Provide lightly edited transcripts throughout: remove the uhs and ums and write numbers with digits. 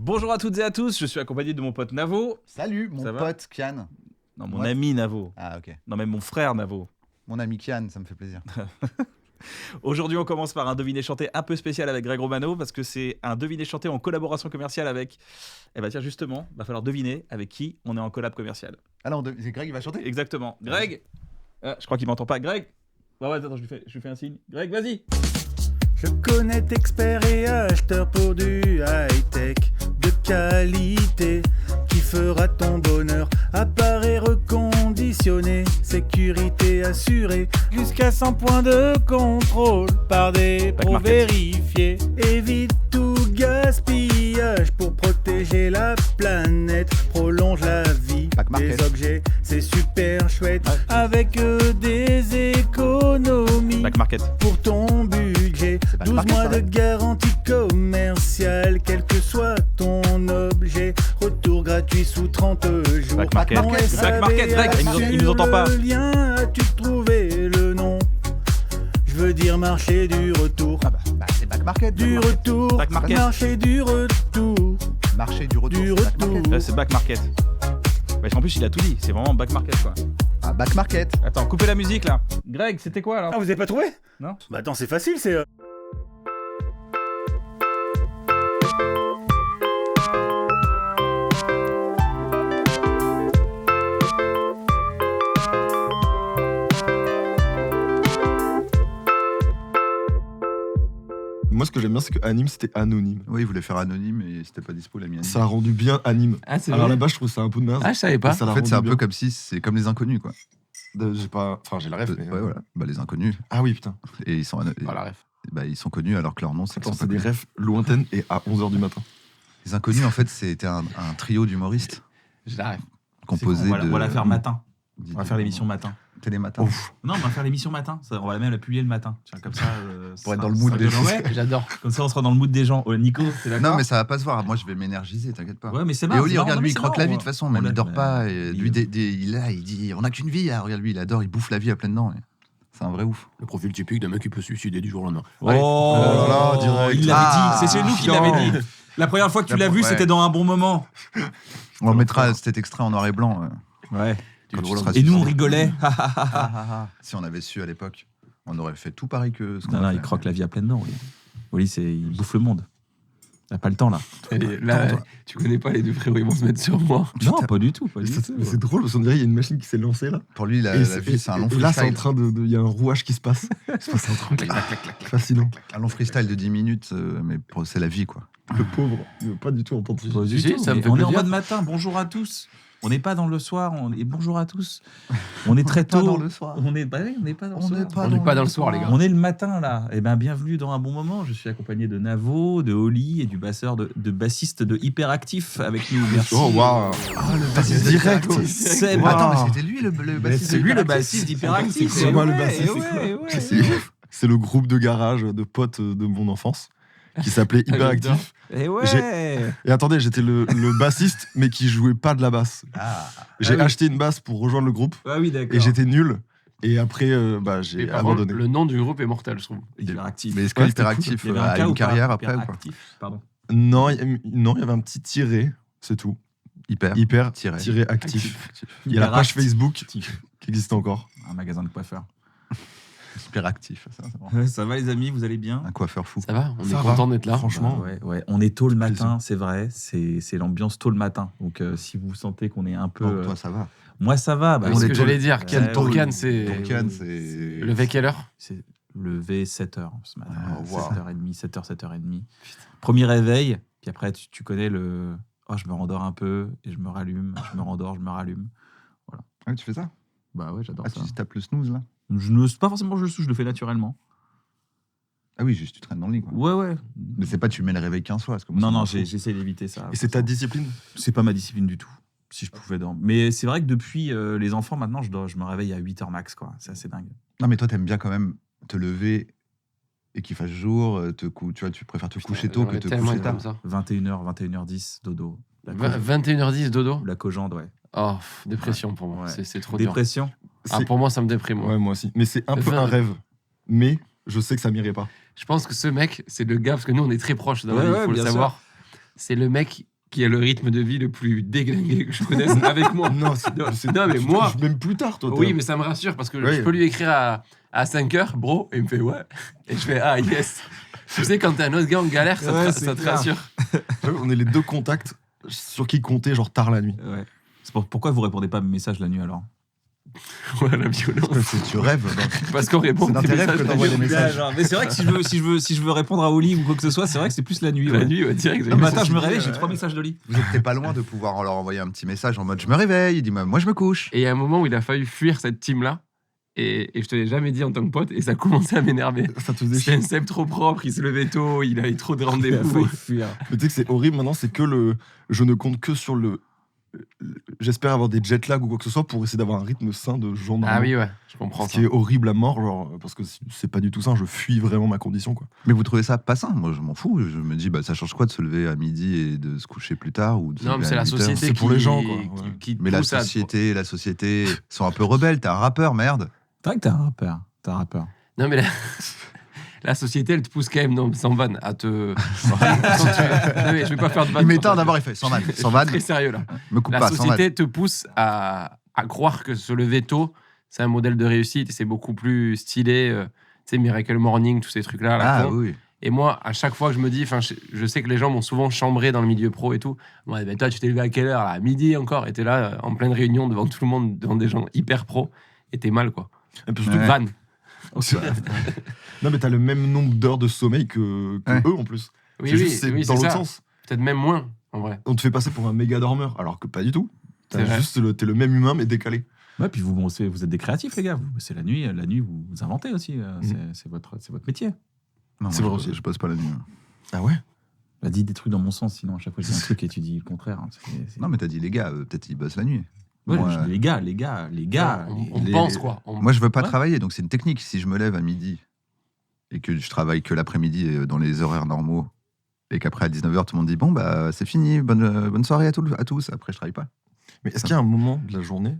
Bonjour à toutes et à tous, je suis accompagné de mon pote Navo. Salut, mon Ça va pote Kian. Non, mon Ouais. ami Navo. Ah, ok. Non, même mon frère Navo. Mon ami Kian, ça me fait plaisir. Aujourd'hui, on commence par un deviné chanté un peu spécial avec Greg Romano parce que c'est un deviné chanté en collaboration commerciale avec. Eh ben tiens, justement, va falloir deviner avec qui on est en collab commercial. Alors, c'est Greg, il va chanter. Exactement. Greg je crois qu'il m'entend pas. Greg ouais, attends, je lui fais un signe. Greg, vas-y. Je connais expert et acheteur pour du high-tech de qualité qui fera ton bonheur. Appareil reconditionné, sécurité assurée, jusqu'à 100 points de contrôle par des Back pros market. vérifiés. Évite tout gaspillage pour protéger la planète, prolonge la vie Back market. des objets. C'est super chouette avec des économies Back market. pour ton budget. C'est pas le 12 market, mois ça, de ouais. garantie commerciale, quel que soit ton objet. Retour gratuit sous 30 jours. Back market. Mon Back SAV market, Greg, il nous entend pas. Le lien, as-tu trouvé le nom? Je veux dire marché du retour. Bah, c'est Back Market. Du retour. Back market. Marché du retour. Marché du retour. Du c'est Back retour. Market. C'est back market. Ouais, en plus, il a tout dit. C'est vraiment back market quoi. Ah, Back Market. Attends, coupez la musique là. Greg, c'était quoi là Ah, vous avez pas trouvé? Non. Bah attends, c'est facile, c'est... Moi, ce que j'aime bien, c'est que Anime, c'était anonyme. Oui, il voulait faire anonyme et c'était pas dispo, la mienne. Ça a rendu bien Anime. Ah, c'est Alors vrai. là-bas, je trouve ça un peu de naze. Ah, je savais pas. Ça l'a En fait, c'est un rendu peu bien. comme si c'est comme les inconnus, quoi. J'ai pas... Enfin, j'ai la ref. mais, Ouais, voilà. Bah, les inconnus. Ah oui, putain. Et ils sont, Voilà, ref. bah, ils sont connus alors que leur nom, c'est Attends, qu'ils sont c'est pas des connus. refs lointaines et à 11h du matin. Les inconnus, en fait, c'était un trio d'humoristes J'ai la ref. composé on va, de. on va la faire matin. On va faire l'émission matin. Télématin. Ouf. Non, on va faire l'émission matin. On va même la publier le matin. Tiens, comme ça. Pour être dans le mood des gens. Ouais, J'adore. comme ça, on sera dans le mood des gens. Oh, Nico, c'est d'accord. Non, mais ça va pas se voir. Moi, je vais m'énergiser, t'inquiète pas. Ouais, mais c'est Et marrant. Oli, c'est regarde marrant, lui, mais il c'est croque la marrant, vie de toute façon, on même il l'a- dort pas. Et il- lui, il dit, on n'a qu'une vie. Là. Regarde lui, il adore, il bouffe la vie à pleines dents. C'est un vrai ouf. Le profil typique d'un mec qui peut se suicider du jour au lendemain. Oh, là là, direct. il l'avait Ah, dit. C'est chez nous qu'il l'avait dit. La première fois que tu l'as vu, Ouais. c'était dans un bon moment. On mettra cet extrait en noir et blanc. Ouais. Quand tu seras Et nous, on suicidé. rigolait. Si on avait su à l'époque, on aurait fait tout pareil que ce qu'on Non, a non, fait. il croque la vie à pleines dents. Oli. Oli, il bouffe le monde. Il n'a pas le temps là. Et là, tu connais pas les deux frérots, ils vont se mettre sur moi. Non, pas du tout. Pas Mais du c'est tout. mais c'est drôle parce qu'on dirait qu'il y a une machine qui s'est lancée là. Pour lui, la Et vie, c'est un long et là, c'est en freestyle. train de. Il y a un rouage qui se passe. Il se passe un truc fascinant. Un long freestyle de 10 minutes, mais c'est la vie, quoi. Le pauvre, il veut pas du tout entendre ça. Pas du Si, tout, ça me mais fait on est en plaisir. mode matin. Bonjour à tous. On n'est pas dans le soir. Et bonjour à tous. On est très Pas tôt. dans le soir. On n'est pas dans le On soir. n'est pas On n'est pas dans le soir, les gars. On est le matin là. Eh ben bienvenue dans un bon moment. Je suis accompagné de Navo, de Oli et du bassiste de Hyperactif avec nous. Merci. Oh waouh! Ah, le bassiste direct. Seb. Wow. Attends, mais c'était lui le bassiste. C'est lui le d'Hyperactif. bassiste d'Hyperactif. C'est moi le Ouais, bassiste, ouais, c'est ouais. C'est le groupe de garage de potes de mon enfance qui s'appelait Hyperactif. Et ouais. Et attendez, j'étais le bassiste, mais qui jouait pas de la basse. Ah, J'ai oui. acheté une basse pour rejoindre le groupe Ah oui, d'accord. et j'étais nul. Et après, Et j'ai par contre, abandonné. le nom du groupe est mortel, je trouve. Hyperactif. mais est-ce que Ouais, c'était Hyperactif Il y avait un a cas ou une pas carrière après ou pas Hyperactif, pardon. Non, non, il y avait un petit tiré, c'est tout. Hyper. Hyper Tiré. tiré actif. Il y a la page Hyperactif. Facebook qui existe encore. Un magasin de coiffeurs. Hyperactif, ça, c'est bon. Ça va les amis, vous allez bien? Un coiffeur fou. Ça va, on Ça est va. content d'être là. Franchement, Ouais, ouais. On est tôt le plaisir. matin, c'est vrai. C'est l'ambiance tôt le matin. Donc si vous sentez qu'on est un peu... Non, toi, ça va. Moi ça va. Bah, Oui, on ce est que tôt- j'allais dire, Ouais, Torgan, oui. c'est. Torgan, c'est. Levé quelle heure? C'est levé 7h ce matin. Ah, wow. 7h30, 7h30. Premier réveil, puis après tu connais le... Oh, je me rendors un peu et je me rallume. Je me rendors, je me rallume. Ah, tu fais ça? Bah ouais, j'adore Ah, ça. tu tapes le snooze, là? Je ne pas forcément je le fais naturellement. Ah oui, juste tu traînes dans le lit, quoi. Ouais, ouais. Mais c'est pas tu mets le réveil 15 fois. parce que moi, Non, ça non, m'en fout. j'essaie d'éviter ça. Et c'est ta discipline? C'est pas ma discipline du tout. Si je pouvais dormir. Mais c'est vrai que depuis les enfants, maintenant, je me réveille à 8h max, quoi. C'est assez dingue. Non, mais toi, t'aimes bien quand même te lever et qu'il fasse jour, tu vois, tu préfères te coucher tôt que J'aimerais te tellement coucher être tard. comme ça. 21h10, dodo. La cogente. 21h10, dodo. La cogente, ouais. Oh, dépression pour moi. Ouais. C'est trop dur. Dépression. Ah, pour moi, ça me déprime. moi. Ouais, moi aussi. Mais c'est un peu un rêve. Mais je sais que ça m'irait pas. Je pense que ce mec, c'est le gars, parce que nous, on est très proches dans la Ouais, vie, ouais, il faut le bien savoir. c'est le mec qui a le rythme de vie le plus déglingué que je connaisse avec moi. Non, Non, mais moi- Même plus tard, toi. Oui, mais ça me rassure parce que Oui. je peux lui écrire à 5h, bro, et il me fait ouais. Et je fais ah yes. Tu sais, quand t'es un autre gars en galère, ça, Ouais, te, c'est ça te clair. rassure. On est les deux contacts sur qui compter, genre tard la nuit. Ouais. Pourquoi vous répondez pas à mes messages la nuit alors? Ouais, la violence. Tu rêves. Parce qu'on répond C'est dans des tes rêves messages que la t'envoies nuit. des messages. Mais c'est vrai que si je veux répondre à Oli ou quoi que ce soit, c'est vrai que c'est plus la nuit. La ouais. nuit, ouais, direct. Le matin, je me dit, réveille, j'ai 3 messages d'Oli. Vous n'êtes pas loin de pouvoir leur envoyer un petit message en mode je me réveille. Il dit moi je me couche. Et il y a un moment où il a fallu fuir cette team-là. Et je te l'ai jamais dit en tant que pote. Et ça commençait à m'énerver. Ça te faisait C'est chier. un Seb trop propre, il se levait tôt, il avait trop de rendez-vous. Mais tu sais que c'est horrible maintenant, c'est que je ne compte que sur j'espère avoir des jet lag ou quoi que ce soit pour essayer d'avoir un rythme sain de jour normal. Ah oui, ouais, je comprends Ce ça. qui est horrible à mort, genre, parce que c'est pas du tout ça, je fuis vraiment ma condition, quoi. Mais vous trouvez ça pas sain? Moi je m'en fous. Je me dis bah ça change quoi de se lever à midi et de se coucher plus tard ou de se Non, lever mais à c'est la 8 heures? société C'est pour les gens, quoi, qui- ouais. qui te Mais la pousse à- société sont un peu rebelles. T'es un rappeur, merde. C'est vrai que t'es un rappeur. Non, mais la société, elle te pousse quand même, non, sans vanne, à te. Non, mais je vais pas faire de vanne. Il sur m'éteint toi, d'avoir je- effet. Sans vanne. je Sans suis vanne. Très sérieux là. Me coupe La pas. Sans vanne. société te pousse à croire que se lever tôt, c'est un modèle de réussite et c'est beaucoup plus stylé. Tu sais, Miracle Morning, tous ces trucs-là. là, Ah con. oui. Et moi, à chaque fois que je me dis, je sais que les gens m'ont souvent chambré dans le milieu pro et tout. Ouais, ben toi, tu t'es levé à quelle heure là? À midi encore. Et t'es là, en pleine réunion, devant tout le monde, devant des gens hyper pro. Et t'es mal, quoi. Et puis surtout, Ouais. Vanne. non, mais t'as le même nombre d'heures de sommeil que Ouais. eux en plus. Oui, C'est oui, juste, c'est oui, dans c'est l'autre ça. sens. Peut-être même moins, en vrai. On te fait passer pour un méga dormeur, alors que pas du tout. C'est vrai. T'es le même humain, mais décalé. Ouais, puis vous êtes des créatifs, les gars. C'est la nuit, vous inventez aussi. C'est votre métier. Non, C'est moi, vrai je- aussi. Je passe pas la nuit. Ah ouais? Bah, dis des trucs dans mon sens, sinon à chaque fois je dis un truc et tu dis le contraire. hein. Non, mais t'as dit les gars, peut-être ils bossent la nuit. Ouais, Moi, je dis, les gars. On les- pense, quoi. On- Moi, je veux pas Ouais. travailler, donc c'est une technique. Si je me lève à midi et que je travaille que l'après-midi dans les horaires normaux, et qu'après à 19h, tout le monde dit bon, bah c'est fini, bonne soirée à tous. Après, je travaille pas. Mais est-ce qu'il y a un moment de la journée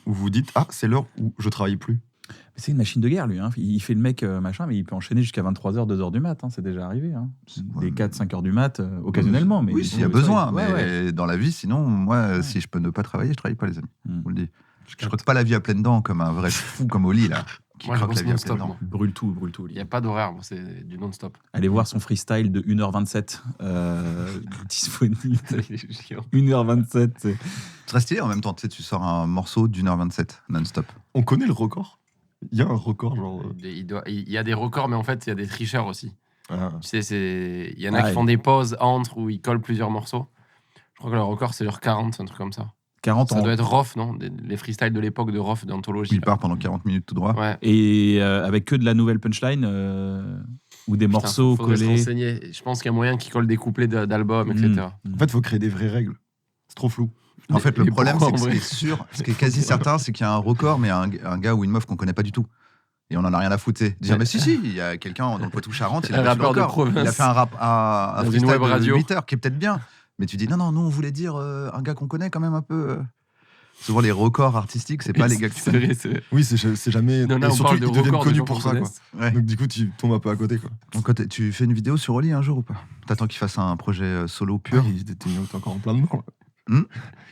où vous dites ah, c'est l'heure où je travaille plus? C'est une machine de guerre, lui. Hein. Il fait le mec, machin, mais il peut enchaîner jusqu'à 23h, 2h du mat. Hein. C'est déjà arrivé. Hein. Ouais, Des 4-5h du mat, occasionnellement. Mais oui, s'il y a Ouais, besoin, ouais, mais ouais. dans la vie, sinon, moi, Ouais. si je peux ne pas travailler, je travaille pas, les amis. Mm. Je vous le dis. Je croque pas la vie à pleines dents comme un vrai fou comme Oli, là, qui Moi, je croque bosse la vie à non-stop, pleines dents. moi. Brûle tout, Il Oli. n'y a pas d'horaire, moi, c'est du non-stop. Allez voir son freestyle de 1h27. Disponible. C'est chiant. 1h27. C'est très stylé en même temps, tu sais, tu sors un morceau d'1h27 non-stop. On connaît le record? Il y a un record, genre. Il y a des records, mais en fait, il y a des tricheurs aussi. Ah. Tu sais, il y en a Ah, qui font des pauses entre où ils collent plusieurs morceaux. Je crois que le record, c'est genre 40, un truc comme ça. 40 Ça ans. doit être Rof, non? Les freestyles de l'époque de Rof, d'anthologie. Il là. part pendant 40 minutes tout droit. Ouais. Et avec que de la nouvelle punchline ou des Putain, morceaux faudrait se collés. renseigner. Je pense qu'il y a moyen qu'ils collent des couplets d'albums, Mm. etc. En fait, il faut créer des vraies règles. C'est trop flou. En fait, le Mais problème, pourquoi, c'est que en ce qui vrai est sûr, ce qui est quasi certain, c'est qu'il y a un record, mais un gars ou une meuf qu'on connaît pas du tout. Et on en a rien à foutre. tu sais. Dire, Ouais. mais si, il y a quelqu'un dans le Poitou-Charentes, il a Un battu le rappeur de record. province. Il a fait un Dans une freestyle web de radio. 8 heures, qui est peut-être bien. Mais tu dis, non, nous, on voulait dire un gars qu'on connaît quand même un peu. Souvent, les records artistiques, c'est pas les gars que tu C'est connais. vrai, c'est vrai. Oui, c'est jamais. Non, là, Et on surtout, parle de ils deviennent records de connus gens pour qu'on ça, quoi. connaisse. Ouais. Donc, du coup, tu tombes un peu à côté, quoi. Donc, quand tu fais une vidéo sur Oli un jour ou pas? T'attends qu'il fasse un projet solo pur. Ah, il était encore en plein dedans, là. Hmm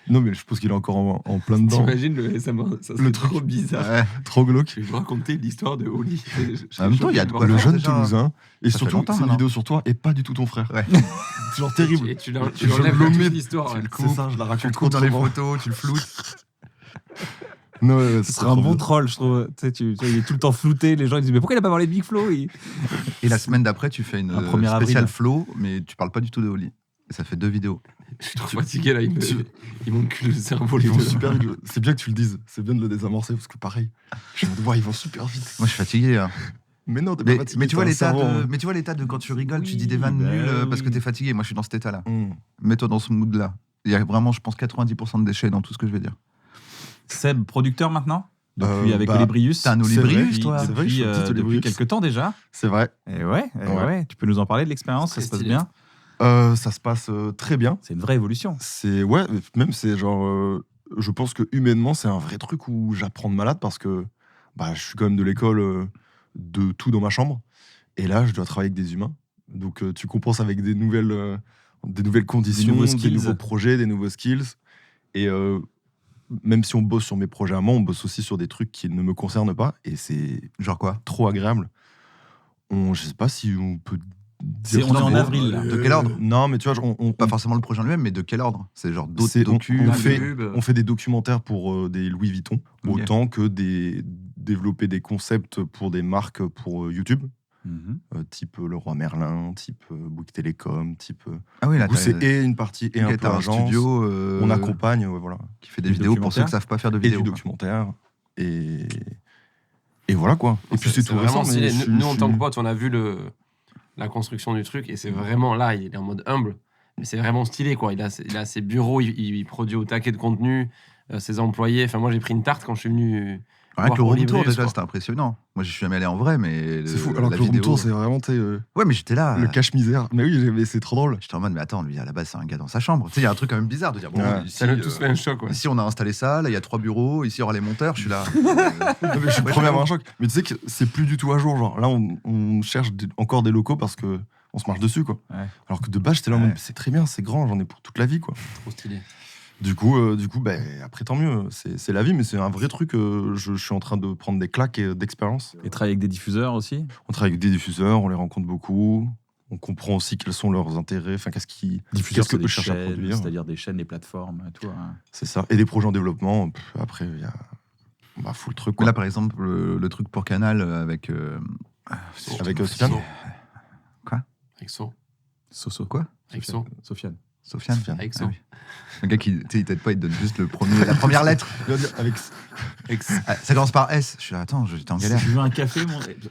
Non, mais je pense qu'il est encore en plein dedans. T'imagines, ça serait Le truc. trop bizarre. Ouais. Trop glauque. Je vais vous raconter l'histoire de Oli. En même temps, il y a de quoi Le faire jeune déjà. Toulousain. Et Ça fait surtout, longtemps, c'est une maintenant. vidéo sur toi et pas du tout ton frère. Ouais. C'est genre terrible. Et tu Je l'enlèves l'omets, toute l'histoire. tu ouais. le C'est ça, je la Tu raconte le coupes dans les autrement. photos, tu le floutes. Non, ouais, Ce serait un bon troll, je trouve. Tu sais, il est tout le temps flouté. Les gens ils disent mais pourquoi il a pas parlé de Big Flo Et la semaine d'après, tu fais une Un 1er avril. spéciale flow, mais tu parles pas du tout de Oli. Et ça fait 2 vidéos. Je suis trop fatigué là. Il tu- m'encule le cerveau. les Ils vont deux. super vite. C'est bien que tu le dises. C'est bien de le désamorcer parce que pareil. Je me dis, ouais, ils vont super vite. Moi, je suis fatigué. Hein. Mais non, t'es pas Mais, fatigué, mais tu vois t'as un l'état cerveau. de, mais tu vois l'état de quand tu rigoles, tu dis des Oui, vannes bah nulles parce que oui. t'es fatigué. Moi, je suis dans cet état-là. Hum. Mets-toi dans ce mood-là. Il y a vraiment, je pense, 90% de déchets dans tout ce que je vais dire. Seb, producteur maintenant depuis avec bah, Olibrius. t'es un C'est Olibrius, vrai, toi. c'est vrai, je suis un petit Depuis Olibrius. quelques temps déjà. C'est vrai. Et ouais, Ouais. tu peux nous en parler de l'expérience, ça Très se passe stylé. bien. Ça se passe très bien. C'est une vraie évolution. C'est ouais, même c'est genre, je pense que humainement c'est un vrai truc où j'apprends de malade parce que bah je suis quand même de l'école de tout dans ma chambre et là je dois travailler avec des humains. Donc tu compenses avec des nouvelles des nouvelles conditions, nouveaux des skills. nouveaux projets, des nouveaux skills. Et même si on bosse sur mes projets à moi, on bosse aussi sur des trucs qui ne me concernent pas. Et c'est Genre quoi? trop agréable. Je sais pas si on peut dire On est ça, en mais- avril, là. De quel ordre? Non, mais tu vois, Pas forcément le projet en lui-même, mais de quel ordre? C'est genre d'autres c'est- docus. on fait des documentaires pour des Louis Vuitton, Ok. autant que développer des concepts pour des marques pour YouTube, Mhm. type Leroy Merlin, type Bouygues Télécom, type. Ah oui, là, Du coup, c'est et une partie et un peu t'as un agence. studio On accompagne, ouais, voilà. qui fait des Du vidéos pour ceux documentaire. qui savent pas faire de Et vidéos. du quoi. documentaire. Et voilà quoi. Et puis c'est tout vraiment récent. mais stylé. je Nous, en suis- tant que potes, on a vu la construction du truc et c'est vraiment là, il est en mode humble, mais c'est vraiment stylé quoi. Il a ses bureaux, il produit au taquet de contenu, ses employés. Enfin, moi j'ai pris une tarte quand je suis venu. Rien que le pour room tour, Librius, déjà, quoi. c'était impressionnant. Moi, je suis jamais allé en vrai, mais. C'est fou. Alors la que le room vidéo- tour, c'est vraiment tu sais, Ouais, mais j'étais là. le cache-misère. Mais oui, mais c'est trop drôle. J'étais en mode, mais attends, lui, à la base, c'est un gars dans sa chambre. Tu sais, il y a un truc quand même bizarre de dire, bon, Ouais. ici, Ça nous a tous fait un choc. Ouais. ici, on a installé ça, là, il y a 3 bureaux, ici, il y aura les monteurs, je suis là. Non, mais je suis le Ouais, premier à avoir un j'avoue. choc. Mais tu sais que c'est plus du tout à jour. Genre là, on cherche encore des locaux parce que on se marche dessus quoi. Ouais. Alors que de base, j'étais là en mode, Ouais. c'est très bien, c'est grand, j'en ai pour toute la vie quoi. Trop stylé. Du coup, ben, après tant mieux. C'est la vie, mais c'est un vrai truc. Je suis en train de prendre des claques d'expérience. Et travailler avec des diffuseurs aussi. On travaille avec des diffuseurs, on les rencontre beaucoup. On comprend aussi quels sont leurs intérêts. Enfin, Diffuseurs, qu'est-ce que c'est eux des cherchent à chaînes, produire. c'est-à-dire des chaînes, des plateformes, tout. Hein. C'est ça. Et des projets en développement. Après, il y a full truc. Mais Quoi. là, par exemple, le truc pour Canal avec. Avec So. Sofiane. Quoi? Avec So. Soso. Quoi? Avec Sofiane. So. Sofiane. Sofiane. Avec Ah So. oui. Le gars qui, tu sais, il t'aide pas, il te donne juste la première lettre. Avec Ah, ça commence par S. Je suis là, attends, j'étais en galère. Tu veux un café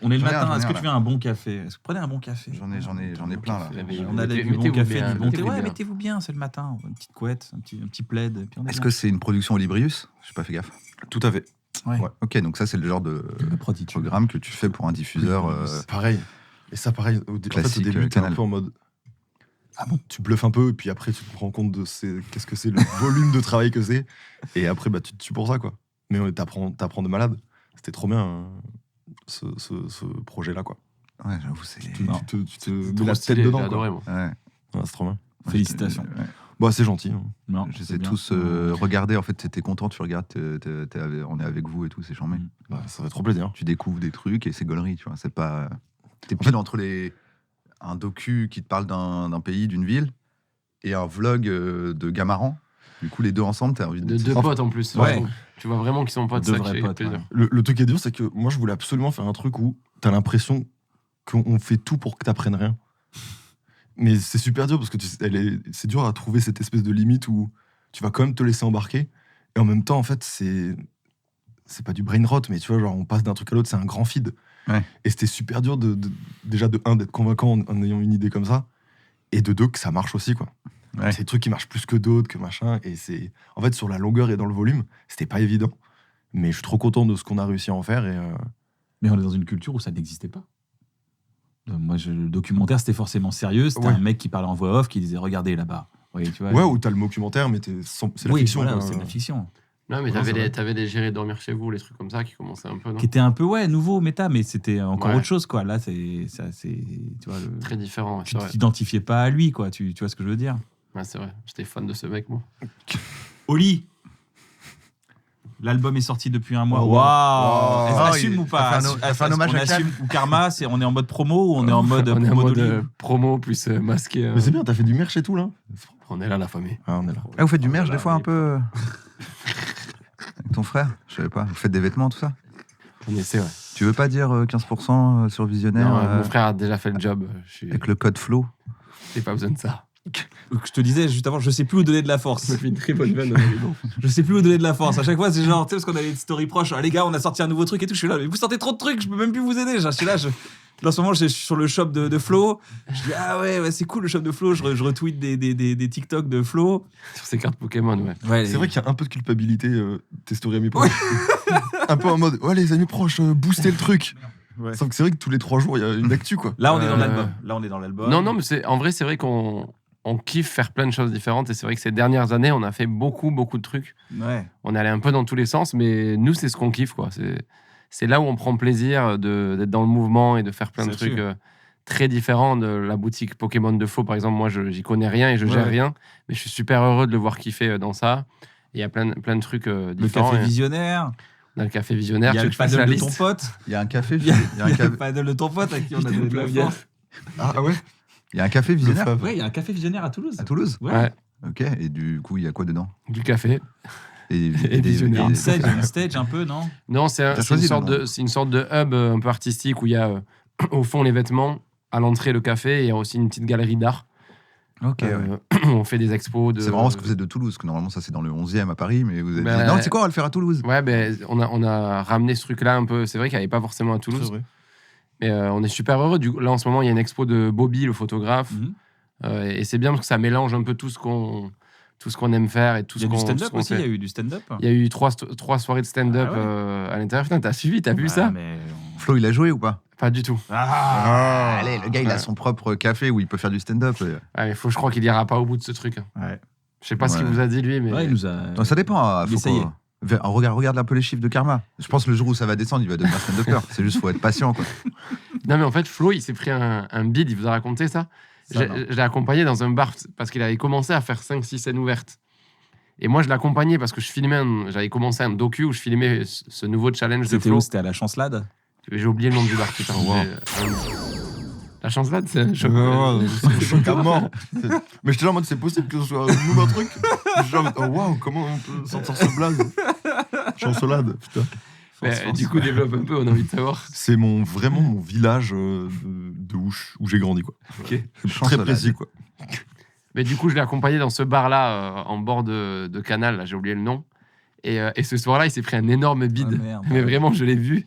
On est le J'en ai un, matin, j'en ai est-ce un, que là. tu veux un bon café? Est-ce que vous prenez un bon café? J'en ai plein là. On a du bon Mettez-vous café, bien, du bon thé. mettez-vous Ouais, bien. mettez-vous bien, c'est le matin. Une petite couette, un petit plaid. et puis on est Est-ce bien. que c'est une production Librius? J'ai pas fait gaffe. Tout à fait. Ouais. Ouais. Ok, donc ça, c'est le genre de La protitude. programme que tu fais pour un diffuseur. C'est pareil. Et ça, pareil. En fait, au classique, début, t'es un Canal. peu en mode. Ah bon, tu bluffes un peu, et puis après, tu te rends compte de qu'est-ce que c'est le volume de travail que c'est. Et après, bah, tu te tues pour ça, quoi. Mais t'apprends de malade. C'était trop bien, ce projet-là, quoi. Ouais, j'avoue, c'est. Tu te mets Trop la stylé, tête j'ai dedans, quoi. adoré moi. Ouais. Ouais, c'est trop bien. Félicitations. Ouais. Bah, c'est gentil. Hein. Non, Je les c'est ai bien. tous regardés. En fait, t'étais content, tu regardes, on est avec vous et tout, c'est charmé. Mm. Bah, ça fait trop plaisir. Tu découvres des trucs et c'est gaulerie, tu vois. C'est pas. T'es pile entre un docu qui te parle d'un pays, d'une ville, et un vlog de gars marrants. Du coup, les deux ensemble, t'as envie De deux Enfin, potes en plus. Ouais. Tu vois vraiment qu'ils sont potes. Deux ça qui vrais fait potes, plaisir. ouais. Le truc qui est dur, c'est que moi, je voulais absolument faire un truc où t'as l'impression qu'on fait tout pour que t'apprennes rien. Mais c'est super dur parce que c'est dur à trouver cette espèce de limite où tu vas quand même te laisser embarquer. Et en même temps, en fait, c'est pas du brain rot, mais tu vois, genre, on passe d'un truc à l'autre, c'est un grand feed. Ouais. Et c'était super dur déjà de un, d'être convaincant en ayant une idée comme ça, et de deux, que ça marche aussi, quoi. Ouais. C'est des trucs qui marchent plus que d'autres, que machin. Et c'est. En fait, sur la longueur et dans le volume, c'était pas évident. Mais je suis trop content de ce qu'on a réussi à en faire. Et Mais on est dans une culture où ça n'existait pas. Moi, le documentaire, c'était forcément sérieux. C'était Ouais. un mec qui parlait en voix off, qui disait regardez là-bas. Oui, tu vois. ouais, où t'as le documentaire, mais c'est la Oui, fiction. voilà, quoi. c'est de la fiction. Non, mais Ouais, c'est vrai. t'avais des gérés dormir chez vous, les trucs comme ça qui commençaient un peu, non? Qui était un peu, nouveau, méta, mais c'était encore Ouais. autre chose, quoi. Là, tu vois, Très différent, ouais, tu c'est vrai. t'identifiais pas à lui, quoi. Tu vois ce que je veux dire? Ouais, c'est vrai. J'étais fan de ce mec, moi. Oli, l'album est sorti depuis un mois. Oh, Waouh! wow. Est-ce Oh, assume ou pas? ça fait un hommage on à assume ou Karma, on est en mode promo ou on est en mode On est en promo mode d'Oli promo plus masqué. Mais c'est bien, t'as fait du merch et tout, là. On est là, la famille. Ah, on est là. Ah, vous faites du merch Voilà, des fois un oui. peu avec ton frère? Je savais pas. Vous faites des vêtements, tout ça? On essaie, ouais. Tu veux pas dire 15% sur Visionnaire Non, mon frère a déjà fait le job. avec le code Flow? J'ai pas besoin de ça. Je te disais juste avant, je sais plus où donner de la force. Ça fait une très bonne vanne. Je sais plus où donner de la force. À chaque fois, c'est genre, tu sais, parce qu'on avait une story proche. Ah, les gars, on a sorti un nouveau truc et tout. Je suis là, mais vous sortez trop de trucs, je peux même plus vous aider. Je suis là, là, en ce moment, je suis sur le shop de Flo. Je dis, ah ouais, c'est cool le shop de Flo. Je retweet des TikTok de Flo. Sur ces cartes Pokémon, ouais. Ouais, C'est vrai qu'il y a un peu de culpabilité, tes stories amis proches. Un peu en mode, ouais, les amis proches, booster le truc. Ouais. Sauf que c'est vrai que tous les 3 jours, il y a une actu, quoi. Là, on est dans Euh, l'album. Là, on est dans l'album. Non, mais en vrai, c'est vrai qu'on kiffe faire plein de choses différentes. Et c'est vrai que ces dernières années, on a fait beaucoup de trucs. Ouais. On est allé un peu dans tous les sens, mais nous, c'est ce qu'on kiffe, quoi. C'est là où on prend plaisir d'être dans le mouvement et de faire plein de C'est trucs. sûr. très différent de la boutique Pokémon de Flo, par exemple. Moi, j'y connais rien et je gère Ouais. rien, mais je suis super heureux de le voir kiffer dans ça. Et il y a plein de trucs Le différents. café Et visionnaire. on a le café visionnaire. Il y a tu le veux que je fasse paddle la de ton liste pote. Il y a un café. Il y a, Il y a un il y a café. le paddle de ton pote à qui on a Putain, donné de la bien. force. Ah ouais. Il y a un café visionnaire Fave. Ouais, il y a un café visionnaire à Toulouse. à Toulouse. Ouais. Ouais, Ok. Et du coup, il y a quoi dedans? du café. Et visionnaire. Il y a des- une stage un peu, non? Non, c'est T'as une choisi le sorte nom. c'est une sorte de hub un peu artistique où il y a au fond les vêtements, à l'entrée le café et il y a aussi une petite galerie d'art. Ok. Ouais. On fait des expos de. C'est vraiment ce que vous êtes de Toulouse, que normalement ça c'est dans le 11e à Paris, mais vous avez Ben, dit non, c'est quoi, on va le faire à Toulouse. Ouais, ben, on a ramené ce truc-là un peu. C'est vrai qu'il n'y avait pas forcément à C'est Toulouse, vrai. mais on est super heureux. Là, en ce moment, il y a une expo de Bobby, le photographe, Mhm. et c'est bien parce que ça mélange un peu tout ce qu'on aime faire et tout Il y ce a qu'on du tout ce stand-up qu'on aussi, il y fait. a eu du stand-up. Il y a eu trois soirées de stand-up Ah ouais. à l'intérieur. Putain, t'as suivi, t'as vu ça? Mais Flo, il a joué ou pas? Pas du tout. Ah, Allez, le gars il a Ouais. son propre café où il peut faire du stand-up. Ah, mais je crois qu'il ira pas au bout de ce truc. ouais. Je sais pas ce qu'il Ouais. vous a dit lui, mais Ouais, il nous a. Non, ça dépend. Il essayait. Regarde un peu les chiffres de Karma. Je pense que le jour où ça va descendre, il va devenir stand-upper. C'est juste faut être patient quoi. non, mais en fait, Flo, il s'est pris un bid. Il vous a raconté ça? Ça, non. Je l'ai accompagné dans un bar parce qu'il avait commencé à faire 5-6 scènes ouvertes. Et moi, je l'accompagnais parce que j'avais commencé un docu où je filmais ce nouveau challenge de C'était Flo. où? C'était à la Chancelade. J'ai oublié le nom du bar, putain. Wow. La chancelade, c'est un choc. C'est choc à mort. Mais j'étais là en mode, c'est possible que ce soit un nouveau truc. J'étais là en mode, oh waouh, comment on peut sortir ce blaze? Chancelade, putain. Mais, du coup, développe un peu, on a envie de savoir. C'est vraiment mon village de où j'ai grandi, quoi. Très Chancelade. précis, quoi. Mais du coup, je l'ai accompagné dans ce bar-là, en bord de canal, là, j'ai oublié le nom. Et ce soir-là, il s'est pris un énorme bide. Ah, merde. Mais vraiment, je l'ai vu.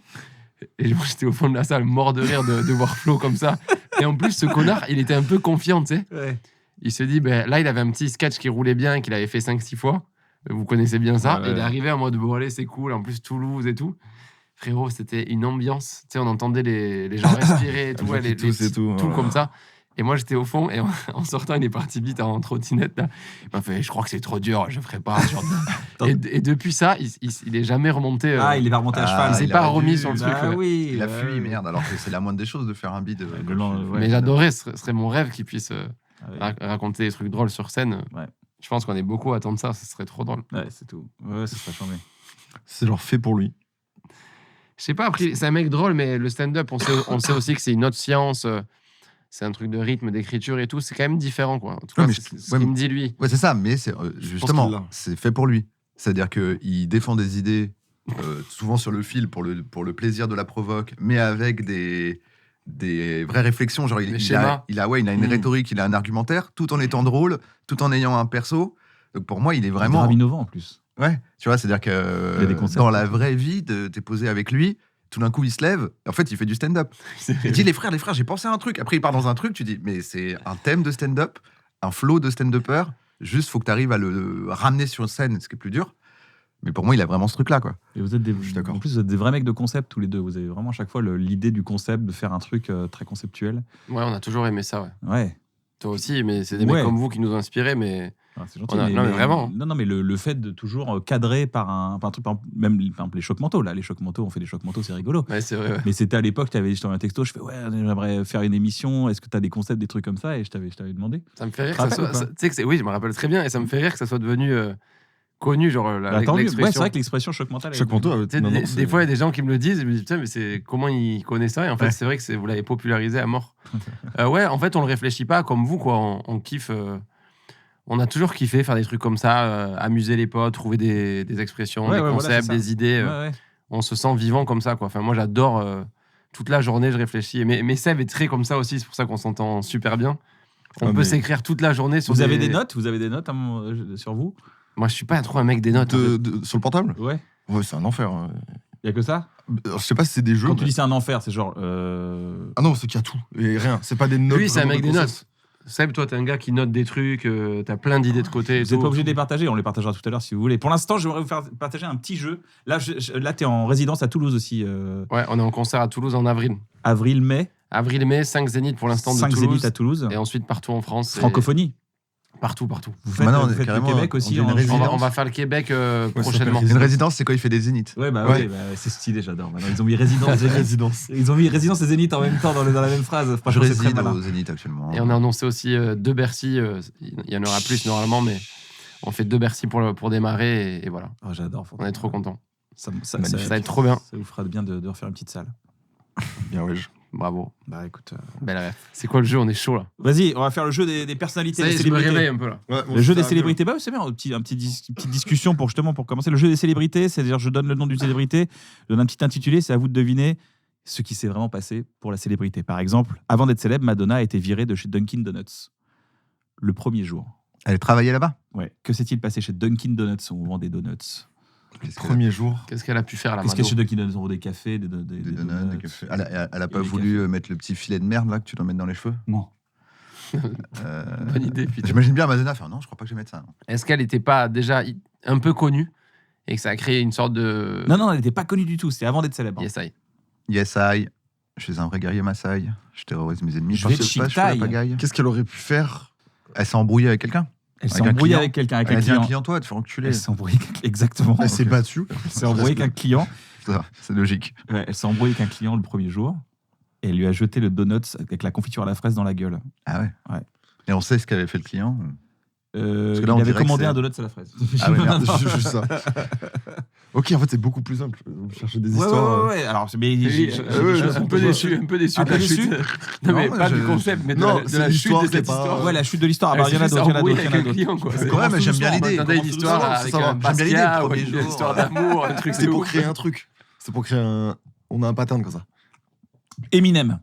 Et moi, j'étais au fond de la salle, mort de rire de voir Flo comme ça. Et en plus, ce connard, il était un peu confiant, tu sais. Ouais. Il se dit, ben, là, il avait un petit sketch qui roulait bien, qu'il avait fait 5-6 fois. Vous connaissez bien ça. Ouais, ouais. Et il est arrivé en mode, bon, allez, c'est cool. En plus, Toulouse et tout. Frérot, c'était une ambiance. Tu sais, on entendait les gens respirer et tout. Ouais, les Tous et tout. tout ouais. comme ça. Et moi, j'étais au fond, et en sortant, il est parti vite en trottinette. Là. Il m'a fait, je crois que c'est trop dur, je ferai pas. Genre et depuis ça, il est jamais remonté. Ah, il est remonté à Ah, cheval. il s'est il pas aurait remis dû. sur le Bah truc. oui. Il a bah fui, oui. merde, alors que c'est la moindre des choses de faire un bide. Le long, ouais. Mais j'adorais, ce serait mon rêve qu'il puisse Ah oui. raconter des trucs drôles sur scène. Ouais. Je pense qu'on est beaucoup à attendre ça, ce serait trop drôle. Ouais, c'est tout. Ouais, ça serait changé. C'est genre fait pour lui. Je sais pas, après, c'est un mec drôle, mais le stand-up, on sait aussi que c'est une autre science. C'est un truc de rythme, d'écriture et tout. C'est quand même différent, quoi. En tout cas, Ouais, mais c'est ce ouais, qu'il mais- me dit, lui. Ouais, c'est ça, mais c'est qu'il l'a. justement, c'est fait pour lui. C'est-à-dire qu'il défend des idées, souvent sur le fil pour le plaisir de la provoque, mais avec des vraies réflexions. Genre, Des il schémas. a une Mm. rhétorique, il a un argumentaire, tout en étant drôle, tout en ayant un perso. Donc pour moi, il est Vraiment vraiment. innovant en plus. Ouais, tu vois, c'est-à-dire Il y a des que concepts. dans la vraie vie, t'es posé avec lui, tout d'un coup il se lève, et en fait il fait du stand-up. Il dit les frères, j'ai pensé à un truc. Après il part dans un truc, tu dis, mais c'est un thème de stand-up, un flow de stand-upper, juste faut que tu arrives à le ramener sur scène, ce qui est plus dur. Mais pour moi, il a vraiment ce truc-là, quoi. Et vous êtes des, Je suis d'accord. En plus, vous êtes des vrais mecs de concept tous les deux. Vous avez vraiment à chaque fois l'idée du concept, de faire un truc très conceptuel. Ouais, on a toujours aimé ça, ouais. Ouais. Toi aussi, mais c'est des Ouais. mecs comme vous qui nous ont inspirés, mais Ah, c'est gentil. Non, mais vraiment. Non, mais le fait de toujours cadrer par un truc, par exemple, même par exemple, les chocs mentaux. Là, les chocs mentaux, on fait des chocs mentaux, c'est rigolo. ouais, c'est vrai. Ouais. Mais c'était à l'époque, je t'avais un texto, je fais ouais, j'aimerais faire une émission. Est-ce que tu as des concepts, des trucs comme ça? Et je t'avais demandé. Ça me fait rire Tu te que ça rappelles soit. ou pas Tu sais que oui, je me rappelle très bien, et ça me fait rire que ça soit devenu connu, genre Bah, tant mieux. Ouais, c'est l'expression. vrai que l'expression choc mental. Chaque manteau, Tu sais, des fois, il y a des gens qui me le disent, et je me dis, putain, mais c'est comment ils connaissent ça? Et en fait, Ouais. c'est vrai que vous l'avez popularisé à mort. Ouais, en fait, on le réfléchit pas comme vous, quoi. On kiffe. On a toujours kiffé faire des trucs comme ça, amuser les potes, trouver des expressions, Ouais, des ouais, voilà, concepts, c'est ça. des idées. Ouais, ouais. On se sent vivant comme ça, quoi. Enfin, moi, j'adore. Toute la journée, je réfléchis. Mais Seb est très comme ça aussi, c'est pour ça qu'on s'entend super bien. On Ah, peut mais- s'écrire toute la journée sur Vous avez des notes? Vous avez des notes sur vous? Moi, je suis pas trop un mec des notes. en fait. Sur le portable? Ouais. Ouais, c'est un enfer. hein. Il y a que ça? Alors, je sais pas si c'est des jeux. Quand mais- tu dis c'est un enfer, c'est genre. Ah non, c'est qu'il y a tout. Et rien. C'est pas des notes. Lui, c'est un vraiment mec de des concept. notes. Seb, toi, t'es un gars qui note des trucs, t'as plein d'idées de côté. et Vous n'êtes tout. pas obligé de les partager, on les partagera tout à l'heure si vous voulez. Pour l'instant, j'aimerais vous faire partager un petit jeu. Là, là tu es en résidence à Toulouse aussi. Ouais, on est en concert à Toulouse en avril. Avril-mai, Avril-mai, 5 zéniths pour l'instant de 5 Toulouse. zéniths à Toulouse. Et ensuite partout en France. Francophonie. Partout. Vous faites, Maintenant, on vous est faites le carrément- Québec on aussi. dit une en- résidence. On va faire le Québec ça prochainement. s'appelle Une résidence, c'est quand il fait des zéniths. Ouais, bah Ouais. oui, bah, c'est stylé, j'adore. Maintenant, ils ont mis résidence, zénith. résidence. Ils ont mis résidence et zénith en même temps dans la même phrase. Je Franchement, c'est très réside malin. au zénith actuellement. Et on a annoncé aussi 2 Bercy. Il y en aura plus normalement, mais on fait 2 Bercy pour démarrer. Et voilà, Oh, j'adore. on est trop contents. Ça va être trop bien. Ça vous fera bien de refaire une petite salle. Bien, ouais. Bravo. Bah écoute. Belle rêve. C'est quoi le jeu? On est chaud là. Vas-y, on va faire le jeu des personnalités, Ça y des est, je me célébrités. réveille un peu là. Le jeu des célébrités, bah, c'est bien, une petite discussion pour commencer. Le jeu des célébrités, c'est-à-dire je donne le nom d'une célébrité, je donne un petit intitulé, c'est à vous de deviner ce qui s'est vraiment passé pour la célébrité. Par exemple, avant d'être célèbre, Madonna a été virée de chez Dunkin' Donuts le premier jour. Elle travaillait là-bas. Ouais. Que s'est-il passé chez Dunkin' Donuts où on vend des donuts? Premier jour. Qu'est-ce qu'elle a pu faire la Qu'est-ce qu'il y a chez Dunkin' Donuts? On vend des cafés, des Des donuts, des cafés. Elle a pas des voulu cafés. mettre le petit filet de merde là que tu dois mettre dans les cheveux. Non. Bonne idée, putain. J'imagine bien Madonna faire non, je crois pas que je vais mettre ça. Est-ce qu'elle n'était pas déjà un peu connue et que ça a créé une sorte de. Non, elle n'était pas connue du tout, c'était avant d'être célèbre. Yes, I. Yes, I. Je suis un vrai guerrier Maasai. Je terrorise mes ennemis. Je vais parce te que je fais la chitaille. pagaille. Qu'est-ce qu'elle aurait pu faire? Elle s'est embrouillée avec quelqu'un. Elle s'est Avec un embrouillée client. avec quelqu'un, avec Elle un a dit à un client. client, toi, te faire enculer. Elle s'est embrouillée exactement. Elle s'est battue. Elle s'est embrouillée avec un client. Ça, c'est logique. Ouais, elle s'est embrouillée avec un client le premier jour et elle lui a jeté le donut avec la confiture à la fraise dans la gueule. Ah ouais. Ouais. Et on sait ce qu'avait fait le client. Parce que Il là, on avait dirait que commandé c'est- un donut à la fraise. Ah ouais, merde. Juste ça. Ok, en fait, c'est beaucoup plus simple. Vous cherchez des Ouais, histoires. ouais. Alors, mais Un peu déçu Un de peu la déçu. chute. Non, mais Non, pas je- du concept, mais de Non, la c'est chute l'histoire de qui est cette pas- histoire. Ouais, la chute de l'histoire. Alors, il y en a Elle s'est d'autres, il y en a embrouillée d'autres, il y en a avec un d'autres. client, quoi. C'est Ouais, mais vraiment j'aime bien doucement. l'idée. On attendait une Commence histoire doucement, avec ça va. un J'aime bien l'idée, Basquiat le ou premier une jour. histoire d'amour, un truc C'est de pour ouf. créer un truc. C'est pour créer un. On a un pattern comme ça. Eminem.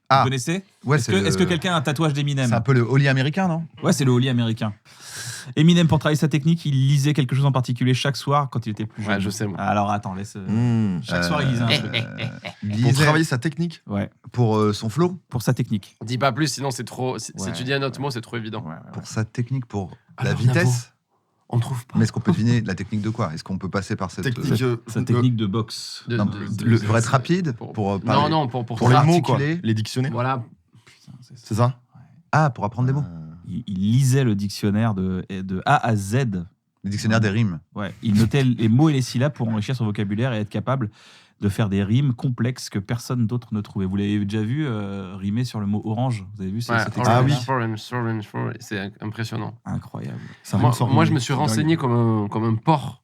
Vous Ah, connaissez? ouais, Est-ce c'est que quelqu'un a un tatouage d'Eminem? C'est un peu le Oli américain, non? Ouais, c'est le Oli américain. Eminem, pour travailler sa technique, il lisait quelque chose en particulier chaque soir quand il était plus jeune. Ouais, je sais, moi. Alors, attends, laisse. Mmh. Chaque soir, il lisait un truc. Il Pour lisait travailler sa technique. Ouais, pour son flow, pour sa technique. Dis pas plus, sinon c'est trop. Si Ouais. tu dis un autre mot, c'est trop évident. pour sa technique, pour la Alors, vitesse. On trouve pas. Mais est-ce qu'on peut deviner la technique de quoi? Est-ce qu'on peut passer par cette Technique. Sa technique de boxe. Non, pour être rapide, pour parler. Non, non, pour Pour les mots, quoi. articuler. Les dictionnaires. Voilà. C'est ça Ah, pour apprendre des mots. Il lisait le dictionnaire de A à Z. Le dictionnaire des rimes. Ouais, il notait les mots et les syllabes pour enrichir son vocabulaire et être capable de faire des rimes complexes que personne d'autre ne trouvait. Vous l'avez déjà vu rimer sur le mot orange? Vous avez vu Ouais, cet Ah extrait-là? oui. orange, c'est impressionnant. Incroyable. Ça Moi, me sort moi, de- je me suis renseigné comme un porc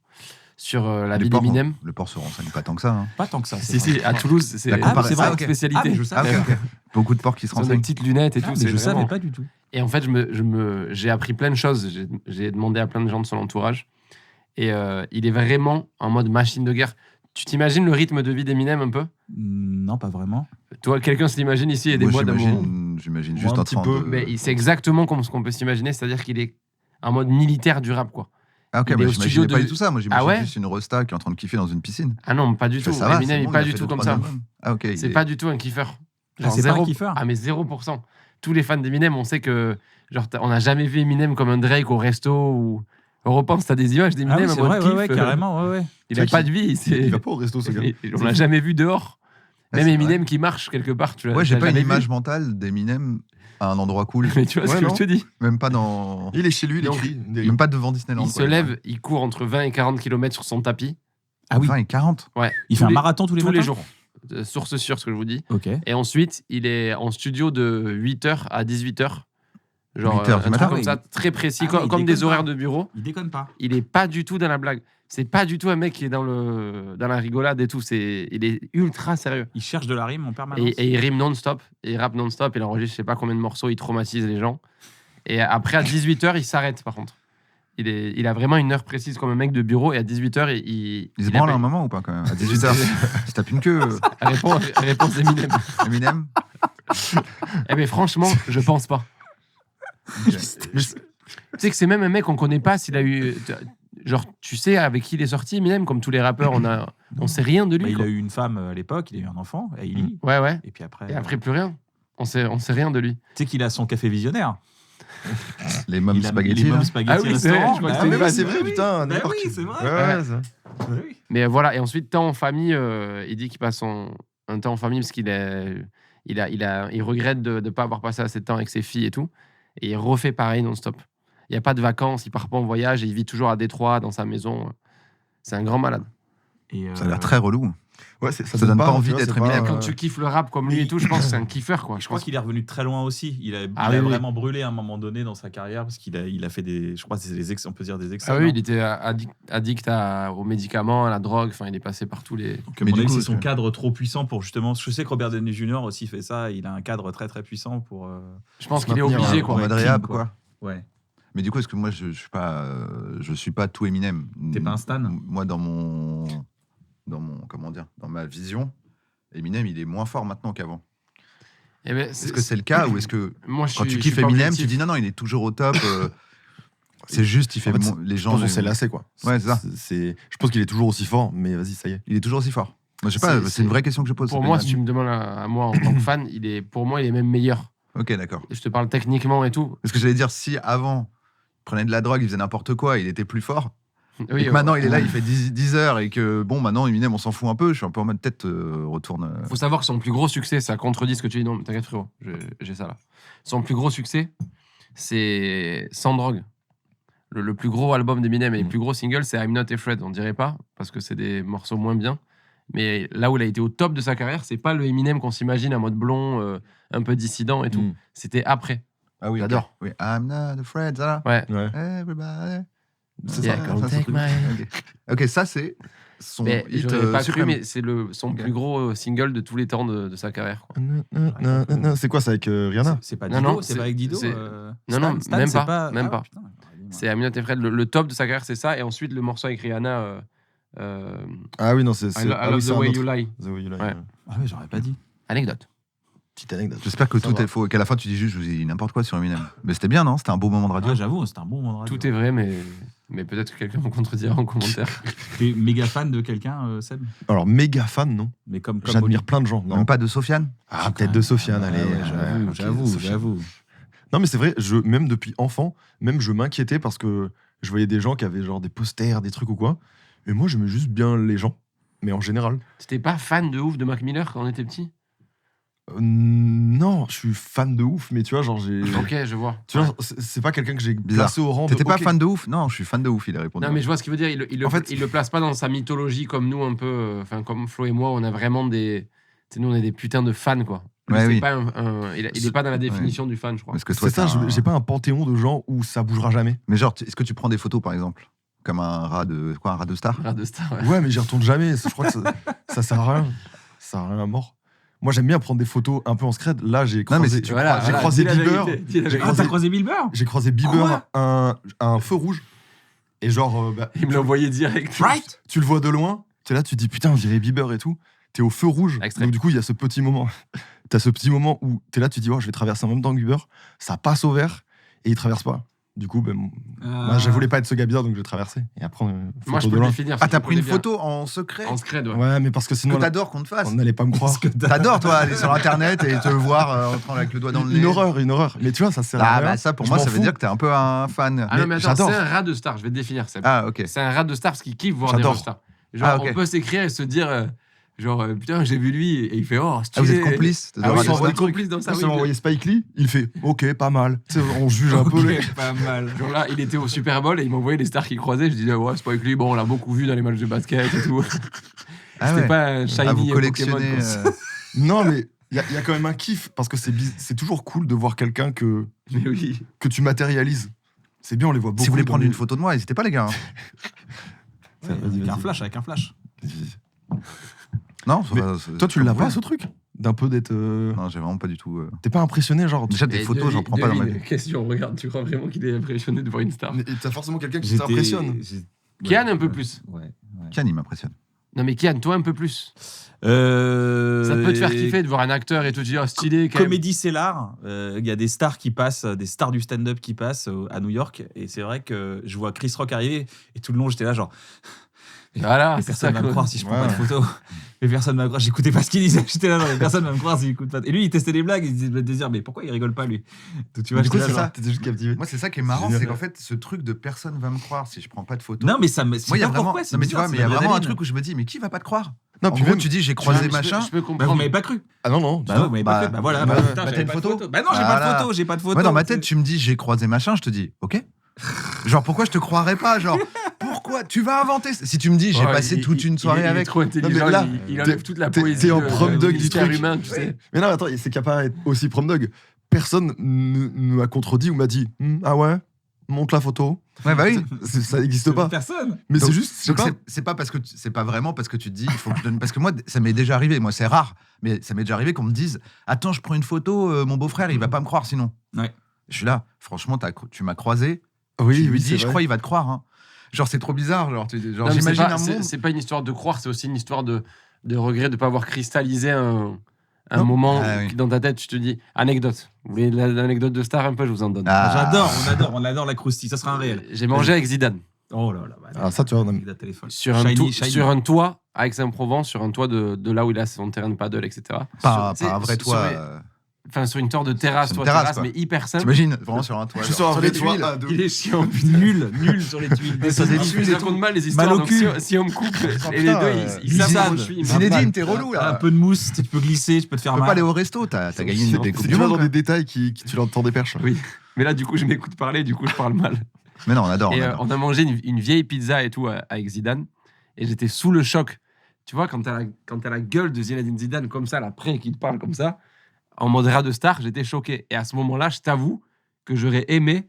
sur la Les vie porcs, d'Eminem. Le port se renseigne pas tant que ça. Hein. Pas tant que ça. Si, si, à Toulouse, c'est La comparaison. c'est vrai, Ah, ok. spécialité. Ah, mais je savais. Ah, ok. Beaucoup de porcs qui se Ils ont des renseignent. petites lunettes et tout. mais c'est je savais vraiment- pas du tout. Et en fait, j'ai appris plein de choses. J'ai demandé à plein de gens de son entourage. Et il est vraiment en mode machine de guerre. Tu t'imagines le rythme de vie d'Eminem un peu? Non, pas vraiment. Toi, quelqu'un se l'imagine ici, il y a des Moi, boîtes d'amour. j'imagine Moi, juste un en petit train peu. de. Mais c'est exactement comme ce qu'on peut s'imaginer, c'est-à-dire qu'il est en mode militaire du rap, quoi. Ah, ok, il est mais au j'imaginais studio pas de- du tout ça. Moi, j'imagine Ah ouais juste une resta qui est en train de kiffer dans une piscine. Ah non, pas du Je tout. fais, ça va, Eminem c'est n'est bon, pas il a du fait tout deux, comme trois ça. albums. Ah, ok. C'est pas du tout un kiffeur. Ah, c'est pas un zéro- kiffeur Ah, mais 0%. Tous les fans d'Eminem, on sait que. Genre, on n'a jamais vu Eminem comme un Drake au resto ou. On repense, t'as des images Ah d'Eminem oui, en c'est mode vrai, kiff. ouais, carrément, ouais. Il a Tu sais pas de vie. Il va pas au resto, ce gars. On l'a jamais vu dehors. Ouais, Même c'est Eminem qui marche quelque part. Tu l'as Ouais, j'ai pas une jamais vu. image mentale d'Eminem à un endroit cool. Mais tu vois ce Ouais, que non. je te dis. Même pas dans. Il est chez lui, il Donc, écrit. des- Même pas devant Disneyland. Il quoi, se lève, il court entre 20 et 40 km sur son tapis. Ah oui, 20 et 40. Ouais. il fait Tous un les- marathon tous les matins. jours. Source sûre, ce que je vous dis. Ok. Et ensuite, il est en studio de 8h à 18h. Genre 8h du un truc matin. comme Oui. ça, très précis, Ah oui, il comme des déconne horaires pas. de bureau. Il déconne pas. Il est pas du tout dans la blague. C'est pas du tout un mec qui est dans la rigolade et tout. Il est ultra sérieux. Il cherche de la rime en permanence. Et il rime non-stop. Et il rappe non-stop. Il enregistre je sais pas combien de morceaux. Il traumatise les gens. Et après, à 18h, il s'arrête par contre. Il a vraiment une heure précise comme un mec de bureau. Et à 18h, Il se branle appelle- un moment ou pas quand même À 18h, il se tape une queue. Réponse d'Eminem. Eminem. Eh bien, franchement, je pense pas. Ok. Tu sais que c'est même un mec qu'on connaît pas s'il a eu. Genre, tu sais avec qui il est sorti, Eminem, comme tous les rappeurs, on sait rien de Bah, lui. il quoi. a eu une femme à l'époque, il a eu un enfant, Hailey. Ouais, ouais. Et puis après, Et après, plus rien. On sait rien de lui. tu sais qu'il a son café visionnaire. Les mômes Il a spaghetti. les là. mômes spaghetti Ah oui, c'est vrai, restaurant. je crois que Bah c'était oui, une vanne. c'est vrai, oui. putain. Bah n'importe oui, qui. c'est vrai. Ouais, ouais, ça. Bah oui. Mais voilà, et ensuite, temps en famille, il dit qu'il passe un temps en famille parce il regrette de ne pas avoir passé assez de temps avec ses filles et tout. Et il refait pareil non-stop. Il n'y a pas de vacances, il part pas en voyage et il vit toujours à Détroit, dans sa maison. C'est un grand malade. Et, Ça a l'air très relou. Ouais, Ça donne pas envie tu vois, d'être c'est pas, Eminem. Quand tu kiffes le rap comme lui et tout, je pense que c'est un kiffeur, quoi. je crois qu'il est revenu de très loin aussi. Il a, Ah il a oui, oui. vraiment brûlé à un moment donné dans sa carrière parce qu'il a fait des. Je crois que c'est on peut dire des excès. Ah oui, non il était addict aux médicaments, à la drogue. Enfin, il est passé par tous les. Donc, à Mais mon du avis, coup, c'est son c'est- cadre trop puissant pour justement. Je sais que Robert Downey Jr. aussi fait ça. Il a un cadre très très puissant pour. Je pense Se qu'il est maintenir, obligé, En quoi. mode Ouais, réhab, king, quoi. Ouais. Mais du coup, est-ce que moi, je suis pas tout Eminem. T'es pas un stan? Moi, dans ma vision, Eminem, il est moins fort maintenant qu'avant. Eh ben, Est-ce que c'est le cas ou est-ce que Moi, quand tu je kiffes suis pas Eminem, objectif. tu dis non, il est toujours au top. C'est juste, il fait En fait, les Je gens. pense qu'on s'est lassé, quoi. Ouais, c'est ça. Je pense qu'il est toujours aussi fort, mais vas-y, ça y est. Il est toujours aussi fort. Moi, je sais pas. C'est une vraie question que je pose. Pour c'est moi, pas si tu me demandes à moi en tant que fan, pour moi, il est même meilleur. Ok, d'accord. Et je te parle techniquement et tout. Parce que j'allais dire, si avant, il prenait de la drogue, il faisait n'importe quoi, il était plus fort. Oui, Et que maintenant, il est là, il fait 10 heures et que bon, maintenant, Eminem, on s'en fout un peu. Je suis un peu en mode tête, retourne. Faut savoir que son plus gros succès, ça contredit ce que tu dis. Non, mais t'inquiète, frérot, j'ai ça là. Son plus gros succès, c'est Sans drogue. Le plus gros album d'Eminem et les plus gros singles, c'est I'm Not Afraid. On dirait pas, parce que c'est des morceaux moins bien. Mais là où il a été au top de sa carrière, c'est pas le Eminem qu'on s'imagine en mode blond, un peu dissident et tout. Mm. C'était après. Ah oui, ok. J'adore. Oui, I'm not afraid, ça là. Ouais. Ouais. Everybody. C'est Yeah, ça. go ça, c'est take le truc. my- Ok, ça, c'est son Mais hit j'aurais pas cru, suprême. mais c'est son Ok. plus gros single de tous les temps de sa carrière, quoi. C'est quoi, c'est avec Rihanna? C'est pas Non, Dido, non, c'est pas avec Dido. c'est- Stan, non, Stan, même c'est pas, même Ah, pas. putain, dis-moi. C'est I'm Not Afraid. Le top de sa carrière, c'est ça. Et ensuite, le morceau avec Rihanna, Ah oui, non, c'est. I Love oui, the c'est un Way autre. You Lie. The Way You Lie, Ouais. ouais. Ah oui, j'aurais pas dit. Anecdote. Petite anecdote. J'espère que Ça tout va. est faux et qu'à la fin, tu dis juste, je vous ai dit n'importe quoi sur Eminem. Mais c'était bien, non? C'était un beau moment de radio. Ah, j'avoue, c'était un bon moment de radio. Tout est vrai, mais peut-être que quelqu'un me contredira en commentaire. T'es méga fan de quelqu'un, Seb? Alors, méga fan, non? Mais comme J'admire plein de gens. Non. Même pas de Sofiane? Ah, peut-être de Sofiane, allez. J'avoue, ok, j'avoue, Sofiane. j'avoue. Non, mais c'est vrai, même depuis enfant, même je m'inquiétais parce que je voyais des gens qui avaient genre des posters, des trucs ou quoi. Et moi, j'aimais juste bien les gens, mais en général. T'étais pas fan de ouf de Mac Miller quand on était petit? Non, je suis fan de ouf, mais tu vois, genre j'ai. Ok, je vois. Tu vois, c'est pas quelqu'un que j'ai Bizarre. placé au rang de. T'étais pas ok. fan de ouf? Non, je suis fan de ouf, il a répondu. Non, mais je vois ce qu'il veut dire. Il En fait- le place pas dans sa mythologie comme nous, un peu. Enfin, comme Flo et moi, on a vraiment des. Tu sais, nous, on est des putains de fans, quoi. Lui, Ouais, c'est oui. pas il est pas dans la définition du fan, je crois. Parce que toi, C'est ça, t'es un- j'ai pas un panthéon de gens où ça bougera jamais. Mais genre, est-ce que tu prends des photos, par exemple? Comme un rat de. Quoi, un rat de star? Rat de star, ouais. Ouais, mais j'y retourne jamais. Je crois que ça sert à rien. Ça sert à rien à mort. Moi, j'aime bien prendre des photos un peu en scred. Là, j'ai mais croisé, si tu- Voilà, j'ai voilà, croisé dis la Bieber. vérité, dis la J'ai vérité. Ah, t'as croisé Bill Burr? J'ai croisé Bieber Quoi à un feu rouge. Et genre, Il me l'a envoyé direct. Right? tu le vois de loin. Tu es là, tu te dis putain, on dirait Bieber et tout. T'es au feu rouge. Extrême. Donc, du coup, il y a ce petit moment. T'as ce petit moment où t'es là, tu te dis, oh, je vais traverser en même temps que Bieber. Ça passe au vert et il traverse pas. Du coup, ben, moi, je voulais pas être ce gars bizarre, donc j'ai traversé. Et après, Moi, je photo peux de le loin. définir. Ah, si t'as vous pris une voulez bien. photo en secret? En scred, ouais. Ouais, mais parce que sinon, Que t'adores qu'on te fasse? on n'allait pas me croire. T'adores, toi, aller sur internet et te voir en train avec le doigt dans le nez. Une horreur, une horreur. Mais tu vois, ça sert à Ah, rien. bah ça, pour Je moi, m'en ça veut fous. dire que t'es un peu un fan. Ah non, mais attends, j'adore. c'est un rat de star. Je vais te définir ça. Ah, ok. C'est un rat de star parce qu'il kiffe voir des J'adore. rockstars. Genre, Ah, ok. on peut s'écrire et se dire, putain, j'ai vu lui, et il fait, oh, Ah, stylé. vous êtes complices de Ah oui, Radio ils sont Star. On est complices dans ça. Ça oui, m'a envoyé Spike Lee, il fait ok, pas mal. Tu sais, on juge un peu les. Pas mal. Genre là, il était au Super Bowl et il m'envoyait les stars qu'il croisait. Je disais, ouais, Spike Lee, bon, on l'a beaucoup vu dans les matchs de basket et tout. Ah C'était ouais. pas un shiny Ah, vous Pokémon. collectionnez. quoi. Non, mais il y a quand même un kiff parce que c'est toujours cool de voir quelqu'un que Mais oui. tu matérialises. C'est bien, on les voit beaucoup. Si vous voulez dans prendre les- une photo de moi, n'hésitez pas, les gars. Vas-y, Avec un vas-y. flash, avec un flash. Non, Mais toi, tu l'as ouais. pas ce truc d'un peu d'être. Non, j'ai vraiment pas du tout. T'es pas impressionné, genre. Déjà, des Et photos, j'en prends pas dans ma vie. Question, regarde, tu crois vraiment qu'il est impressionné de voir une star Mais t'as forcément quelqu'un qui t'impressionne. Kian, un peu plus. Ouais. Kian, il m'impressionne. Non, mais Kian, toi, un peu plus. Ça Ça peut te faire kiffer de voir un acteur et te dire, stylé, quand même. Comédie, c'est l'art. Il y a des stars qui passent, des stars du stand-up qui passent à New York. Et c'est vrai que je vois Chris Rock arriver. Et tout le long, j'étais là, genre. Voilà, Mais c'est personne ça. va me quoi. croire si je prends Ouais. pas de photo. Mais personne va me croire. J'écoutais pas ce qu'il disait. J'étais là, genre, mais personne va me croire s'il écoute pas. Et lui, il testait des blagues. Il se disait, mais pourquoi il rigole pas, lui? Donc, tu vois, Du coup, j'étais là, c'est genre, ça. T'étais juste captivé. Moi, c'est ça qui est marrant, Génial. c'est qu'en fait, ce truc de personne va me croire si je prends pas de photos. Non, mais ça me. Moi, il y a vraiment. Pourquoi, c'est Non, mais tu bizarre, vois, mais c'est il y a vraiment un l'adrénaline. truc où je me dis, mais qui va pas te croire? Non, En puis gros, même. tu dis, j'ai Tu croisé vois, machin. Je peux Bah, vous comprendre. m'avez pas cru. Ah non, non. Bah, vous m'avez pas Bah, cru. Bah, voilà. bah, Bah, putain, bah, j'avais t'as une pas de photo Bah, non, j'ai pas de Voilà. photo. J'ai pas de photo. Moi, dans ma tête, tu me dis, j'ai croisé machin, je te dis, ok. Genre, pourquoi je te croirais pas? Genre, pourquoi tu vas inventer? Si tu me dis, j'ai passé toute une soirée il est avec. trop intelligent, là, il enlève toute la t'es poésie. en prom dog du mystère truc. humain, tu sais. Mais non, attends, c'est qu'à part être aussi prom dog, personne ne m'a contredit ou m'a dit ah ouais, montre la photo. Ouais, bah oui. Ça n'existe pas. Personne. Mais Donc- c'est juste, je sais Donc pas. c'est pas parce que c'est pas vraiment parce que tu te dis il faut que je donne parce que moi ça m'est déjà arrivé, moi c'est rare, mais ça m'est déjà arrivé qu'on me dise attends je prends une photo, mon beau-frère il va pas me croire sinon. Ouais. Je suis là, franchement tu m'as croisé, Oui, tu lui oui, dis c'est je vrai. crois il va te croire. Hein. Genre c'est trop bizarre, genre Non, mais j'imagine un c'est monde. c'est pas une histoire de croire, c'est aussi une histoire de regret de pas avoir cristallisé un Non. moment Ah oui. qui, dans ta tête, tu te dis anecdote. Vous voulez l'anecdote de Star un peu, je vous en donne. Ah. On adore la croustille, ça sera un réel. J'ai mangé avec Zidane Oh là là. Bah, Ah, ça, tu vois, on a- la téléphone. sur un, Shiny, shiny. sur un toit à Aix-en-Provence, sur un toit de là où il a son terrain de paddle, etc. Pas Sur- un vrai sur- toit. Enfin, sur une sorte de terrasse, Sur une toit terrasse, terrasse, quoi. mais hyper simple. T'imagines vraiment sur un toit. Je genre, suis sur un sur vrai les toit. tuiles. Ah, de- Il est chiant. Nul sur les tuiles. Sur des Je tuiles et raconte tout. mal les histoires. Mal au donc cul. si on me coupe et les putain, deux, ils savent Zidane. où je suis. ils me Zinedine, rappellent. t'es relou Un là. peu de mousse, tu peux glisser, tu peux te faire Tu peux pas aller mal. au resto, t'as gagné C'est- des c'est- coupes tu du vas monde. dans quoi. des détails qui tu l'entends des perches. Oui. Mais là, du coup, je m'écoute parler, du coup, je parle mal. Mais non, on adore. Et on adore. on a mangé une vieille pizza et tout avec Zidane. Et j'étais sous le choc. Tu vois, quand t'as la gueule de Zinedine Zidane comme ça, l'après qui te parle comme ça, en mode rat de star, j'étais choqué. Et à ce moment-là, je t'avoue que j'aurais aimé,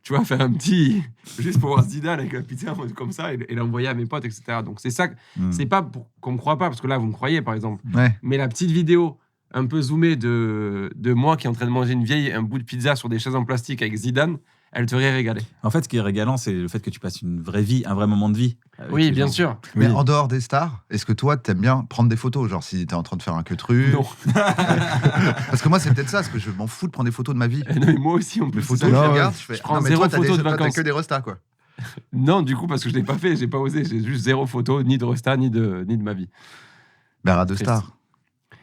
tu vois, faire un petit. Juste pour voir Zidane avec la pizza en mode comme ça et l'envoyer à mes potes, etc. Donc c'est ça. C'est pas pour qu'on me croit pas, parce que là, vous me croyez, par exemple. Ouais. Mais la petite vidéo un peu zoomée de moi qui est en train de manger un bout de pizza sur des chaises en plastique avec Zidane, elle te ferait régaler. En fait, ce qui est régalant, c'est le fait que tu passes une vraie vie, un vrai moment de vie. avec Oui, les bien gens. sûr. Mais Oui. en dehors des stars, est-ce que toi, t'aimes bien prendre des photos? Genre, si t'es en train de faire un queutru. Non. Parce que moi, c'est peut-être ça, parce que je m'en fous de prendre des photos de ma vie. Non, mais moi aussi, on Les peut photos, Non, je les ouais. regarde, je fais. Je prends non, mais zéro toi, t'as photo de toi, t'as vacances. que des restas, quoi. Non, du coup, parce que je l'ai pas fait, j'ai pas osé, j'ai juste zéro photo, ni de Resta, ni de ma vie. Mais rat de Triste. stars.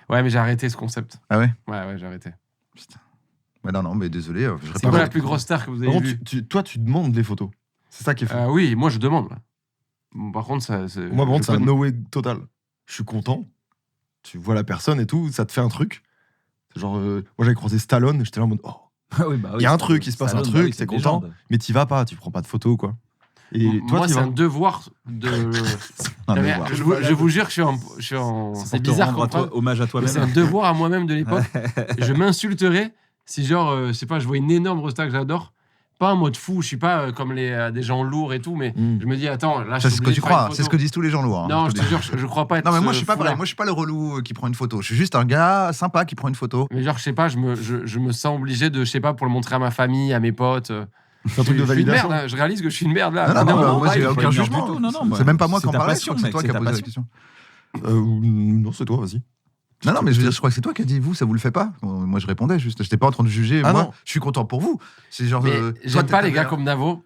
Ouais, mais j'ai arrêté ce concept. Ah ouais? Ouais, j'ai arrêté. Ouais, non, mais désolé. Je C'est réponds quoi pas. la plus grosse star que vous Par avez contre, vue toi, tu demandes les photos. C'est ça qui est fou. Oui, moi je demande. Là. Bon, par contre, ça. Moi, par contre, je c'est un peux- no way total. Je suis content. Tu vois la personne et tout, ça te fait un truc. C'est genre, moi, j'avais croisé Stallone, j'étais là en mode, oh, Ah oui, bah oui, Il y a un c'est- truc, il se passe un Stallone, truc, oui, t'es c'est une content. légende. mais t'y vas pas, tu prends pas de photos, quoi. Et toi, moi, tu c'est vas. un devoir de. Non, Non, mais mais voilà. je vous jure que je suis en. C'est C'est pour te bizarre rendre comme phrase, hommage à mais toi-même. c'est un devoir à moi-même de l'époque. Je m'insulterais si, genre, je sais pas, je vois une énorme resta que j'adore. Pas en mode fou, je suis pas comme des gens lourds et tout, mais Mm. je me dis, attends, là, Ça, je c'est suis ce que obligé tu de faire une crois. C'est ce photo. que disent tous les gens lourds. hein, Non, je te te dis. jure, je crois pas être. Non, mais moi, ce je suis pas fou-là. pareil. Moi, je suis pas le relou qui prend une photo. Je suis juste un gars sympa qui prend une photo. Mais genre, je sais pas, je me sens obligé de, je sais pas, pour le montrer à ma famille, à mes potes. C'est un truc de Je suis une validation. merde, hein, je réalise que je suis une merde là. Non, non, Mais bah, non, moi, j'ai pas aucun une jugement. merde du tout, non, non, C'est même pas moi c'est qui en ta parlais. Je passion, crois que c'est mec, toi qui c'est as ta posé la passion. question. Non, c'est toi, vas-y. Non, mais je veux dire, je crois que c'est toi qui as dit vous, ça vous le fait pas. Moi, je répondais juste. J'étais pas en train de juger. Ah Moi, non. je suis content pour vous. C'est genre. Mais toi, j'aime pas t'as- les gars comme Navo.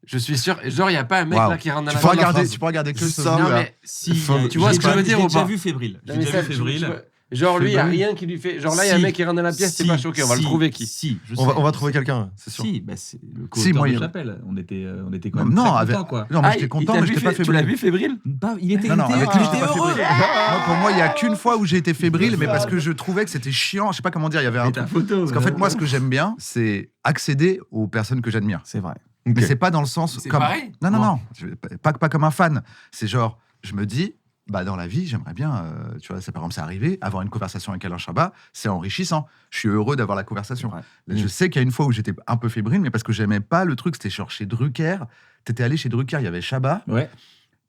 Je suis sûr. Genre, il y a pas un mec Waouh. là qui rentre dans Tu la peux la regarder, phrase. tu peux regarder que ce Ça, vieux, Non, là. mais Si, Enfin, tu vois ce que je veux dire J'ai ou déjà pas vu Fébrile. Non, J'ai mais déjà ça, vu Fébrile. genre, lui, il y a Fébrile. rien qui lui fait. Genre là, il y a un Si. mec qui rentre dans la pièce, t'es Si, pas choqué. On va le si, trouver qui. Si, je On va, sais. on va trouver quelqu'un, c'est sûr. Si, bah, c'est le Si, co-auteur moi, de il- Chapelle. On était quand même Non, très avec- contents, quoi. Non, mais Ah, j'étais il content, t'a mais vu j'étais pas Tu l'as fébrile. vu fébrile Il était Non, non, avec lui, j'étais pas heureux. fébrile. Moi, pour moi, il y a qu'une fois où j'ai été fébrile, mais parce que je trouvais que c'était chiant. Je sais pas comment dire. Il y avait un Et truc. ta photo. Parce qu'en fait, moi, ce que j'aime bien, c'est accéder aux personnes que j'admire. C'est vrai. Ok. Mais c'est pas dans le sens C'est comme. pareil. Non, non, Moi. non. Pas comme un fan. C'est genre, je me dis, bah, dans la vie, j'aimerais bien, tu vois, par exemple, c'est arrivé, avoir une conversation avec Alain Chabat, c'est enrichissant. Je suis heureux d'avoir la conversation. Ouais. Là, je sais qu'il y a une fois où j'étais un peu fébrile, mais parce que j'aimais pas le truc, c'était genre chez Drucker. T'étais allé chez Drucker, il y avait Chabat. Ouais.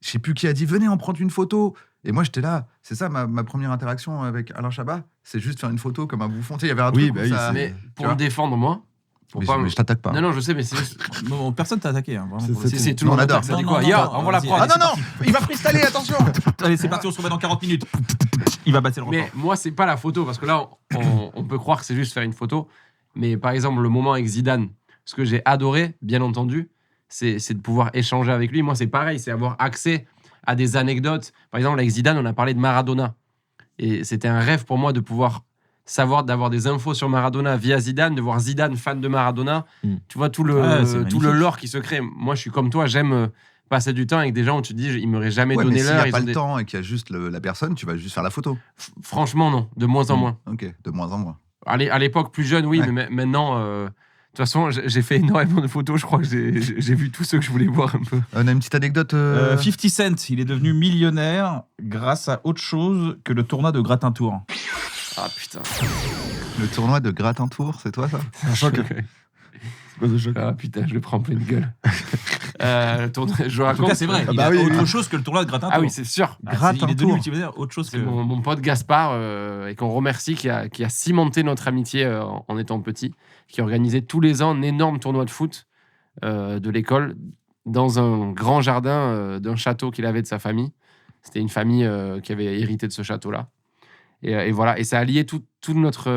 Je sais plus qui a dit, venez en prendre une photo. Et moi, j'étais là. C'est ça ma première interaction avec Alain Chabat. C'est juste faire une photo comme un bouffon. Tu sais, il y avait un Oui, truc bah où oui, ça. Mais pour vois. me défendre, moi. Pour Mais, pas je, me- mais je t'attaque pas. Non, non, je sais, mais c'est juste. Non, personne t'a attaqué. Hein, vraiment, C'est- pour le c'est- coup. C'est tout le on monde adore. attaque, ça dit Non, quoi non, Ya, non, envoie la vas-y, prod. Ah non, non, il va freestyler, attention. Allez, c'est parti, on se revoit dans 40 minutes. Il va battre le record. Mais moi, c'est pas la photo, parce que là, on peut croire que c'est juste faire une photo. Mais par exemple, le moment avec Zidane, ce que j'ai adoré, bien entendu, c'est de pouvoir échanger avec lui. Moi, c'est pareil, c'est avoir accès à des anecdotes. Par exemple, avec Zidane, on a parlé de Maradona. Et c'était un rêve pour moi de pouvoir savoir, d'avoir des infos sur Maradona via Zidane, de voir Zidane fan de Maradona. Mm. Tu vois, tout Ouais, c'est le magnifique. lore qui se crée. Moi, je suis comme toi, j'aime passer du temps avec des gens où tu te dis, ils m'auraient jamais Ouais, mais donné s'il n'y l'heure. a ils pas ont le des- temps et qu'il y a juste la personne, tu vas juste faire la photo. Franchement, non, de moins en moins. Ok, de moins en moins. À l'époque, plus jeune, oui, Ouais. mais maintenant, toute façon, j'ai fait énormément de photos. Je crois que j'ai vu tous ceux que je voulais voir un peu. On a une petite anecdote. 50 Cent, il est devenu millionnaire grâce à autre chose que le tournoi de Gratin Tour. Ah putain. Le tournoi de Gratin Tour, c'est toi ça? C'est un choc. C'est quoi ce choc? Ah putain, je le prends en pleine gueule. Le tournoi, je En raconte. tout cas, c'est vrai. Ah Il bah a oui, autre oui. chose que le tournoi de Gratin Tour. Ah oui, c'est sûr. Il est devenu multimillionnaire, autre chose C'est que. mon pote Gaspard, et qu'on remercie, qui a cimenté notre amitié en étant petit, qui organisait tous les ans un énorme tournoi de foot de l'école dans un grand jardin d'un château qu'il avait de sa famille. C'était une famille qui avait hérité de ce château-là. Et voilà, et ça a lié toute notre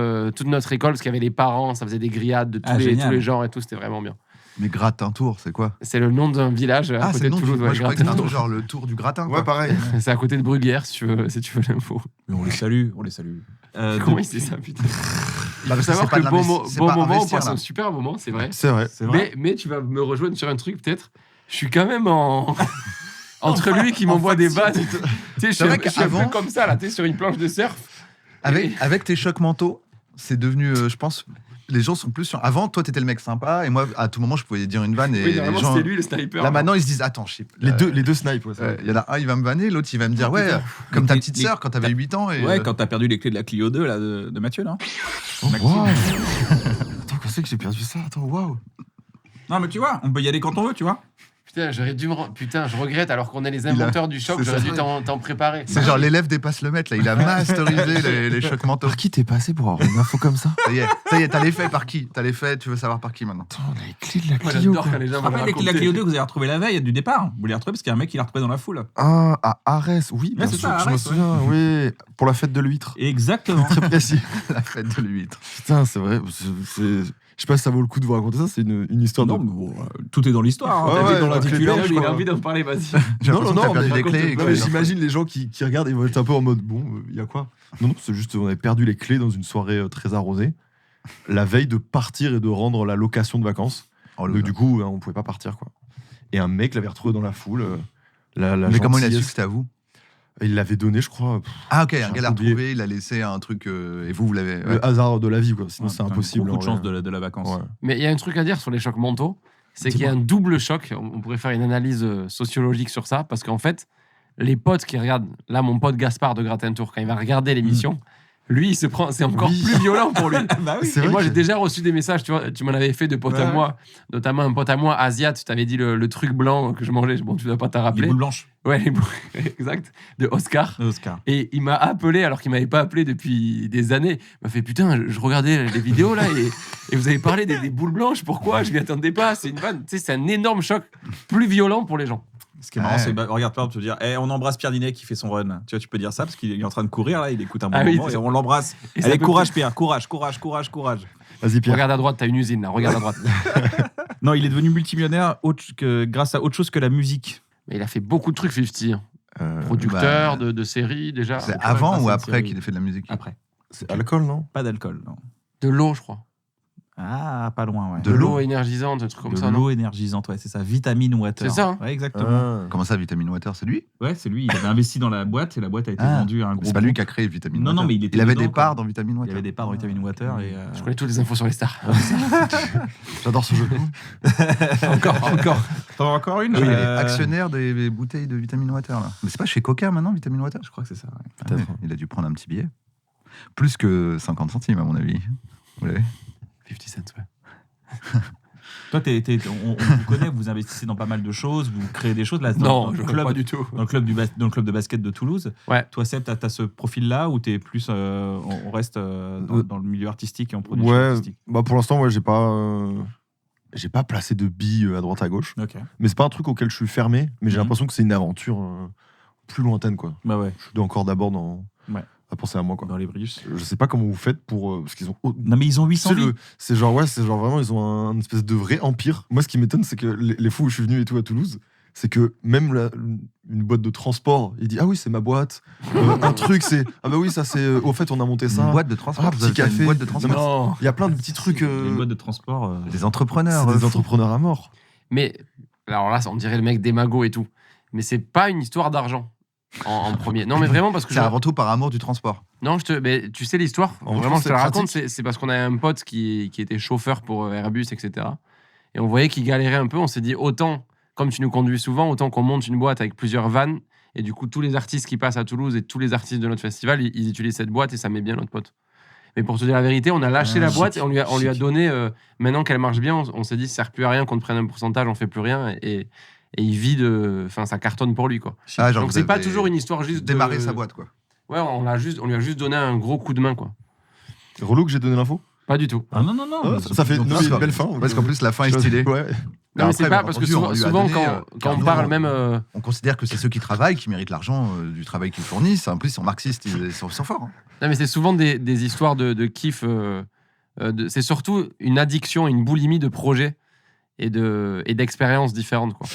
école, parce qu'il y avait les parents, ça faisait des grillades de tous génial. les genres et tout, c'était vraiment bien. Mais Gratin Tour, c'est quoi? C'est le nom d'un village à C'est côté le de nom du... Toulouse. Moi, ouais, je croyais que Gratin. c'était genre le tour du gratin. Ouais, Quoi. pareil. C'est à côté de Bruguière, si tu veux l'info. Mais on les salue, on les salue. Comment il sait ça, putain? Il Bah, faut savoir c'est que pas bon, c'est bon pas moment, on investir, passe là. un super moment, c'est vrai. C'est vrai. C'est vrai. Mais tu vas me rejoindre sur un truc, peut-être. Je suis quand même entre lui qui m'envoie des vannes. Tu sais, je suis vrai un peu qu'avant- comme ça, là, tu sais, sur une planche de surf. Avec tes chocs mentaux, c'est devenu, je pense, les gens sont plus sur. Avant, toi, t'étais le mec sympa, et moi, à tout moment, je pouvais dire une vanne, et Oui, les normalement, gens. c'était lui, le sniper. Là, maintenant, ils se disent, attends, je sais. Les deux snipes, ouais. Il y en a un, il va me vanner, l'autre, il va me dire, ouais, comme ta petite Les- sœur quand t'avais 8 ans. Et, Ouais, quand t'as perdu les clés de la Clio 2 là, de Mathieu, là. Maxime. Waouh. Attends, quand c'est que j'ai perdu ça? Attends, waouh. Non, mais tu vois, on peut y aller quand on veut, tu vois. Putain, Putain, je regrette, alors qu'on est les inventeurs du choc, c'est j'aurais ça. dû t'en préparer. C'est genre l'élève dépasse le maître, là, il a masterisé les chocs mentaux. Par qui t'es passé pour avoir une info comme ça? Ça y est, t'as les faits par qui? T'as les faits, tu veux savoir par qui maintenant? Attends, on a les clés de la Moi, Clio. j'adore quoi. quand les gens Je vont me rappelle les clés de la raconter. Clio 2 que vous avez retrouvées la veille du départ. Vous les retrouvez parce qu'il y a un mec qui l'a retrouvé dans la foule. Ah, à Arès, oui, bien c'est sûr, ça, je me Arès, souviens, oui. Pour la fête de l'huître. Exactement. Très précis. La fête de l'huître. Putain, c'est vrai. Je sais pas si ça vaut le coup de vous raconter ça, c'est une histoire Non, de. mais bon, tout est dans l'histoire. Ouais, T'as ouais, vu dans la l'articulaire, clé je Il a crois. envie d'en parler, vas-y. J'ai Non, l'impression non, que t'as perdu mais- les clés. et Non, que- mais j'imagine les gens qui regardent, ils vont être un peu en mode bon, il y a quoi? Non, c'est juste on avait perdu les clés dans une soirée très arrosée, la veille de partir et de rendre la location de vacances. Oh, le Donc gars. du coup, on pouvait pas partir quoi. Et un mec l'avait retrouvé dans la foule. La Mais comment il a su que gentillesse. c'était à vous? Il l'avait donné, je crois. Ah, ok, J'ai un gars l'a oublié. retrouvé, il a laissé un truc, et vous l'avez. ouais. Le hasard de la vie quoi. Sinon Ouais, c'est putain, impossible. Beaucoup de en chance vrai. de la vacance. Ouais. Mais il y a un truc à dire sur les chocs mentaux, c'est qu'il y a un double choc. On pourrait faire une analyse sociologique sur ça, parce qu'en fait, les potes qui regardent, là, mon pote Gaspard de Gratin Tour, quand il va regarder l'émission, lui, il se prend, c'est encore Oui. plus violent pour lui. Bah oui. C'est Et vrai moi, que- j'ai déjà reçu des messages, tu vois, tu m'en avais fait de potes à Ouais. moi, notamment un pote à moi, Asiat, tu t'avais dit le truc blanc que je mangeais, bon, tu dois pas t'en Les rappeler. boules blanches. Ouais, les boules, exact, de Oscar. Oscar. Et il m'a appelé alors qu'il m'avait pas appelé depuis des années. Il m'a fait putain, je regardais les vidéos là et vous avez parlé des boules blanches. Pourquoi? Je m'y attendais pas. C'est une vanne. Tu sais, c'est un énorme choc, plus violent pour les gens. Ce qui est marrant, Ouais. c'est regarde par exemple, tu peux dire, on embrasse Pierre Dinet qui fait son run. Tu vois, tu peux dire ça parce qu'il est en train de courir là, il écoute un bon Ah oui, moment et on l'embrasse. Et c'est Allez, un peu courage plus- Pierre, courage. Vas-y Pierre. Regarde à droite, t'as une usine là. Regarde à droite. Non, il est devenu multimillionnaire grâce à autre chose que la musique. Mais il a fait beaucoup de trucs, 50. Euh, Producteur bah, de séries déjà. C'est ouais, avant grâce ou à une après série. qu'il ait fait de la musique? Après. c'est alcool non? Pas d'alcool, non. De l'eau, je crois. Ah, pas loin, ouais. De De l'eau l'eau énergisante, un truc comme De ça. non l'eau énergisante, ouais, c'est ça. Vitamine Water. C'est ça, hein. Ouais, exactement. Ah. Comment ça, Vitamin Water? C'est lui? Ouais, c'est lui. Il avait investi dans la boîte et la boîte a été Ah. vendue à un gros. C'est pas lui groupe. qui a créé Vitamin Non, Water. non, mais il était avait dedans, des parts quoi. dans Vitamin Il Water. y avait des parts dans Vitamine Water et. Je connais toutes les infos sur les stars. J'adore ce jeu. T'en as encore une Oui, il est actionnaire des bouteilles de Vitamin Water là. Mais c'est pas chez Coca maintenant, Vitamin Water? Je crois que c'est ça. Ouais. Ah ouais, il a dû prendre un petit billet. Plus que 50 centimes à mon avis. Vous l'avez? 50 cents, ouais. Toi, on vous connaît, vous investissez dans pas mal de choses, vous créez des choses. Là, Non, dans je le vois club, pas du tout. dans le club de basket de Toulouse. Ouais. Toi, Seb, t'as ce profil-là ou t'es plus, on reste dans le milieu artistique et en production Ouais, artistique. bah pour l'instant, ouais, j'ai pas placé de billes à droite à gauche. Ok. Mais c'est pas un truc auquel je suis fermé, mais j'ai Mhm. l'impression que c'est une aventure plus lointaine, quoi. Bah ouais. Je dois encore d'abord Ouais. à penser à moi, quoi. Dans les briches. Je sais pas comment vous faites pour. Parce qu'ils ont. Non, mais ils ont 800 C'est vies. c'est genre, ouais, c'est genre vraiment, ils ont un espèce de vrai empire. Moi, ce qui m'étonne, c'est que les fois où je suis venu et tout à Toulouse, c'est que même une boîte de transport, il dit ah oui, c'est ma boîte. Un truc, c'est ah bah oui, ça c'est. Au fait, on a monté ça. Une boîte de transport. Ah, vous petit avez fait café. Une boîte de transport. Non. Il y a plein de petits trucs. Il y a une boîte de transport. Des entrepreneurs. C'est des fous. entrepreneurs à mort. Mais alors là, on dirait le mec des magots et tout. Mais c'est pas une histoire d'argent en premier. Non, mais vraiment parce que C'est avant tout par amour du transport. Non, mais tu sais l'histoire. En vrai, Vraiment, je te c'est la raconte. pratique. C'est parce qu'on avait un pote qui était chauffeur pour Airbus, etc. Et on voyait qu'il galérait un peu. On s'est dit, autant, comme tu nous conduis souvent, autant qu'on monte une boîte avec plusieurs vannes. Et du coup, tous les artistes qui passent à Toulouse et tous les artistes de notre festival, ils utilisent cette boîte et ça met bien notre pote. Mais pour te dire la vérité, on a lâché la boîte et on lui a donné. Maintenant qu'elle marche bien, on s'est dit, ça sert plus à rien qu'on te prenne un pourcentage, on fait plus rien. Et il vit de. Enfin, ça cartonne pour lui, quoi. Ah, genre, Donc, vous c'est pas avez toujours une histoire juste démarrer de. sa boîte, quoi. Ouais, on lui a juste donné un gros coup de main, quoi. Relou que j'ai donné l'info. Pas du tout. Ah non. Ça fait Donc, non, parce mais une que- belle fin. Parce qu'en plus, la fin est stylée. Ouais. Non, mais c'est Après, pas bien parce que entendu, on lui a souvent, donné, quand on nous, parle même. On considère que c'est ceux qui travaillent qui méritent l'argent du travail qu'ils fournissent. En plus, ils sont marxistes, ils sont forts. Hein. Non, mais c'est souvent des histoires de kiff. C'est surtout une addiction, une boulimie de projets et d'expériences différentes, quoi.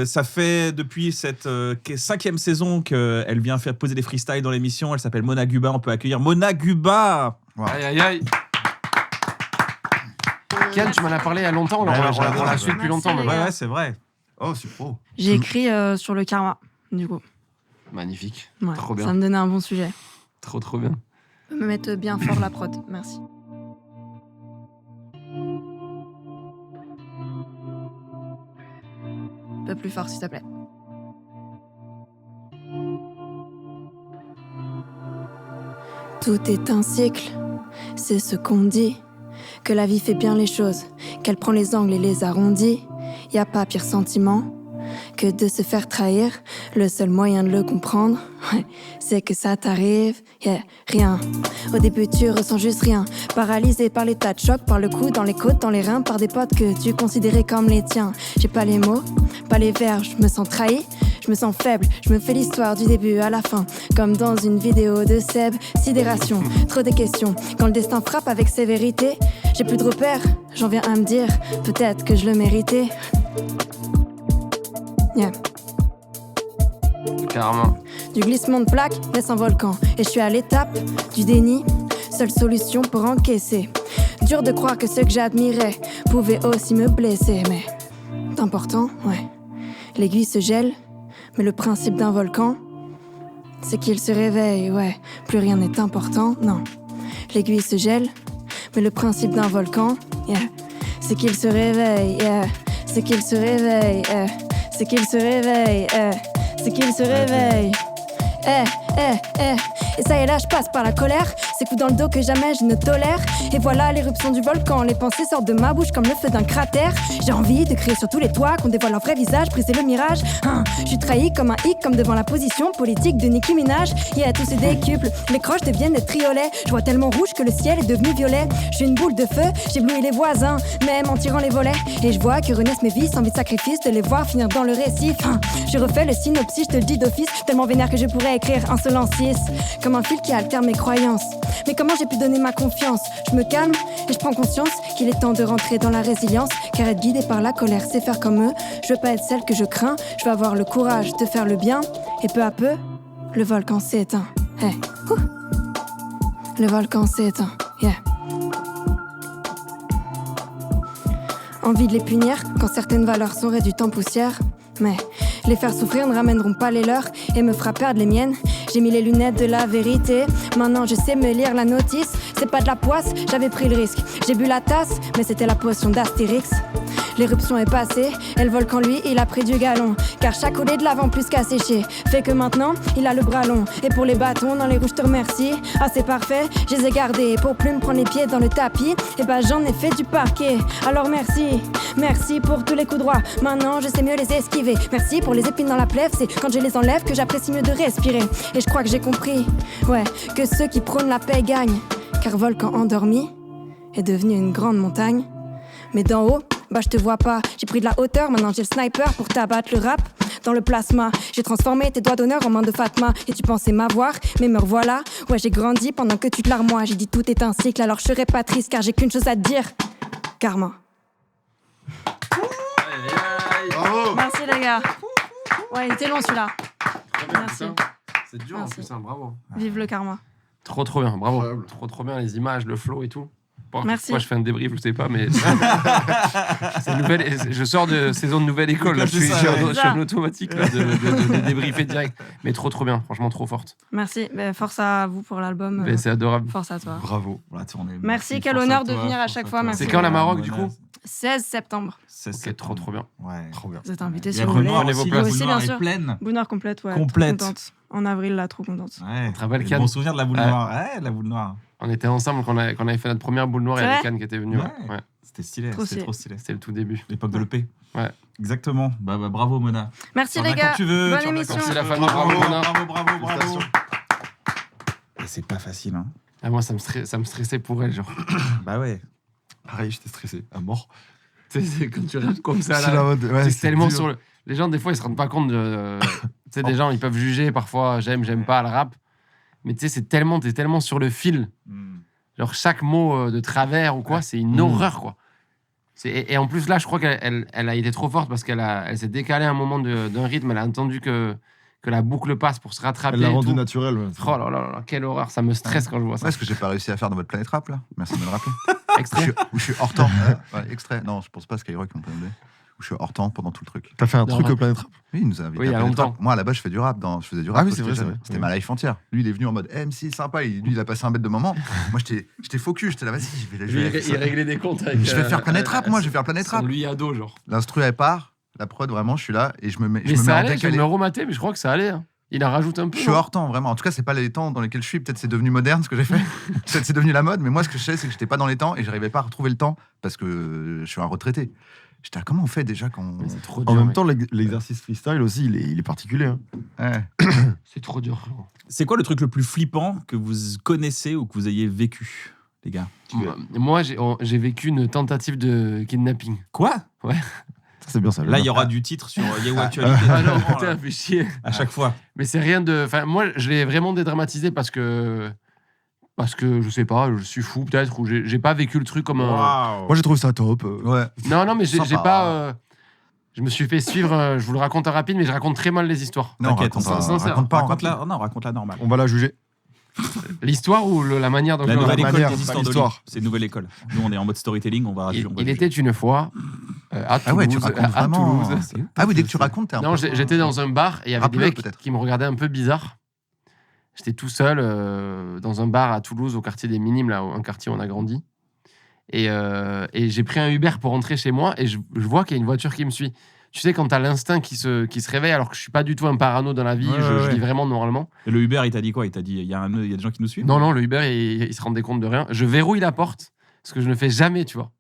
Ça fait depuis cette 5e saison qu'elle vient faire poser des freestyles dans l'émission. Elle s'appelle Mona Guba. On peut accueillir Mona Guba. Aïe, aïe, aïe. Kian, tu m'en as parlé il y a longtemps. Alors Ouais, on j'adore, l'a ouais. su depuis Merci, longtemps. les mais gars. Ouais, c'est vrai. Oh, c'est pro. J'ai écrit sur le karma, du coup. Magnifique. Ouais, Trop bien. ça me donnait un bon sujet. Trop, trop bien. Je peux me mettre bien fort la prod, merci. Un peu plus fort, s'il te plaît. Tout est un cycle, c'est ce qu'on dit. Que la vie fait bien les choses, qu'elle prend les angles et les arrondit. Y a pas pire sentiment que de se faire trahir. Le seul moyen de le comprendre, ouais, c'est que ça t'arrive, yeah, rien. Au début tu ressens juste rien, paralysé par l'état de choc, par le coup dans les côtes, dans les reins, par des potes que tu considérais comme les tiens. J'ai pas les mots, pas les verbes, je me sens trahi. Je me sens faible, je me fais l'histoire du début à la fin. Comme dans une vidéo de Seb, sidération, trop de questions. Quand le destin frappe avec sévérité, j'ai plus de repères, j'en viens à me dire, peut-être que je le méritais. Yeah. Carrément. Du glissement de plaque laisse un volcan. Et je suis à l'étape du déni, seule solution pour encaisser. Dur de croire que ceux que j'admirais pouvaient aussi me blesser. Mais c'est important, ouais. L'aiguille se gèle, mais le principe d'un volcan, c'est qu'il se réveille, ouais. Plus rien n'est important, non. L'aiguille se gèle, mais le principe d'un volcan, yeah, c'est qu'il se réveille, yeah. C'est qu'il se réveille, yeah. C'est qu'il se réveille, c'est qu'il se réveille. Et ça y est là, je passe par la colère. Ces coups dans le dos que jamais je ne tolère. Et voilà l'éruption du volcan. Les pensées sortent de ma bouche comme le feu d'un cratère. J'ai envie de crier sur tous les toits qu'on dévoile leur vrai visage, briser le mirage. Je suis trahi comme un hic, comme devant la position politique de Nicki Minaj. Tous ces décuples, les croches deviennent des triolets. Je vois tellement rouge que le ciel est devenu violet. Je suis une boule de feu, j'éblouis les voisins, même en tirant les volets. Et je vois que renaissent mes vies sans vie de sacrifice, de les voir finir dans le récif. Je refais le synopsis, je te le dis d'office, tellement vénère que je pourrais écrire un seul en 6. Comme un fil qui altère mes croyances. Mais comment j'ai pu donner ma confiance? Je me calme et je prends conscience qu'il est temps de rentrer dans la résilience. Car être guidé par la colère, c'est faire comme eux. Je veux pas être celle que je crains. Je veux avoir le courage de faire le bien. Et peu à peu, le volcan s'éteint. Hey, le volcan s'éteint. Yeah. Envie de les punir quand certaines valeurs sont réduites en poussière. Mais les faire souffrir ne ramèneront pas les leurs et me fera perdre les miennes. J'ai mis les lunettes de la vérité. Maintenant je sais me lire la notice. C'est pas de la poisse, j'avais pris le risque. J'ai bu la tasse, mais c'était la potion d'Astérix. L'éruption est passée, et le volcan lui, il a pris du galon. Car chaque coulée de l'avant plus qu'à sécher fait que maintenant, il a le bras long. Et pour les bâtons dans les roues, je te remercie. Ah c'est parfait, je les ai gardés. Pour plus me prendre les pieds dans le tapis, et bah j'en ai fait du parquet. Alors merci, merci pour tous les coups droits. Maintenant je sais mieux les esquiver. Merci pour les épines dans la plèvre, c'est quand je les enlève que j'apprécie mieux de respirer. Et je crois que j'ai compris, ouais, que ceux qui prônent la paix gagnent. Car volcan endormi est devenu une grande montagne. Mais d'en haut, bah je te vois pas. J'ai pris de la hauteur, maintenant j'ai le sniper pour t'abattre le rap. Dans le plasma, j'ai transformé tes doigts d'honneur en main de Fatma. Et tu pensais m'avoir, mais me revoilà. Ouais j'ai grandi pendant que tu te larmoies. J'ai dit tout est un cycle, alors je serai pas triste car j'ai qu'une chose à te dire. Karma. Bravo. Merci les gars. Ouais il était long celui-là. Merci. C'est dur en Merci. plus, hein, bravo. Vive le karma. Trop bien, bravo. Incroyable. Trop bien, les images, le flow et tout. Merci. Pourquoi je fais un débrief, je sais pas, mais c'est je sors de saison de nouvelle école. Là, je suis en automatique là, de débriefer direct. Mais trop bien, franchement trop forte. Merci. Force à vous pour l'album. Mais c'est adorable. Force à toi. Bravo. Voilà, tu sais, on est- Merci, quel force honneur à de toi, venir à force chaque à fois, toi. merci. C'est quand la Maroc du coup 16 septembre. C'est trop bien. Ouais. Trop bien. Vous êtes invités Il y si a vous voulez. Renoir Prenez vos aussi, places. la Aussi, boule bien noire sûr. est pleine. Boule noire complète, ouais. Complète. Trop contente. En avril, là, trop contente. Ouais. Très belle Des canne. bons souvenirs de la boule Ouais. noire. Ouais, la boule noire. On était ensemble quand on avait fait notre première boule noire, il y C'est avait vrai Cannes qui était venu. Ouais. Ouais. Ouais. C'était stylé. Trop C'était stylé. trop stylé. C'était le tout début. L'époque de l'EP. Ouais. Exactement. Bah, bravo, Mona. Merci Tu les reviens gars. quand tu veux, Bonne tu reviens émission. quand Merci la famille, Bravo, bravo, Mona. bravo. Et c'est pas facile, hein. Ah, moi, ça me stressait pour elle, genre. Bah ouais. Pareil, j'étais stressé à mort. Tu sais, c'est quand tu restes comme ça, C'est là. la mode. Ouais, C'est tellement dur. sur le. Les gens, des fois, ils se rendent pas compte de. Tu sais, des gens, ils peuvent juger parfois, j'aime pas le rap. Mais tu sais, t'es tellement sur le fil. Genre, chaque mot de travers ou quoi, c'est une horreur, quoi. Et en plus, là, je crois qu'elle a été trop forte parce elle s'est décalée à un moment d'un rythme. Elle a entendu que la boucle passe pour se rattraper. Elle l'a et rendu tout. naturel. Ouais. Oh là là là, quelle horreur. Ça me stresse quand je vois ça. Ouais, ce que j'ai pas réussi à faire dans votre planète rap, là. Merci de me le rappeler. Extrait. Où je suis hors temps. Ouais, extrait. Non, je pense pas Skyrock on peut me donner. Où je suis hors temps pendant tout le truc. T'as fait un Non, truc rap. au Planète Rap. Oui, il nous a invités Oui, il y à a Planète longtemps. Rap. Moi, à la base, je faisais du rap. Je faisais du rap. Ah oui, quand c'est j'étais vrai, jeune. c'est vrai. C'était Oui. ma life entière. Lui, il est venu en mode MC, sympa. Lui, il a passé un bête de moment. Moi, j'étais focus. J'étais là, vas-y, Il réglait des comptes avec. Je vais faire Planète Rap, moi, je vais faire Planète Rap. Lui ado, genre. L'instru, elle part. La prod, vraiment, je suis là et je me mets Mais en ça allait, je décalé. me le rematais, mais je crois que ça allait. Hein. Il en rajoute un peu. Je suis non hors temps, vraiment. En tout cas, c'est pas les temps dans lesquels je suis. Peut-être c'est devenu moderne ce que j'ai fait. Peut-être c'est devenu la mode. Mais moi, ce que je sais, c'est que j'étais pas dans les temps et j'arrivais pas à retrouver le temps parce que je suis un retraité. J'étais là, comment on fait déjà quand Mais c'est trop En dur. même mec. temps, l'exercice freestyle aussi, il est particulier. Hein. Ouais. C'est trop dur. frérot. C'est quoi le truc le plus flippant que vous connaissez ou que vous ayez vécu, les gars? Moi, j'ai vécu une tentative de kidnapping. Quoi? Ça, c'est bien ça. Là, il y aura du titre sur Yahoo Actualité. Ah non, Vraiment, putain, là, fais chier. à chaque fois. Mais c'est rien de. Enfin, moi, je l'ai vraiment dédramatisé parce que je sais pas, je suis fou peut-être, ou j'ai pas vécu le truc comme un. Waouh. Moi, j'ai trouvé ça top. Ouais. Non, mais j'ai Sympa. pas. Je me suis fait suivre, je vous le raconte en rapide, mais je raconte très mal les histoires. Non, T'inquiète, raconte on pas, s'en sert. raconte pas. Raconte-la, non, raconte-la normale. On va la juger. L'histoire ou la manière dont La je le nouvelle raconte. école manière, des pas histoires de l'histoire. livres. C'est une nouvelle école. Nous, on est en mode storytelling, on va Il on va était juger. une fois à Toulouse. Ah ouais, tu racontes à vraiment. Toulouse. Ah oui, dès que tu racontes, t'es un Non, peu- j'étais dans un bar et il y avait des Rappelez-le, mecs peut-être. qui me regardaient un peu bizarre. J'étais tout seul dans un bar à Toulouse, au quartier des Minimes, là, un quartier où on a grandi. Et j'ai pris un Uber pour rentrer chez moi et je vois qu'il y a une voiture qui me suit. Tu sais, quand t'as l'instinct qui se réveille, alors que je suis pas du tout un parano dans la vie, Ouais, je ouais. vis vraiment normalement. Et le Uber, il t'a dit quoi? Il t'a dit, il y a des gens qui nous suivent? Non, le Uber, il se rendait compte de rien. Je verrouille la porte, ce que je ne fais jamais, tu vois.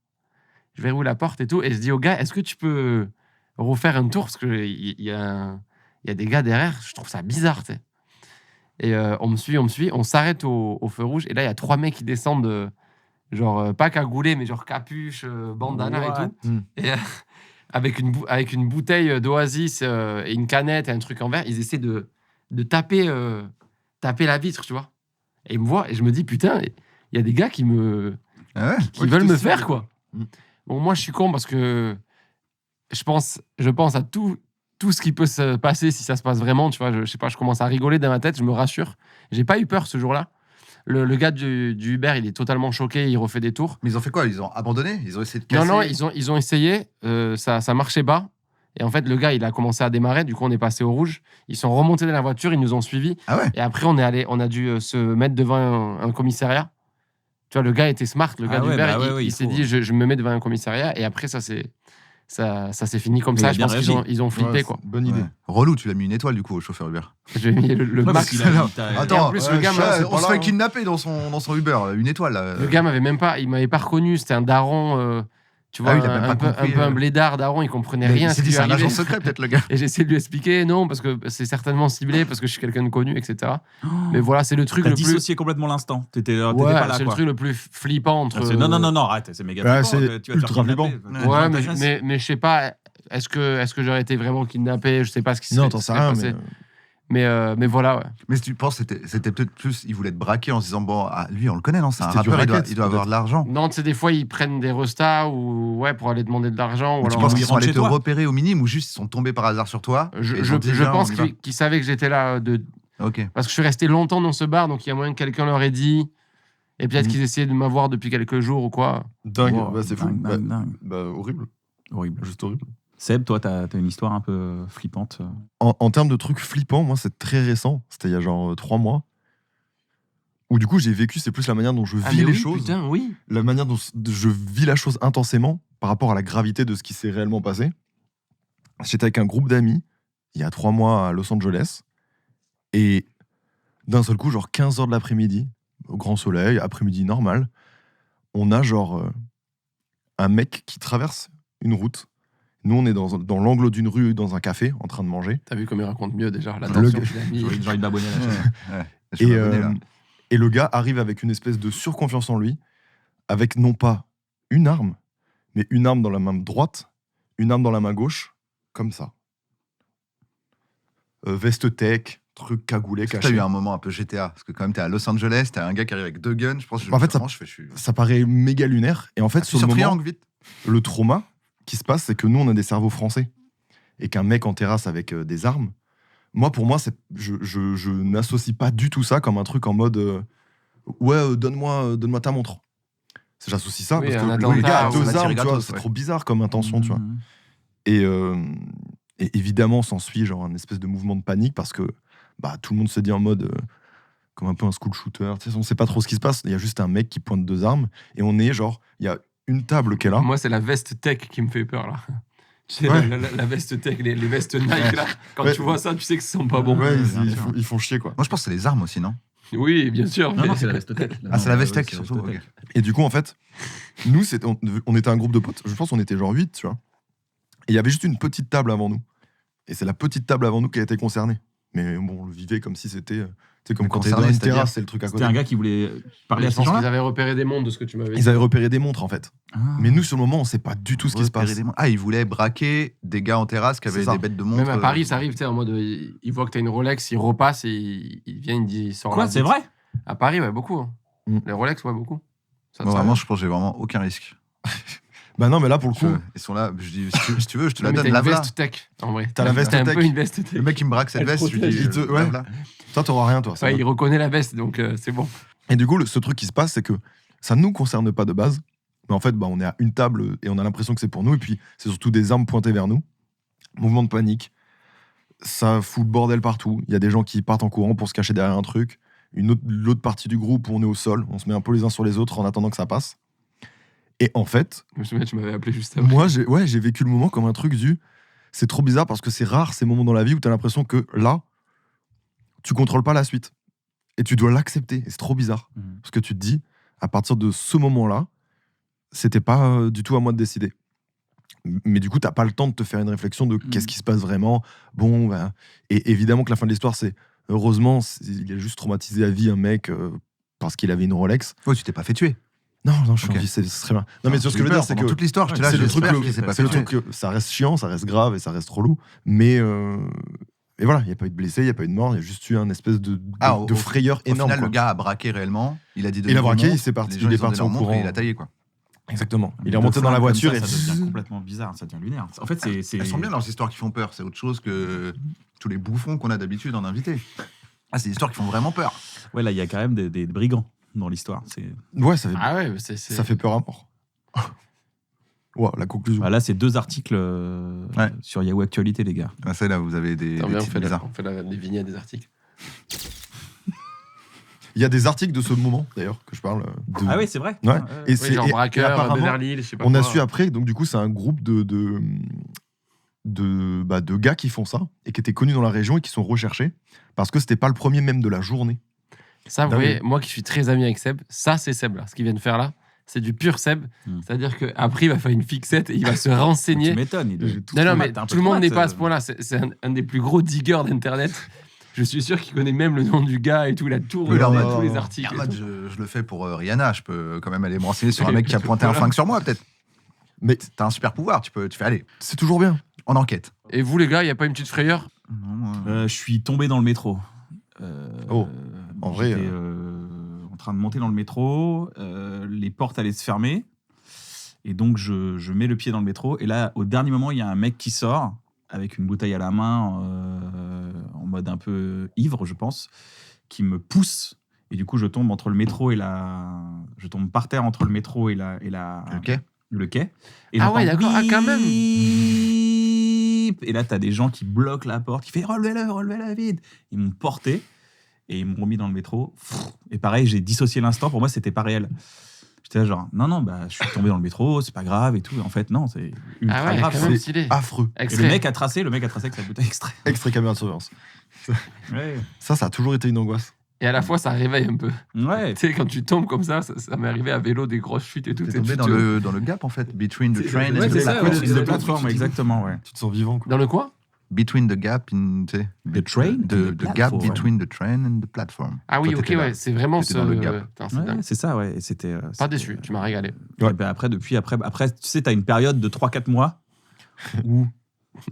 Je verrouille la porte et tout, et je dis au gars, est-ce que tu peux refaire un tour? Parce qu'il y a des gars derrière, je trouve ça bizarre, tu sais. Et on me suit, on s'arrête au feu rouge, et là, il y a 3 mecs qui descendent, genre, pas cagoulés, mais genre capuche, bandana et What? tout. Mm. Et avec une bouteille d'Oasis et une canette et un truc en verre, ils essaient de taper la vitre, tu vois. Et ils me voient, et je me dis, putain, il y a des gars qui Ah ouais. qui veulent me faire, quoi. Mm. Bon, moi, je suis con parce que je pense à tout ce qui peut se passer si ça se passe vraiment, tu vois. Je sais pas, je commence à rigoler dans ma tête, je me rassure. J'ai pas eu peur ce jour-là. Le gars du Uber, il est totalement choqué, il refait des tours. Mais ils ont fait quoi? Ils ont abandonné? Ils ont essayé de casser? Non, ils ont essayé, ça marchait pas. Et en fait, le gars, il a commencé à démarrer, du coup, on est passé au rouge. Ils sont remontés dans la voiture, ils nous ont suivis. Ah ouais? Et après, on a dû se mettre devant un commissariat. Tu vois, le gars était smart, le gars Ah du ouais, Uber, bah ouais, il ouais, il s'est faut. dit, je me mets devant un commissariat. Et après, ça s'est fini comme Mais ça. il a Je bien pense qu'ils réagi. ils ont flippé, Ouais, quoi. Bonne idée. Ouais. Relou, tu l'as mis une étoile du coup au chauffeur Uber. J'ai mis le Ouais, parce max. qu'il a- il t'a- Et en plus, le gars, c'est on pas se là, fait hein. kidnapper dans son Uber, une étoile. Là. Le gars il m'avait pas reconnu, c'était un daron, tu vois, Ah oui, il a même pas un compris, peu un blédard daron, il comprenait rien il à ce s'est qui dit lui c'est un arrivait. agent secret peut-être le gars. Et j'ai essayé de lui expliquer, non, parce que c'est certainement ciblé, parce que je suis quelqu'un de connu, etc. Mais voilà, c'est le truc T'as le plus. dissocié complètement l'instant. T'étais Ouais, pas là, c'est le quoi. truc le plus flippant entre. Non, arrête, c'est méga Ouais, flippant, c'est tu vas te faire ultra kidnapper. flippant. Ouais, Dans ta chasse. mais je sais pas, est-ce que j'aurais été vraiment kidnappé? Je sais pas ce qui Non, t'en sais rien, passé. mais Mais voilà, ouais. Mais si tu penses c'était peut-être plus, il voulait te braquer en se disant bon, ah, lui on le connaît, non, c'est un C'était du rappeur, racket, il doit avoir de l'argent. Non, tu sais, des fois, ils prennent des restats ou ouais, pour aller demander de l'argent. Ou Mais tu alors, penses ils qu'ils sont rentrent allés chez te toi repérer au minimum ou juste ils sont tombés par hasard sur toi je et ils ont dit, viens, pense on y va. qu'ils savaient que j'étais là Ok. parce que je suis resté longtemps dans ce bar, donc il y a moyen que quelqu'un leur ait dit. Et peut-être qu'ils essayaient de m'avoir depuis quelques jours ou quoi. Dingue, Wow, bah, c'est fou. dingue, dingue, dingue. Bah, horrible, Horrible. juste horrible. Seb, toi, t'as une histoire un peu flippante. En termes de trucs flippants, moi, c'est très récent. C'était il y a genre 3 mois. Où du coup, j'ai vécu, c'est plus la manière dont je vis mais les oui, choses. putain, oui. La manière dont je vis la chose intensément par rapport à la gravité de ce qui s'est réellement passé. J'étais avec un groupe d'amis il y a 3 mois à Los Angeles. Et d'un seul coup, genre 15h de l'après-midi, au grand soleil, après-midi normal, on a genre un mec qui traverse une route. Nous, on est dans l'angle d'une rue, dans un café, en train de manger. T'as vu comme il raconte mieux déjà l'attention qu'il a mis. J'ai envie de babonner là-dessus. Je suis abonné, là. Et le gars arrive avec une espèce de surconfiance en lui, avec non pas une arme, mais une arme dans la main droite, une arme dans la main gauche, comme ça. Veste tech, truc cagoulé, Est-ce que caché. t'as eu un moment un peu GTA? Parce que quand même, t'es à Los Angeles, t'as un gars qui arrive avec 2 guns. Je pense que En fait, vraiment, je suis Ça paraît méga lunaire. Et en fait, Ah, sur sur le moment, triangle, vite. le trauma qui se passe, c'est que nous, on a des cerveaux français. Et qu'un mec en terrasse avec des armes, pour moi, je n'associe pas du tout ça comme un truc en mode donne-moi ta montre. J'associe ça Oui, parce un que le gars a attentat, on 2 va tirer armes, tu vois, gratos, c'est ouais. trop bizarre comme intention, tu vois. Mhm. Et évidemment, s'ensuit genre un espèce de mouvement de panique parce que tout le monde se dit en mode comme un peu un school shooter. Tu sais, on sait pas trop ce qui se passe. Il y a juste un mec qui pointe 2 armes et on est genre, il y a une table qui est là. Moi, c'est la veste tech qui me fait peur là. Tu sais, Ouais. la veste tech, les vestes Nike là. Quand Ouais. tu vois ça, tu sais que ce sont pas bons. Ouais, bien ils, sûr. ils font chier quoi. Moi, je pense que c'est les armes aussi, non? Oui, bien sûr. Non, mais- non, c'est la veste tech. Ah, c'est la veste Ouais, tech, c'est la surtout, veste tech. Et du coup, en fait, nous, on était un groupe de potes. Je pense qu'on était genre 8, tu vois. Et il y avait juste une petite table avant nous. Et c'est la petite table avant nous qui a été concernée. Mais bon, on le vivait comme si c'était. Tu sais, comme Mais quand t'es concerné, dans une c'est-à-dire terrasse, c'est le truc à côté. C'était un gars qui voulait parler à Je ces pense qu'ils gens-là. avaient repéré des mondes de ce que tu m'avais dit. Ils avaient repéré des montres, en fait. Ah. Mais nous, sur le moment, on sait pas du tout ce qui se passe. Ah, ils voulaient braquer des gars en terrasse qui C'est avaient ça. des bêtes de montre. Même à Paris, ça arrive, tu sais, en mode, il voit que t'as une Rolex, il repasse et il vient, il dit, il sort Quoi, la c'est bite. vrai? À Paris, ouais, beaucoup. Hein. Mm. Les Rolex, ouais, beaucoup. Ça te Moi, sert. vraiment, je pense que j'ai vraiment aucun risque. Bah non, mais là, pour le coup, Ils sont là, je dis, si tu veux, je te Non, la mais donne, t'as une lave-la. veste tech, en vrai. T'as la veste T'as un tech. peu une veste tech. Le mec, il me braque cette Elle veste, je lui dis, protège. ouais. lave-la. toi, t'auras rien, toi. ça Ouais, va. il reconnaît la veste, donc c'est bon. Et du coup, ce truc qui se passe, c'est que ça ne nous concerne pas de base. Mais en fait, on est à une table et on a l'impression que c'est pour nous. Et puis, c'est surtout des armes pointées vers nous. Mouvement de panique. Ça fout le bordel partout. Il y a des gens qui partent en courant pour se cacher derrière un truc. L'autre partie du groupe où on est au sol. On se met un peu les uns sur les autres en attendant que ça passe. Et en fait, Je me souviens, tu m'avais appelé juste avant. moi, j'ai vécu le moment comme un truc c'est trop bizarre parce que c'est rare ces moments dans la vie où tu as l'impression que là, tu contrôles pas la suite. Et tu dois l'accepter. Et c'est trop bizarre. Mhm. Parce que tu te dis, à partir de ce moment-là, c'était pas du tout à moi de décider. Mais du coup, t'as pas le temps de te faire une réflexion de qu'est-ce qui se passe vraiment. Bon, et évidemment que la fin de l'histoire, c'est heureusement, il a juste traumatisé à vie un mec parce qu'il avait une Rolex. Oh, tu t'es pas fait tuer. Non, je suis Ok. en vie, c'est très bien. Non, mais sur ce que je veux dire, c'est que toute l'histoire, j'étais là, c'est le truc, j'espère qu'il s'est pas c'est fait le tuer. truc que ça reste chiant, ça reste grave et ça reste relou. Mais et voilà, il n'y a pas eu de blessés, il n'y a pas eu de mort, il y a juste eu un espèce de frayeur Au énorme. final, quoi. le gars a braqué réellement. Il a dit de Il a nouveau braqué, non. il s'est parti, Les gens, il est ils ont parti donné en leur montre et courant. il a taillé, quoi. Exactement. Il est De remonté dans la flingue comme voiture ça, et ça devient complètement bizarre, ça devient lunaire. En fait, c'est. Elles sont bien leurs histoires qui font peur. C'est autre chose que tous les bouffons qu'on a d'habitude en invité. Ah, c'est des histoires qui font vraiment peur. Ouais, là, il y a quand même des brigands dans l'histoire. ouais, ça fait, Ah ouais, ça fait peur à mort. Ouais, la conclusion. Là, c'est 2 articles Ouais. sur Yahoo Actualité, les gars. Ah, c'est là, vous avez des Attends, viens, on titres fait, bizarres. les vignettes des articles. Il y a des articles de ce moment, d'ailleurs, que je parle. Ah oui, c'est vrai. Ouais. Et Oui, c'est genre et braqueur, apparemment, Beverly Hills, je sais pas on a quoi. su après, donc du coup, c'est un groupe de gars qui font ça et qui étaient connus dans la région et qui sont recherchés parce que c'était pas le premier même de la journée. Ça, vous Dingue. voyez, moi qui suis très ami avec Seb, ça c'est Seb là. Ce qu'il vient de faire là, c'est du pur Seb. Mm. C'est-à-dire qu'après, il va faire une fixette et il va se Tu renseigner. m'étonnes. Non, mais tout le monde n'est pas à ce point-là. C'est un des plus gros diggers d'Internet. Je suis sûr qu'il connaît même le nom du gars et tout. Il a tout Oui, là, regardé on va- tous les articles. Regarde, et tout. je le fais pour Rihanna. Je peux quand même aller me renseigner sur un mec qui a pointé un flingue sur moi, peut-être. Mais T'as un super pouvoir. Tu fais aller c'est toujours bien. en enquête. Et vous, les gars, il n'y a pas une petite frayeur? Non, Je suis tombé dans le métro. Oh, en vrai, J'étais en train de monter dans le métro. Les portes allaient se fermer. Et donc, je mets le pied dans le métro. Et là, au dernier moment, il y a un mec qui sort avec une bouteille à la main, en mode un peu ivre, je pense, qui me pousse Et du coup, je tombe entre le métro et je tombe par terre entre le métro et le quai. Et Ah ouais, j'entends d'accord. Ah, quand même. bip. Et là, t'as des gens qui bloquent la porte, qui font relevez-la vite. Ils m'ont porté et ils m'ont remis dans le métro. Et pareil, j'ai dissocié l'instant. Pour moi, c'était pas réel. J'étais là genre, non, je suis tombé dans le métro, c'est pas grave et tout. Et en fait, non, c'est ultra Ah ouais, grave. quand même C'est stylé. affreux. Et Extrait. le mec a tracé avec sa bouteille extrait. Extrait caméra de surveillance. Ouais. Ça a toujours été une angoisse. Et à la fois, ça réveille un peu. Ouais. Tu sais, quand tu tombes comme ça m'est arrivé à vélo, des grosses chutes et tout. T'es tu sais, tombé dans le gap, en fait, between the train Ouais, and c'est the ça, platform. ouais, de plateforme, exactement, ouais. Tu te sens vivant, quoi. Dans le coin Between the gap, tu sais. The train and the The gap platform. between the train and the platform. Ah oui, Toi, ok, t'étais là. ouais. C'est vraiment T'étais ce. dans le gap. Putain, c'est Ouais, dingue. c'est ça, ouais. Et c'était, Pas c'était, déçu, tu m'as régalé. Et ben après, après, tu sais, t'as une période de 3-4 mois où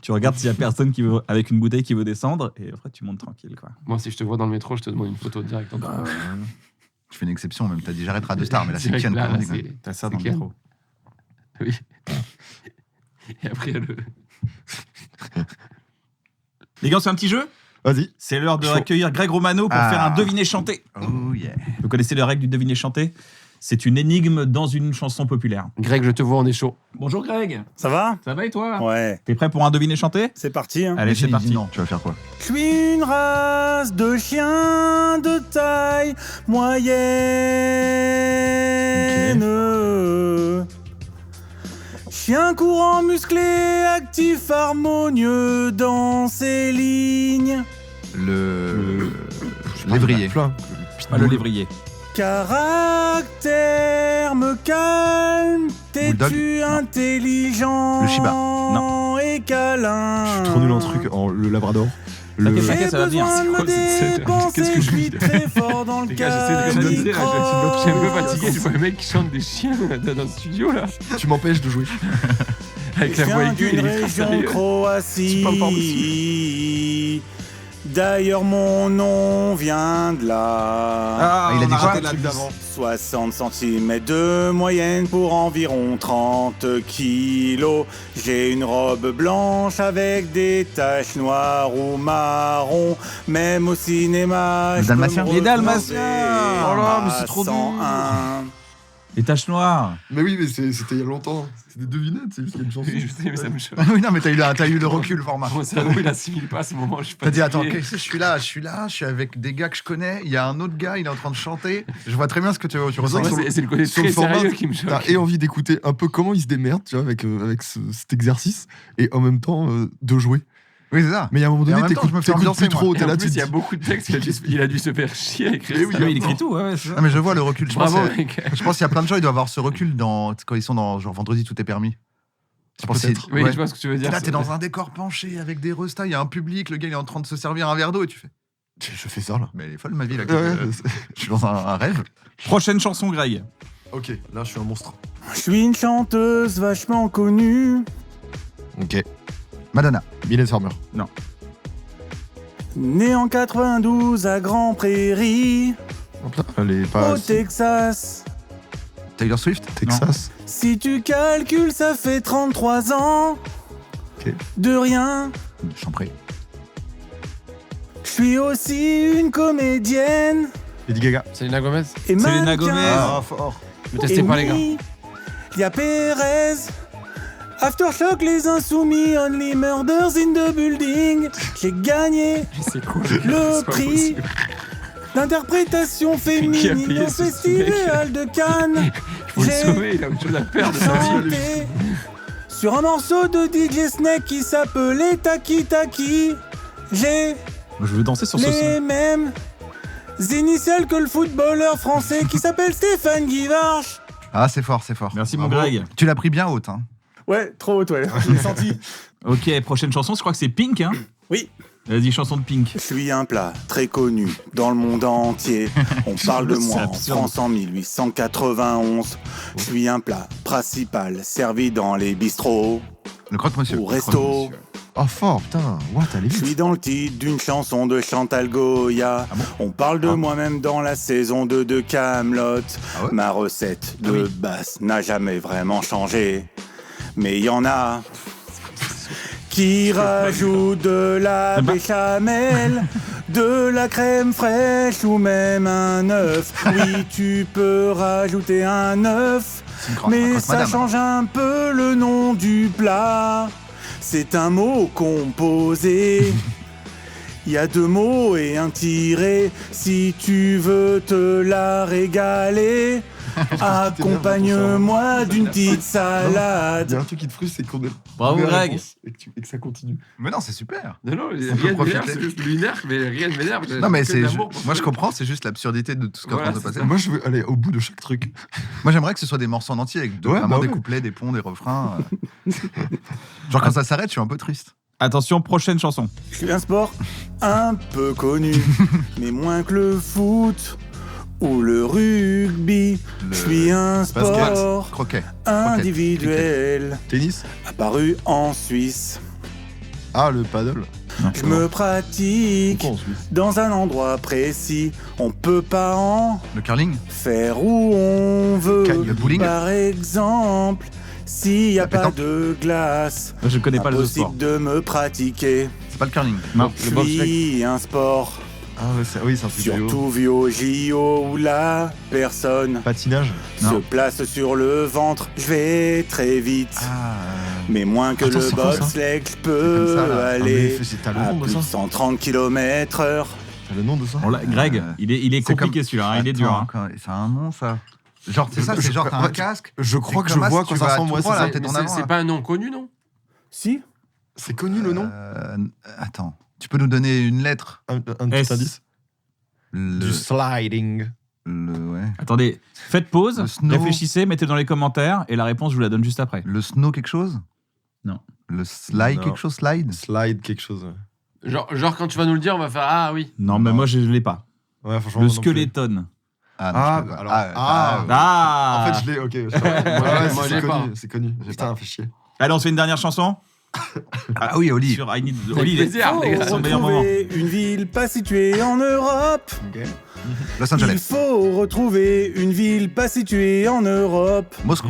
tu regardes s'il y a personne avec une bouteille qui veut descendre, et après, tu montes tranquille, quoi. Moi, si je te vois dans le métro, je te demande une photo direct. Je fais une exception, même. T'as dit j'arrête Radio Star, mais là, c'est Direct, Ken. là, comme on là, dit, quoi. c'est- T'as ça c'est dans le Ken. métro. Oui. Et après, le. Les gars, on se fait un petit jeu. Vas-y. C'est l'heure de Chaud. accueillir Greg Romano pour Ah. faire un deviné chanté. Oh yeah. Vous connaissez les règles du deviné chanté? C'est une énigme dans une chanson populaire. Greg, je te vois, on est chaud. Bonjour Greg. Ça va? Ça va et toi? Ouais, T'es prêt pour un deviné chanté? c'est parti. Hein. Allez, c'est Dis parti. non, tu vas faire quoi? Je suis une race de chiens de taille moyenne. Chien courant, musclé, actif, harmonieux dans ses lignes. Lévrier. Plein. Pas le lévrier. Caractère me calme, Bulldog t'es-tu Non. intelligent Le Shiba Non. et câlin. Je suis trop nul en truc. Le Labrador. T'inquiète, J'ai t'inquiète, ça va venir. besoin de me quoi cette- dépenser, qu'est-ce que je je suis lis, là très fort dans le Les gars, j'essaie de canaliser là. Je suis un peu canicross. fatigué. Je vois un mec qui chante des chiens dans le studio là. Tu m'empêches de jouer. Avec la Je voix viens aiguë et d'une les région phrases de Croatie. Tu parles par-dessus. D'ailleurs, mon nom vient de là. Ah, il a on dit a quoi? raté la Truc vis. d'avant. 60 cm de moyenne pour environ 30 kilos. J'ai une robe blanche avec des taches noires ou marron. Même au cinéma, Le je peux Dalmatien. me Les Dalmatiens. retrouver Oh là, mais à c'est trop dur. 101. Les taches noires. Mais oui, mais c'était il y a longtemps. C'est des devinettes, c'est juste qu'il y a une chanson. Oui, je sais, mais ça me choque. Oui, non, mais t'as eu le recul, format. Mon cerveau, il assimile pas à ce moment. Je suis T'as dit, attends, fatigué. je suis là, je suis avec des gars que je connais. Il y a un autre gars, il est en train de chanter. Je vois très bien ce que tu ressens. Moi, c'est le côté Sur le très format, sérieux qui me T'as choque. et envie d'écouter un peu comment il se démerde, tu vois, avec cet exercice, et en même temps de jouer. Oui, c'est ça. Mais il y a un moment Et en donné, même temps, je me fais t'écoutes ambiancer, plus trop, moi. Et t'es en là, tu plus, te il y a dis, beaucoup de textes. Il a dû se faire chier à écrire Mais ça. oui, Ah oui, il écrit tout, ouais, c'est ça. Non, mais je vois le recul. Je Bravo, pense, mec. je pense qu'il y a plein de gens, ils doivent avoir ce recul quand ils sont dans genre vendredi, tout est permis. Je pense Peut-être. Oui, ouais. je vois ce que tu veux dire. Là, t'es dans un décor penché avec des restas, il y a un public, le gars il est en train de se servir un verre d'eau et tu fais. je fais ça là. Mais elle est folle ma vie là. Ouais, Je suis dans un rêve. Prochaine chanson, Greg. Ok, là je suis un monstre. Je suis une chanteuse vachement connue. Ok. Madonna. Mylène Farmer. Née en 92 à Grand Prairie, Hop là. Elle est pas. au Texas. Taylor Swift. Texas. Si tu calcules, ça fait 33 ans. Ok. De rien. Je t'en prie. Je suis aussi une comédienne. Lady Gaga. Selena Gomez. Et Selena mannequin. Gomez. Ah, fort. Ne testez pas, les gars. Il y a Perez. Aftershock, les insoumis, Only Murders in the Building. J'ai gagné C'est cool. le C'est pas prix possible. d'interprétation Qui a féminine payé au ce mec Festival de Cannes. Faut le J'ai sauver, il a autre chose à perdre de sa vie. chanté sur un morceau de DJ Snake qui s'appelait Taki Taki. J'ai Je veux danser sur ce les son. mêmes initiales que le footballeur français qui s'appelle Stéphane Guivarch. Ah, c'est fort, c'est fort. Merci, mon Bravo. Greg. Tu l'as pris bien haute. Hein. Ouais, trop haut, ouais. Je l'ai senti. Ok, prochaine chanson, je crois que c'est Pink, hein. Oui. Vas-y, chanson de Pink. Je suis un plat très connu dans le monde entier. On parle de C'est moi en absurde. France en 1891. Je suis un plat principal servi dans les bistrots Le croque-monsieur. ou restos. Oh, fort, putain. What, elle est Je suis vite. dans le titre d'une chanson de Chantal Goya. On parle de moi-même dans la saison 2 de Kaamelott. Ah ouais Ma recette de oui. basse n'a jamais vraiment changé. Mais il y en a qui rajoute de la béchamel, de la crème fraîche ou même un œuf. Oui, tu peux rajouter un œuf, mais ça change un peu le nom du plat. C'est un mot composé. Il y a 2 mots et un tiret. Si tu veux te la régaler, accompagne-moi d'une petite Il y salade. a un truc qui te frustre, c'est qu'on ait Bravo, la Greg. réponse et que ça continue. Mais non, c'est super. Non, peut rien ne m'énerve, profiter. c'est juste lunaire, mais rien ne m'énerve. Non, mais J'ai c'est. que de l'amour pour Moi, ça. je comprends, c'est juste l'absurdité de tout ce qu'on est en train de Voilà, passer. Moi, je veux aller au bout de chaque truc. Moi, j'aimerais que ce soit des morceaux en entier avec Ouais, vraiment bah des ouais. couplets, des ponts, des refrains. Genre, quand ça s'arrête, je suis un peu triste. Attention, prochaine chanson. Je suis un sport un peu connu, mais moins que le foot ou le rugby. Je suis un sport Croquet. individuel Tennis. apparu en Suisse. Ah, le paddle. Je me pratique Pourquoi en Suisse? dans un endroit précis. On peut pas en Le curling. faire où on veut. Le bowling. Par exemple, s'il n'y a La pas pétanque. de glace, Je connais pas le jeu sport. impossible de me pratiquer. C'est pas le curling. Non. Je suis un sport Ah, ouais, oui, c'est un truc de vélo. surtout vu au JO où la personne Patinage. se place sur le ventre. Je vais très vite, Ah. mais moins que Attends, le c'est quoi, ça bobsleigh, je C'est peux comme ça, là. aller T'as le à nom de plus de ça 130 km/h. T'as le nom de ça Greg, Euh, il est c'est compliqué celui-là, hein, il est dur. hein. C'est un nom, ça. Genre, c'est ça, c'est genre, t'as un Ouais, casque. Je crois que je comme ça, vois si quand tu ça vas ressemble. tout Ouais, droit, c'est là, ça. t'es Mais en avant, c'est là. pas un nom connu, non? Si, C'est connu le nom. Attends. Tu peux nous donner une lettre Un S. petit indice. Du sliding. Ouais. Attendez, faites pause, Le snow. réfléchissez, mettez dans les commentaires et la réponse, je vous la donne juste après. Le snow quelque chose. Non. Le slide Non. quelque chose, slide. Slide quelque chose. Genre, quand tu vas nous le dire, on va faire Ah oui. Non, mais Non. moi, je l'ai pas. Ouais, franchement. Le moi non plus. Skeleton. Ah, Ah, je sais pas. alors- ouais. Ah En fait, je l'ai. Ok. Moi, c'est j'ai pas. connu. C'est connu. Putain, fait chier. Allez, on se fait une dernière chanson Ah oui, Oli. sur I Need... Avec Oli, plaisir, faut les gars. son meilleur moment. retrouver une ville pas située en Europe. Los Il Angeles. faut retrouver une ville pas située en Europe. Moscou.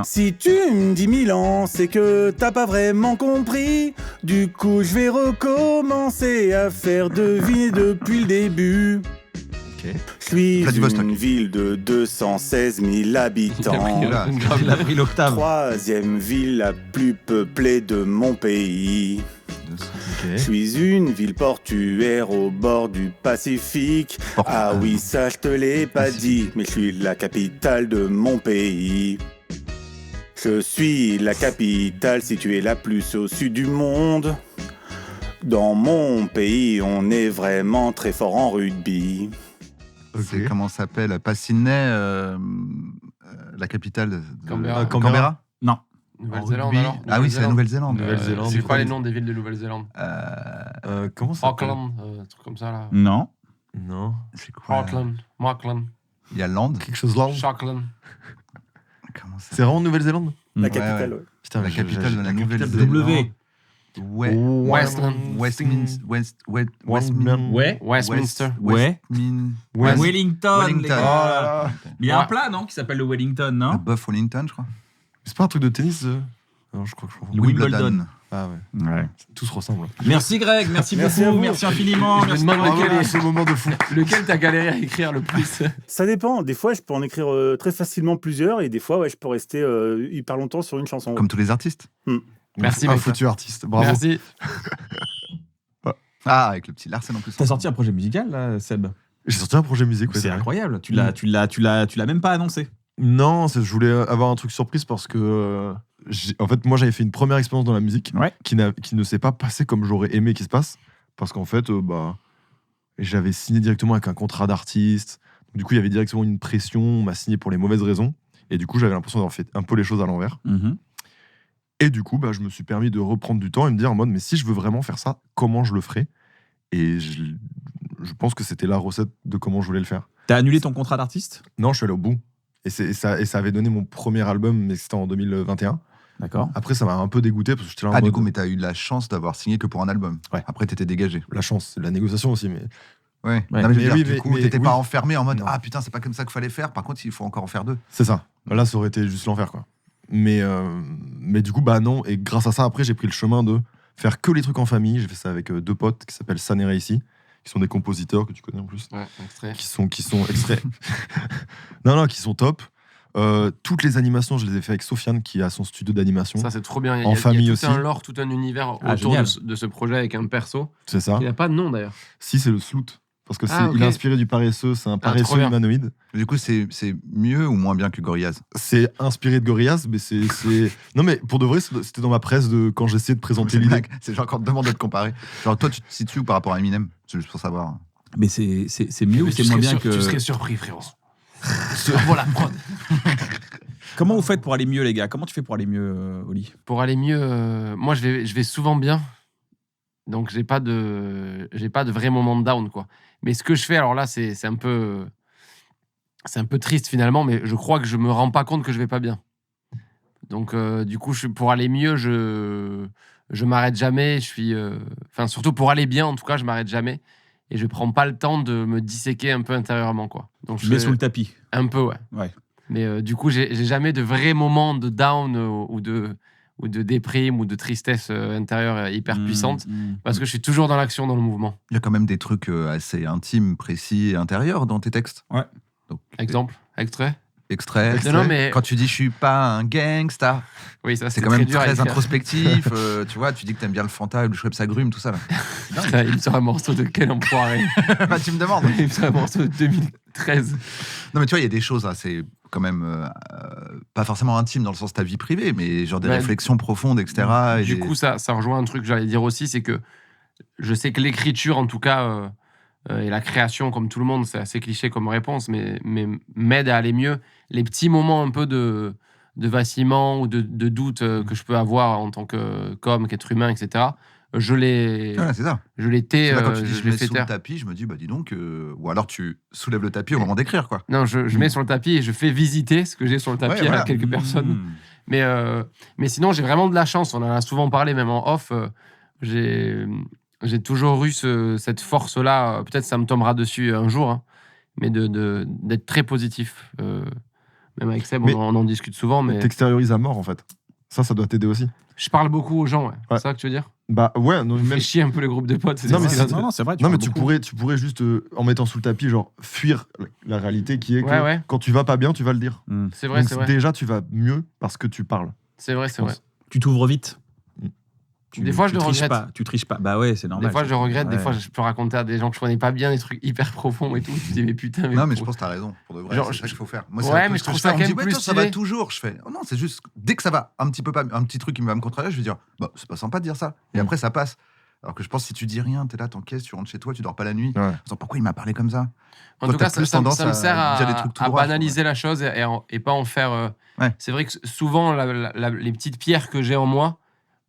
Si tu me dis Milan, c'est que t'as pas vraiment compris. Du coup, je vais recommencer à faire deviner depuis le début. Ok. Je suis Vladivostok. une ville de 216 000 habitants. Là. Il a pris l'octave. Troisième ville la plus peuplée de mon pays. Je Ok. suis une ville portuaire au bord du Pacifique. Ah oui, ça je te l'ai pas dit, mais je suis la capitale de mon pays. Je suis la capitale située la plus au sud du monde. Dans mon pays, on est vraiment très fort en rugby. C'est Ok. comment ça s'appelle? Pas Sydney, la capitale de Canberra. Canberra. Non. Nouvelle-Zélande Rugby. alors Ah oui, c'est la Nouvelle-Zélande. Nouvelle-Zélande. C'est quoi les noms des villes de Nouvelle-Zélande? Comment ça s'appelle? Auckland, un truc comme ça là. Non. Non. C'est quoi? Auckland, Markland, Il y a Land. Quelque chose là. Shockland. Comment ça C'est vraiment Nouvelle-Zélande? La Ouais, capitale, ouais. ouais. Putain, La capitale de la Capitale Nouvelle-Zélande. W. Ouais. Westland. Westminster. Ouais. Westminster. Ouais. West- Wellington, Wellington. les Oh là gars. là. Il y a un Ouais. plat, non, qui s'appelle le Wellington, non Buff Wellington, je crois. C'est pas un truc de tennis Non, je crois que je confonds. Le Wimbledon. Ah ouais. Tout se ressemble. Merci Greg, merci Merci à beaucoup, vous. merci infiniment. Je me Merci demande d'avoir été lequel là. est- ce moment de fou. Lequel t'as galéré à écrire le plus? Ça dépend. Des fois, je peux en écrire très facilement plusieurs, et des fois, ouais, je peux rester hyper longtemps sur une chanson. Comme tous les artistes. Merci, Un mec. foutu artiste. Bravo. Merci. Ah, avec le petit Larsen en plus. T'as sorti un projet musical, là, Seb. J'ai sorti un projet musique. ouais, C'est vrai. incroyable. Tu l'as même pas annoncé. Non, je voulais avoir un truc surprise parce que en fait, moi, j'avais fait une première expérience dans la musique Ouais. qui ne s'est pas passée comme j'aurais aimé qu'il se passe. Parce qu'en fait, j'avais signé directement avec un contrat d'artiste. Du coup, il y avait directement une pression. On m'a signé pour les mauvaises raisons. Et du coup, j'avais l'impression d'avoir fait un peu les choses à l'envers. Et du coup, je me suis permis de reprendre du temps et me dire en mode, mais si je veux vraiment faire ça, comment je le ferai? Et je pense que c'était la recette de comment je voulais le faire. T'as annulé ton contrat d'artiste? Non, je suis allé au bout. Et ça avait donné mon premier album, mais c'était en 2021. D'accord. Après, ça m'a un peu dégoûté parce que j'étais là en Ah, du mode, coup, mais t'as eu la chance d'avoir signé que pour un album. Ouais. Après, t'étais dégagé. la chance, c'est de la négociation aussi. Mais Ouais. Ouais. Non, mais je veux Mais dire, oui, du mais- coup, mais t'étais pas oui. enfermé en mode Non. ah putain, c'est pas comme ça qu'il fallait faire. Par contre, il faut encore en faire deux. c'est ça. Là, ça aurait été juste l'enfer, quoi. Mais du coup, non. Et grâce à ça, après, j'ai pris le chemin de faire que les trucs en famille. J'ai fait ça avec 2 potes qui s'appellent San et Raisi, qui sont des compositeurs que tu connais en plus, Ouais, extrait. qui sont extraits. non, qui sont top. Toutes les animations, je les ai fait avec Sofiane, qui a son studio d'animation. Ça, c'est trop bien. En famille il y a aussi. tout un lore, tout un univers Ah, autour génial. de ce projet avec un perso. C'est ça. Il n'y a pas de nom d'ailleurs. Si, c'est le Sloot. Parce que Ah, il est ok. inspiré du paresseux. C'est un trop paresseux bien. humanoïde. Du coup, c'est mieux ou moins bien que Gorillaz? C'est inspiré de Gorillaz, mais c'est. Non, mais pour de vrai, c'était dans ma presse quand j'essayais de présenter C'est une l'idée. blague. C'est genre quand on te demande de te comparer. Genre, toi, tu te situes où par rapport à Eminem? C'est juste pour savoir. Mais c'est mieux ou c'est moins bien que. Tu serais surpris, frérot. Voilà, prod. Comment vous faites pour aller mieux, les gars? Comment tu fais pour aller mieux, Oli? Pour aller mieux, moi je vais souvent bien. Donc j'ai pas de vrai moment de down quoi. Mais ce que je fais alors là c'est un peu triste finalement, mais je crois que je me rends pas compte que je vais pas bien. Donc du coup pour aller mieux je m'arrête jamais. Je suis enfin surtout pour aller bien en tout cas je m'arrête jamais et je prends pas le temps de me disséquer un peu intérieurement quoi. Donc Tu mets sous le tapis. un peu ouais. Ouais. Mais du coup, j'ai jamais de vrais moments de down ou de déprime ou de tristesse intérieure hyper puissante parce que je suis toujours dans l'action, dans le mouvement. Il y a quand même des trucs assez intimes, précis et intérieurs dans tes textes. Ouais. Donc, Exemple, extrait. Extrait. Non, mais Quand tu dis je suis pas un gangsta, oui, ça c'est quand même dur à très écrire. introspectif. Tu vois, tu dis que t'aimes bien le Fanta, le Schweppes agrumes, tout ça. Là. Putain, il me sort un morceau de quel enfoiré. Bah, tu me demandes. Il me sort un morceau de 2013. Non, mais tu vois, il y a des choses assez quand même pas forcément intimes dans le sens de ta vie privée, mais genre des Ouais. réflexions profondes, etc. et Du des- coup, ça rejoint un truc que j'allais dire aussi, c'est que je sais que l'écriture, en tout cas, et la création, comme tout le monde, c'est assez cliché comme réponse, mais m'aide à aller mieux. Les petits moments un peu de vacillement ou de doute que je peux avoir en tant qu'être humain, etc., je les Voilà, c'est ça. tais, C'est là, quand tu dis je je les mets fais sous le taire. tapis, je me dis, bah dis donc, ou alors tu soulèves le tapis au moment d'écrire, quoi. Non, je mets sur le tapis et je fais visiter ce que j'ai sur le tapis Ouais, voilà. à quelques personnes. Mmh. Mais sinon, j'ai vraiment de la chance. On en a souvent parlé, même en off. J'ai toujours eu cette force-là. Peut-être ça me tombera dessus un jour, hein, mais d'être très positif. Même avec Seb, Mais- on en discute souvent. Mais T'extériorises à mort, en fait. Ça doit t'aider aussi. je parle beaucoup aux gens. Ouais. Ouais. C'est ça que tu veux dire? Bah ouais, non, Je même. fais chier un peu les groupes de potes. Non, mais ça. c'est- Non, c'est vrai. Non, mais parles tu beaucoup. pourrais juste, en mettant sous le tapis, genre, fuir la réalité qui est que Ouais. quand tu vas pas bien, tu vas le dire. Mmh. C'est vrai, Donc, c'est vrai. déjà, tu vas mieux parce que tu parles. C'est vrai, c'est vrai. Tu t'ouvres vite. Mm. Des fois, je le triches regrette. pas. Tu triches pas. Bah ouais, c'est normal. Des fois, je regrette. Des Ouais. fois, je peux raconter à des gens que je connais pas bien des trucs hyper profonds et tout. Tu te dis, mais putain, mais. Non, mais je pense que t'as raison. Pour de vrai, Genre, c'est ça qu'il faut faire. Moi, Ouais, c'est un peu mais ce je que trouve fais. ça On me quand dit, même ouais, plus toi, ça va stylé. toujours. Je fais, oh non, c'est juste, dès que ça va un petit peu pas, un petit truc qui va me contrarier, je vais dire, bah, c'est pas sympa de dire ça. Et après, ça passe. Alors que je pense, si tu dis rien, t'es là, t'encaisses, tu rentres chez toi, tu dors pas la nuit. Ouais. En disant, pourquoi il m'a parlé comme ça? En Toi, tout cas, t'as plus ça me tendance sert à à, dire des trucs tout à droit, banaliser la chose et pas en faire. Ouais. C'est vrai que souvent, les petites pierres que j'ai en moi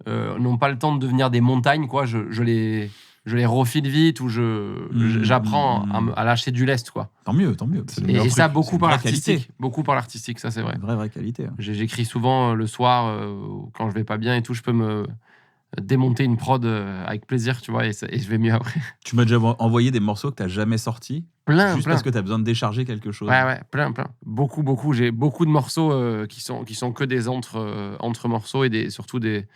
n'ont pas le temps de devenir des montagnes. Quoi. Je les refile vite ou j'apprends à lâcher du lest. Quoi. Tant mieux, tant mieux. C'est le Et meilleur ça, truc. beaucoup une par vraie l'artistique. qualité. Beaucoup par l'artistique, ça c'est vrai. Une vraie qualité. hein. J'écris souvent le soir, quand je vais pas bien et tout, je peux me démonter une prod avec plaisir, tu vois, et je vais mieux après. Tu m'as déjà envoyé des morceaux que t'as jamais sortis Plein, juste plein. parce que t'as besoin de décharger quelque chose. Ouais, plein. Beaucoup. J'ai beaucoup de morceaux qui sont que des entre morceaux et surtout des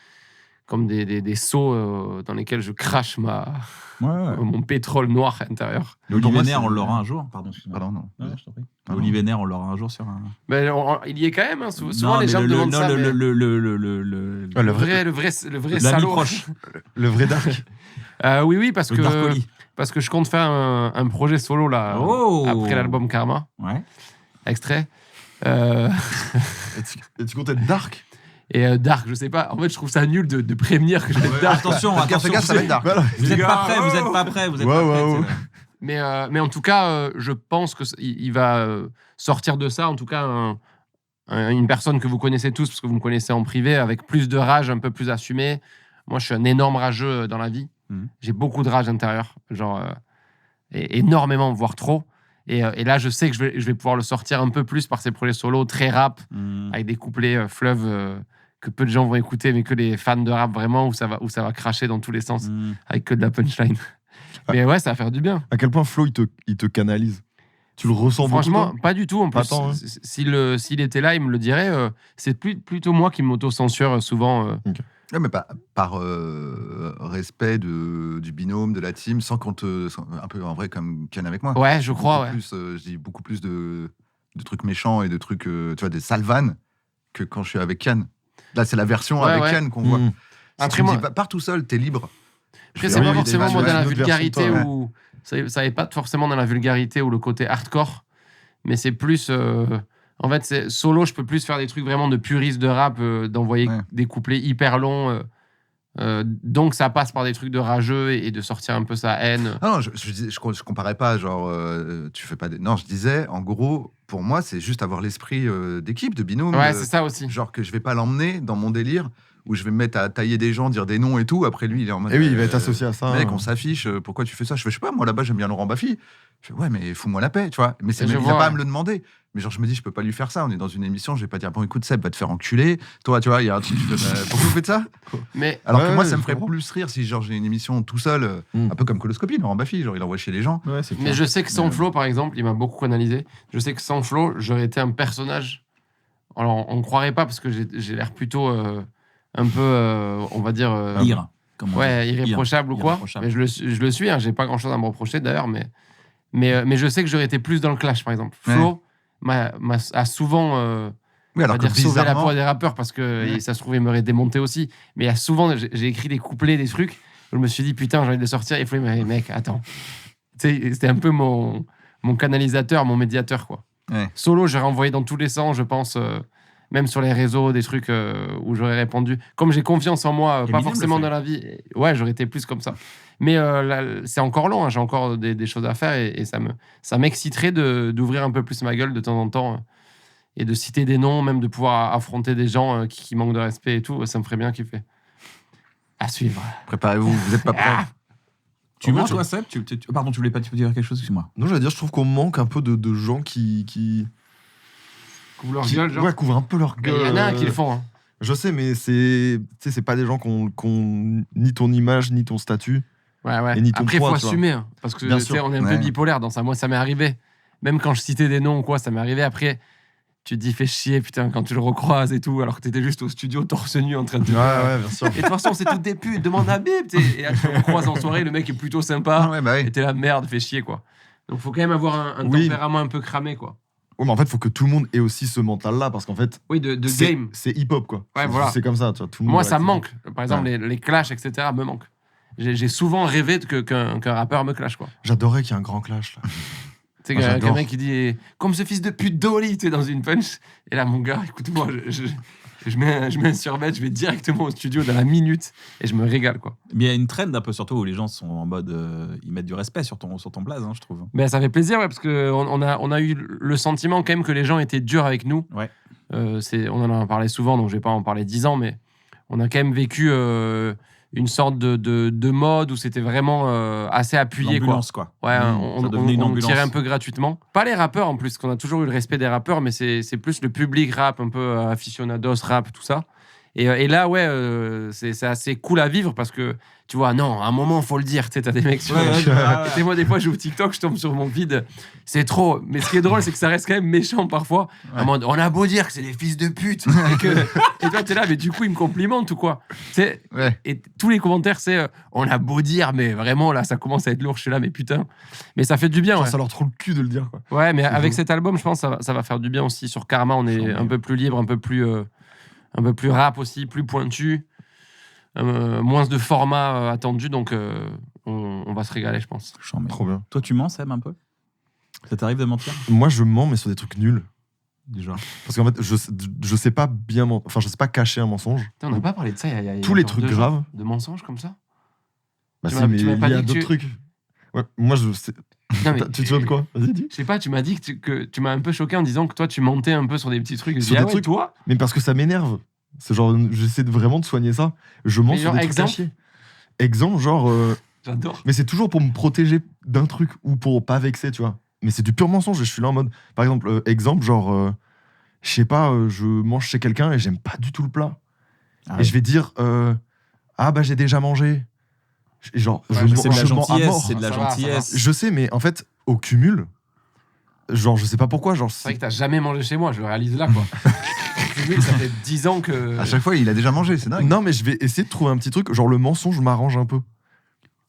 seaux dans lesquels je crache Ouais. mon pétrole noir intérieur. Le Pour moi, Vénère, c'est- on l'aura un jour. Pardon. excuse-moi. Pardon, non. Non, je t'en prie. Ah, Oli Vénère, on l'aura un jour sur un. Mais il y est quand même. Hein. Souvent, Non, les mais gens me demandent ça. le mais Le vrai- le vrai l'ami salaud. proche. Le vrai dark. Oui, parce Le Dark Oli. que je compte faire un projet solo là Oh. après l'album Karma. Ouais. Extrait. Et tu comptes être dark? Et Dark, je sais pas. En fait, je trouve ça nul de prévenir que je vais être Dark. Attention, Fais gaffe, ça va être dark. Voilà. Vous êtes Les pas gars, prêts, vous êtes pas prêts, vous êtes Ouais, pas ouais, prêts. ouais. Mais en tout cas, je pense que il va sortir de ça. En tout cas, une personne que vous connaissez tous, parce que vous me connaissez en privé, avec plus de rage, un peu plus assumé. Moi, je suis un énorme rageux dans la vie. Mhm. J'ai beaucoup de rage intérieure, genre énormément, voire trop. Et là, je sais que je vais pouvoir le sortir un peu plus par ces projets solo très rap, avec des couplets fleuves que peu de gens vont écouter, mais que les fans de rap vraiment, où ça va cracher dans tous les sens, avec que de la punchline. Mais ouais, ça va faire du bien. À quel point Flo, il te canalise? Tu le ressens Franchement, beaucoup, pas du tout. En plus, Attends, hein. s'il était là, il me le dirait. C'est plutôt moi qui m'auto-censure souvent. Ok. Ouais, mais par respect du binôme, de la team, sans un peu en vrai comme Ken avec moi. Ouais, je crois, ouais. Je dis beaucoup plus de trucs méchants et de trucs, tu vois, des sales vannes que quand je suis avec Ken. Là, c'est la version Ouais, avec ouais. Ken qu'on voit. Si Après, tu me moi- dis, pars tout seul, t'es libre. Après, Je c'est fais, pas oui, forcément des moi dans vannes, la une autre version de vulgarité toi, ou ça n'est pas forcément dans la vulgarité ou le côté hardcore, mais c'est plus en fait c'est solo, je peux plus faire des trucs vraiment de puriste de rap, d'envoyer Ouais. des couplets hyper longs, donc ça passe par des trucs de rageux et de sortir un peu sa haine. Ah non, je comparais pas, genre, tu fais pas des... Non, je disais, en gros, pour moi, c'est juste avoir l'esprit d'équipe, de binôme. Ouais, c'est ça aussi. Genre que je vais pas l'emmener dans mon délire, où je vais me mettre à tailler des gens, dire des noms et tout. Après, lui, il est en mode... Et oui, il va être associé à ça. Mec, on s'affiche, pourquoi tu fais ça? Je sais pas, moi là-bas, j'aime bien Laurent Baffy. Je fais, ouais, mais fous-moi la paix, tu vois. Mais Je il vois, a pas à ouais. me le demander. Mais genre, je me dis, je peux pas lui faire ça. On est dans une émission, je vais pas dire, bon, écoute, Seb, va te faire enculer. Toi, tu vois, il y a un truc, tu fais, pourquoi vous faites ça? Mais Alors Ouais, que moi, ouais, ça me je ferait comprends. plus rire si genre j'ai une émission tout seul, Mm. un peu comme Coloscopie, Laurent Baffy, genre il envoie chez les gens. Ouais, c'est Mais clair. je sais que sans Flo, par exemple, il m'a beaucoup canalisé. Je sais que sans Flo, j'aurais été un personnage. Alors, on ne croirait pas parce que j'ai l'air plutôt un peu, on va dire, Ire, comme on ouais, dit. irréprochable ou quoi. Irréprochable. Mais je le suis, hein, j'ai pas grand-chose à me reprocher d'ailleurs, mais je sais que j'aurais été plus dans le clash, par exemple. Ouais. Flo a souvent Oui, on alors va que dire sauvé la bizarrement, peau des rappeurs parce que Ouais. ça se trouve, il m'aurait démonté aussi. Mais il y a souvent, j'ai écrit des couplets, des trucs, où je me suis dit, putain, j'ai envie de le sortir. Et Flo, il m'a dit, mec, attends. Tu sais, c'était un peu mon canalisateur, mon médiateur, quoi. Ouais. Solo, j'aurais envoyé dans tous les sens, je pense, même sur les réseaux, des trucs où j'aurais répondu. Comme j'ai confiance en moi, pas Eminem forcément le fait. dans la vie, ouais, j'aurais été plus comme ça. Mais là, c'est encore long, hein, j'ai encore des choses à faire et ça m'exciterait d'ouvrir un peu plus ma gueule de temps en temps et de citer des noms, même de pouvoir affronter des gens qui manquent de respect et tout, ça me ferait bien kiffer. À suivre. préparez-vous, vous êtes pas prêts. Ah, Tu En vois, fait, toi, Seb pardon, tu voulais dire quelque chose, excuse-moi. Non, j'allais dire, je trouve qu'on manque un peu de gens qui couvre leur gueule, genre. ouais, couvrent un peu leur Mais gueule. il y en a qui le font. Hein. Je sais, mais c'est pas des gens qu'on ni ton image, ni ton statut. Ouais. Et ni ton Après, il poids, faut tu vois. assumer. Hein, parce que Bien tu sais, sûr. on est un peu Ouais. bipolaire dans ça. Moi, ça m'est arrivé. Même quand je citais des noms ou quoi, ça m'est arrivé. Après, tu te dis, fais chier, putain, quand tu le recroises et tout, alors que t'étais juste au studio torse nu en train de te Ouais, bien sûr. Et de toute façon, c'est toutes des putes, demande à Bip. Tu sais. Et là, tu le recroises en soirée, le mec est plutôt sympa. Ouais, bah oui. Et t'es là, merde, fais chier, quoi. Donc, faut quand même avoir un Oui. tempérament un peu cramé, quoi. Ouais, mais en fait, faut que tout le monde ait aussi ce mental-là, parce qu'en fait, Oui, de c'est game. c'est hip-hop, quoi. Ouais, voilà. C'est comme ça, tu vois. Tout le monde Moi, va ça me accepter. manque. Par exemple, les clashs, etc., me manquent. J'ai souvent rêvé qu'un rappeur me clash, quoi. J'adorais qu'il y ait un grand clash, là. Tu sais, Ah, qu'un j'adore. mec qui dit comme ce fils de pute d'Oli, tu es dans une punch. Et là, mon gars, écoute-moi, je mets un survêt, je vais directement au studio dans la minute et je me régale, quoi. Mais il y a une trend un peu surtout où les gens sont en mode. Ils mettent du respect sur ton blaze, hein, je trouve. Ben, ça fait plaisir, ouais, parce qu'on a eu le sentiment quand même que les gens étaient durs avec nous. Ouais. On en a parlé souvent, donc je vais pas en parler 10 ans, mais on a quand même vécu une sorte de mode où c'était vraiment assez appuyé, quoi. L'ambulance, quoi. Ouais, Ça on devenait une ambulance. tirait un peu gratuitement. Pas les rappeurs en plus, qu'on a toujours eu le respect des rappeurs, mais c'est plus le public rap, un peu aficionados rap, tout ça. Et là, ouais, c'est assez cool à vivre parce que, tu vois, non, à un moment, faut le dire. Tu sais, t'as des mecs sur. Ouais, ouais, ouais. Tu sais, moi, des fois, j'ouvre TikTok, je tombe sur mon feed, c'est trop. Mais ce qui est drôle, c'est que ça reste quand même méchant parfois. Ouais. En mode, on a beau dire que c'est des fils de pute. Et toi, t'es là, mais du coup, ils me complimentent ou quoi. Tu sais, Ouais. et tous les commentaires, c'est on a beau dire, mais vraiment, là, ça commence à être lourd. Je suis là, mais putain. Mais ça fait du bien, Genre, ouais. ça leur trouve le cul de le dire, quoi. Ouais, mais C'est avec cool. cet album, je pense que ça va faire du bien aussi. Sur Karma, on est Chambé. un peu plus libre, un peu plus rap aussi, plus pointu. Moins de format attendu, donc on va se régaler, je pense. Chambé. Trop bien. Toi, tu mens, Seb, un peu? Ça t'arrive de mentir? Moi, je mens, mais sur des trucs nuls. Du genre. Parce qu'en fait, je sais pas bien enfin, je sais pas cacher un mensonge. Putain, on n'a pas parlé de ça il y a Tous les genre trucs 2 jours. graves. De mensonges comme ça. Bah Tu si, m'as- mais tu m'as il pas y a dit que d'autres trucs. Ouais, moi, je sais. Non, mais, Tu te souviens de quoi? Vas-y, dis. Je sais pas, tu m'as dit que tu m'as un peu choqué en disant que toi, tu mentais un peu sur des petits trucs. Je Sur dis, des ah ouais, trucs- toi Mais parce que ça m'énerve. C'est genre, j'essaie vraiment de soigner ça. Je mens Mais sur genre, des trucs à exemple chier. Exemple, genre. J'adore. Mais c'est toujours pour me protéger d'un truc ou pour pas vexer, tu vois. Mais c'est du pur mensonge et je suis là en mode. Par exemple, exemple, genre. Je sais pas, je mange chez quelqu'un et j'aime pas du tout le plat. Ah Et ouais. je vais dire. Ah bah j'ai déjà mangé. Et genre, Ouais, je c'est de la mens à gentillesse, mort. c'est de la Ça va, ça gentillesse. Je sais, mais en fait, au cumul, genre, je sais pas pourquoi, genre, C'est vrai que t'as jamais mangé chez moi, je le réalise là, quoi. fumé, ça fait 10 ans que. À chaque fois, il a déjà mangé, c'est dingue. Non, mais je vais essayer de trouver un petit truc. Genre, le mensonge m'arrange un peu.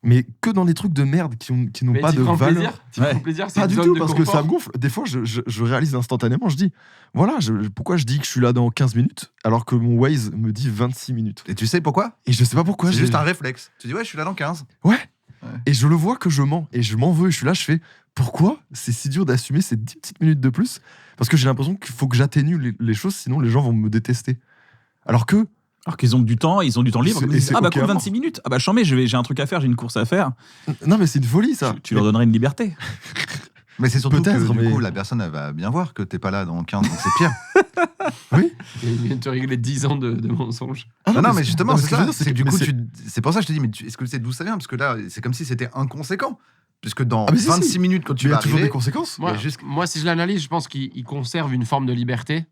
Mais que dans des trucs de merde qui n'ont Mais pas t'y de prends valeur. plaisir. T'y prends plaisir, c'est Pas une du zone tout, de parce que ça confort. me gonfle. Des fois, je réalise instantanément, je dis, voilà, pourquoi je dis que je suis là dans 15 minutes, alors que mon Waze me dit 26 minutes. Et tu sais pourquoi? Et je sais pas pourquoi. C'est juste un réflexe. Tu dis, ouais, je suis là dans 15. Et je le vois que je mens. Et je m'en veux. Et je suis là, je fais, pourquoi c'est si dur d'assumer ces 10 petites minutes de plus? Parce que j'ai l'impression qu'il faut que j'atténue les choses, sinon les gens vont me détester. Alors qu'ils ont du temps libre. Et Ils disent, c'est ah bah ok cool, à mort. 26 minutes. Ah bah j'en mets, j'ai un truc à faire, j'ai une course à faire. non, mais c'est une folie, ça. Tu leur donnerais une liberté. Mais c'est surtout que Peut-être, du mais- coup, la personne, elle va bien voir que t'es pas là dans 15, donc c'est pire. Il vient de te régler 10 ans de mensonges. Ah non, mais justement, c'est ce que je ça. veux dire, C'est que du mais coup, c'est- c'est pour ça que je te dis, mais est-ce que c'est d'où ça vient? Parce que là, c'est comme si c'était inconséquent. Puisque dans Ah, mais si, 26 si. minutes, quand tu il y vas a toujours arriver, des conséquences. Moi, Il y a juste- moi, si je l'analyse, je pense qu'il conserve une forme de liberté.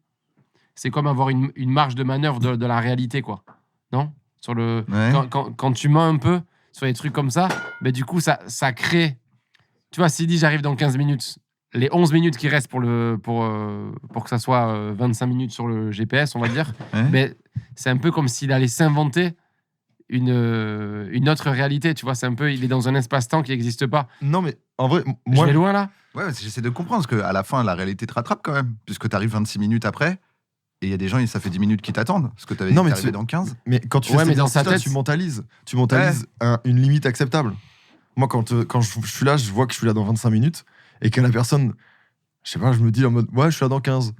C'est comme avoir une marge de manœuvre de la réalité, quoi. Non sur le, Ouais. quand tu mens un peu sur des trucs comme ça, ben, du coup, ça crée... Tu vois, s'il dit j'arrive dans 15 minutes, les 11 minutes qui restent pour que ça soit 25 minutes sur le GPS, on va dire, Ouais. ben, c'est un peu comme s'il allait s'inventer une autre réalité. Tu vois, c'est un peu... Il est dans un espace-temps qui n'existe pas. Non, mais en vrai, Je moi, vais loin, là? Ouais, mais j'essaie de comprendre, parce qu'à la fin, la réalité te rattrape quand même. Puisque tu arrives 26 minutes après, et il y a des gens, ça fait 10 minutes qui t'attendent. Parce que tu avais Non, dit mais que t'arrivais dans 15. mais quand tu Ouais, fais mais cet dans sa exercice-là, tête- tu mentalises. Tu mentalises une limite acceptable. Moi, quand je suis là, je vois que je suis là dans 25 minutes et que la personne, je sais pas, je me dis en mode, ouais, je suis là dans 15.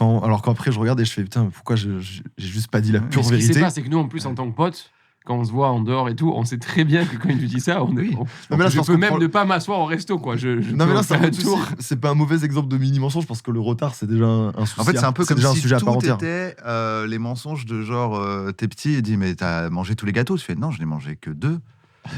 Alors qu'après, je regarde et je fais, putain, mais pourquoi j'ai juste pas dit la Mais pure ce qui vérité? se passe, c'est que nous, en plus, en tant que potes, quand on se voit en dehors et tout, on sait très bien que quand il nous dit ça, Oui. Non, mais là, je je pense peux qu'on même prend- ne pas m'asseoir au resto, quoi. Je Non, mais peux là, c'est faire un un autre tour. souci. C'est pas un mauvais exemple de mini-mensonge parce que le retard, c'est déjà un souci. En fait, c'est un peu comme déjà un si sujet à part tout entière. était les mensonges de genre, t'es petit et dis, mais t'as mangé tous les gâteaux. Tu fais, non, je n'ai mangé que 2.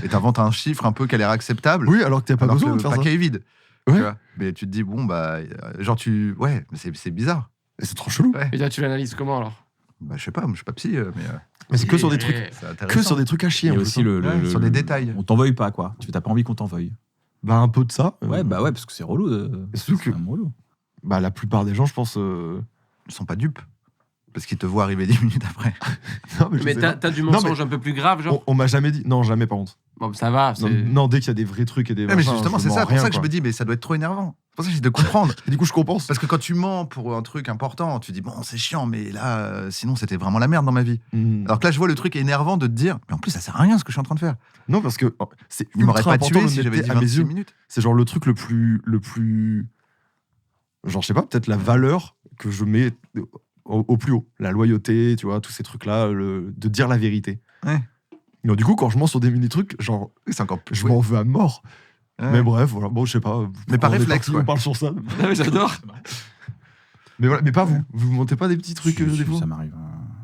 Et t'inventes un chiffre un peu qui a l'air acceptable. Oui, alors que t'as pas alors que besoin le de faire ça. paquet est vide. Ouais. Tu vois. Mais tu te dis, bon, bah, genre, ouais, mais c'est bizarre. Et c'est trop chelou. Ouais. Et là, tu l'analyses comment, alors? Bah, je sais pas, moi, je suis pas psy, mais Mais c'est que sur des trucs, c'est intéressant. que sur des trucs à chier. Il y a en aussi plus, hein. sur des détails. On t'en veuille pas, quoi. Tu n'as pas envie qu'on t'en veuille. Bah, un peu de ça. Ouais, bah ouais, parce que c'est relou. surtout que- quand même relou. Bah, la plupart des gens, je pense. Ils sont pas dupes. Parce qu'ils te voient arriver 10 minutes après. Non, mais je Mais sais t'as pas. du Non, mensonge un peu plus grave, genre? On m'a jamais dit. Non, jamais, par contre. Bon, ça va. Non, c'est- non, dès qu'il y a des vrais trucs et des. Ouais, mais machins, justement, je c'est mens ça, pour rien, ça que je quoi. me dis, mais ça doit être trop énervant. C'est pour ça que j'essaie de comprendre. Et du coup, je compense. Parce que quand tu mens pour un truc important, tu dis, bon, c'est chiant, mais là, sinon, c'était vraiment la merde dans ma vie. Hmm. Alors que là, je vois le truc énervant de te dire, mais en plus, ça sert à rien ce que je suis en train de faire. Non, parce que c'est Il m'aurait ultra pas important tué si j'avais l'honnêteté dit à mes 26 yeux. minutes. C'est genre le truc le plus. Genre, je sais pas, peut-être la valeur que je mets au plus haut. La loyauté, tu vois, tous ces trucs-là, de dire la vérité. Ouais. Donc, du coup, quand je mens sur des mini-trucs, genre, Oui, c'est encore plus. je m'en veux à mort. Ouais. Mais bref, voilà. Bon, je sais pas. Mais par on est réflexe, parti, quoi. On parle sur ça. Non, mais j'adore. Mais voilà, mais pas vous. Vous montez pas des petits trucs des fois Ça m'arrive.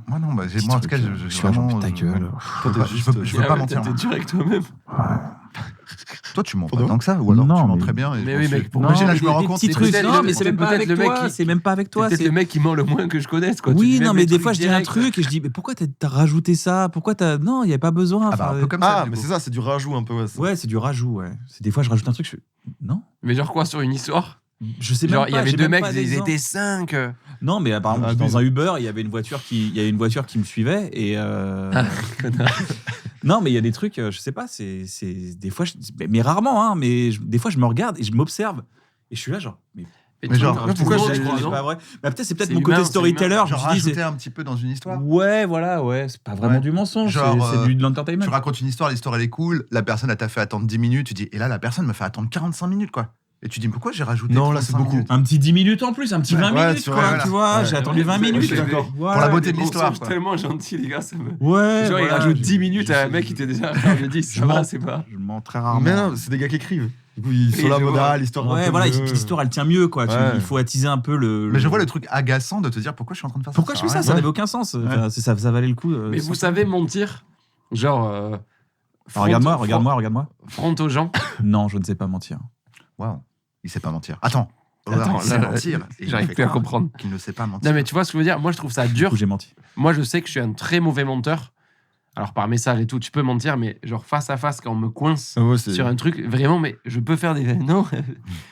Moi, non, bah, Petit moi, en tout truc, cas, je suis là, vraiment, genre, ta gueule. Toi, t'es je juste, veux pas mentir. T'es moi. dur avec toi-même. Toi, tu mens Pour pas de tant que ça, ou alors Non, tu mens mais- très bien. et Mais je oui, m'en mec, suis- pour Imagine, moi, là, je me rends compte. Petits c'est trucs. peut-être Non, le- mais c'est même peut-être pas avec le mec toi. qui- C'est même pas avec toi. C'est peut-être c'est- le mec qui ment le moins que je connaisse, quoi. Tu Oui, dis non, même mais les des trucs fois, je dis un directs. truc et je dis, mais pourquoi t'as rajouté ça? Pourquoi t'as. Non, il n'y a pas besoin. Ah, bah, enfin, un peu comme ça. Ah, du mais coup. c'est ça, c'est du rajout un peu. Ouais, ça. Ouais, c'est du rajout, ouais. Des fois, je rajoute un truc, je fais. Non. Mais genre quoi, sur une histoire? Je sais Genre, même il y pas. avait j'ai deux même mecs, pas ils d'exemple. étaient 5. Non, mais apparemment, Ah, j'étais abuse. dans un Uber, il y avait une voiture qui me suivait et. Non, mais il y a des trucs, je sais pas, c'est des fois, mais rarement, hein, mais des fois, je me regarde et je m'observe et je suis là, genre. Mais genre, pourquoi je je crois, c'est non pas vrai. Mais peut-être c'est peut-être C'est mon humain, côté c'est storyteller. humain. Je me Genre, suis dit, rajouter un petit peu dans une histoire. ouais, voilà, ouais, c'est pas vraiment Ouais. du mensonge, Genre, c'est de l'entertainment. Tu racontes une histoire, l'histoire elle est cool, la personne elle t'a fait attendre 10 minutes, tu dis, et là la personne me fait attendre 45 minutes quoi. Et tu dis, mais pourquoi j'ai rajouté Non, là, c'est 35 beaucoup. minutes Un petit 10 minutes en plus, un petit Ouais, 20 ouais, minutes, tu quoi, vois, tu vois, ouais. j'ai attendu 20 minutes. Je suis d'accord. Voilà. Pour la beauté de Des l'histoire, mensonges quoi. tellement gentil, les gars, ça me. Ouais. Genre, il voilà, rajoute je- 10 minutes à un je- mec qui était déjà à faire le 10. je Ça va, mens. c'est pas. Je mens très rarement. Mais non, c'est des gars qui écrivent. Du coup, ils sont Oui, là, je vois. modal, l'histoire. un Ouais, peu voilà, et mieux. puis l'histoire elle tient mieux, quoi. Ouais. Il faut attiser un peu le. Mais je vois le truc agaçant de te dire, pourquoi je suis en train de faire ça. Pourquoi je fais ça? Ça Ouais. n'avait aucun sens. Enfin, ça valait le coup. Mais vous savez mentir, genre. Alors, regarde-moi, regarde-moi. Front aux gens. Non, je ne sais pas mentir. Waouh, il sait pas mentir. Attends, Attends, il sait là, mentir. Et il j'arrive fait plus à croire comprendre. qu'il ne sait pas mentir. Non, mais tu vois ce que je veux dire? Moi, je trouve ça Du dur. coup, j'ai menti. Moi, je sais que je suis un très mauvais menteur. Alors, par message et tout, tu peux mentir, mais genre face à face, quand on me coince Ah ouais, c'est- sur un truc, vraiment, mais je peux faire des. Non,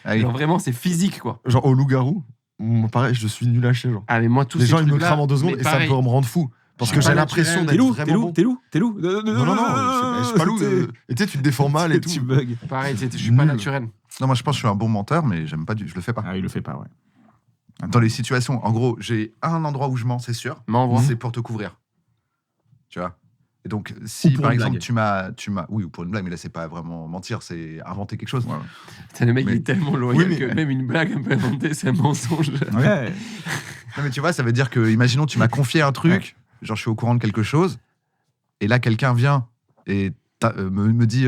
Ah oui. genre vraiment, c'est physique, quoi. Genre au loup-garou, Moi, pareil, je suis nul à chier. Genre. Ah, mais moi, tous Les ces gens, ils me trucs-là, crament en 2 secondes mais et ça pareil. peut me rendre fou. Parce que Pas j'ai l'impression naturel. d'être T'es vraiment loup, bon. t'es loup. Non, je suis pas loup. Et tu sais, tu te défends mal et tout. Tu bugs. Pareil, je suis pas Nul. naturel. Non, moi je pense que je suis un bon menteur, mais j'aime pas je le fais pas. Ah, il le fait pas, ouais. Dans les situations, en gros, j'ai un endroit où je mens, c'est sûr. M'envoie. C'est pour te couvrir. Tu vois. Et donc, si pour par une exemple blague. tu m'as, oui, ou pour une blague, mais là c'est pas vraiment mentir, c'est inventer quelque chose. Ouais. Putain, le mec, Mais- il est tellement loyal Oui, mais- que même une blague un peu inventée, c'est un mensonge. Ouais. Non, mais tu vois, ça veut dire que, imaginons, tu m'as confié un truc, genre je suis au courant de quelque chose, et là quelqu'un vient et me dit,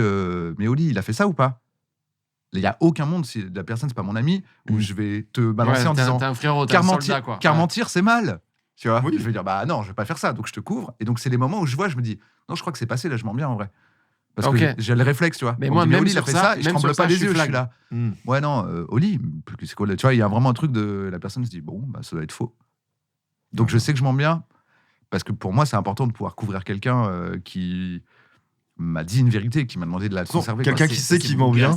mais Oli, il a fait ça ou pas? Il y a aucun monde, si la personne c'est pas mon ami, où je vais te balancer en t'es disant, un frérot, t'es car un soldat, mentir, quoi. car Ouais. mentir, c'est mal. Tu vois, Oui. je vais dire, bah non, je vais pas faire ça, donc je te couvre. Et donc, c'est les moments où je vois, je me dis, non, je crois que c'est passé, là, je mens bien en vrai. Parce Ok. que j'ai le réflexe, tu vois. Mais On moi, me dit, même Oli, il a sur fait ça, ça, et je même tremble sur pas ça, les je suis yeux, je suis flag. là. Hmm. Ouais, non, Oli, c'est quoi, tu vois, il y a vraiment un truc de la personne se dit, bon, bah, ça doit être faux. Donc, je sais que je mens bien, parce que pour moi, c'est important de pouvoir couvrir quelqu'un qui m'a dit une vérité, qui m'a demandé de la conserver. quelqu'un quoi. qui sait qu'il ment bien.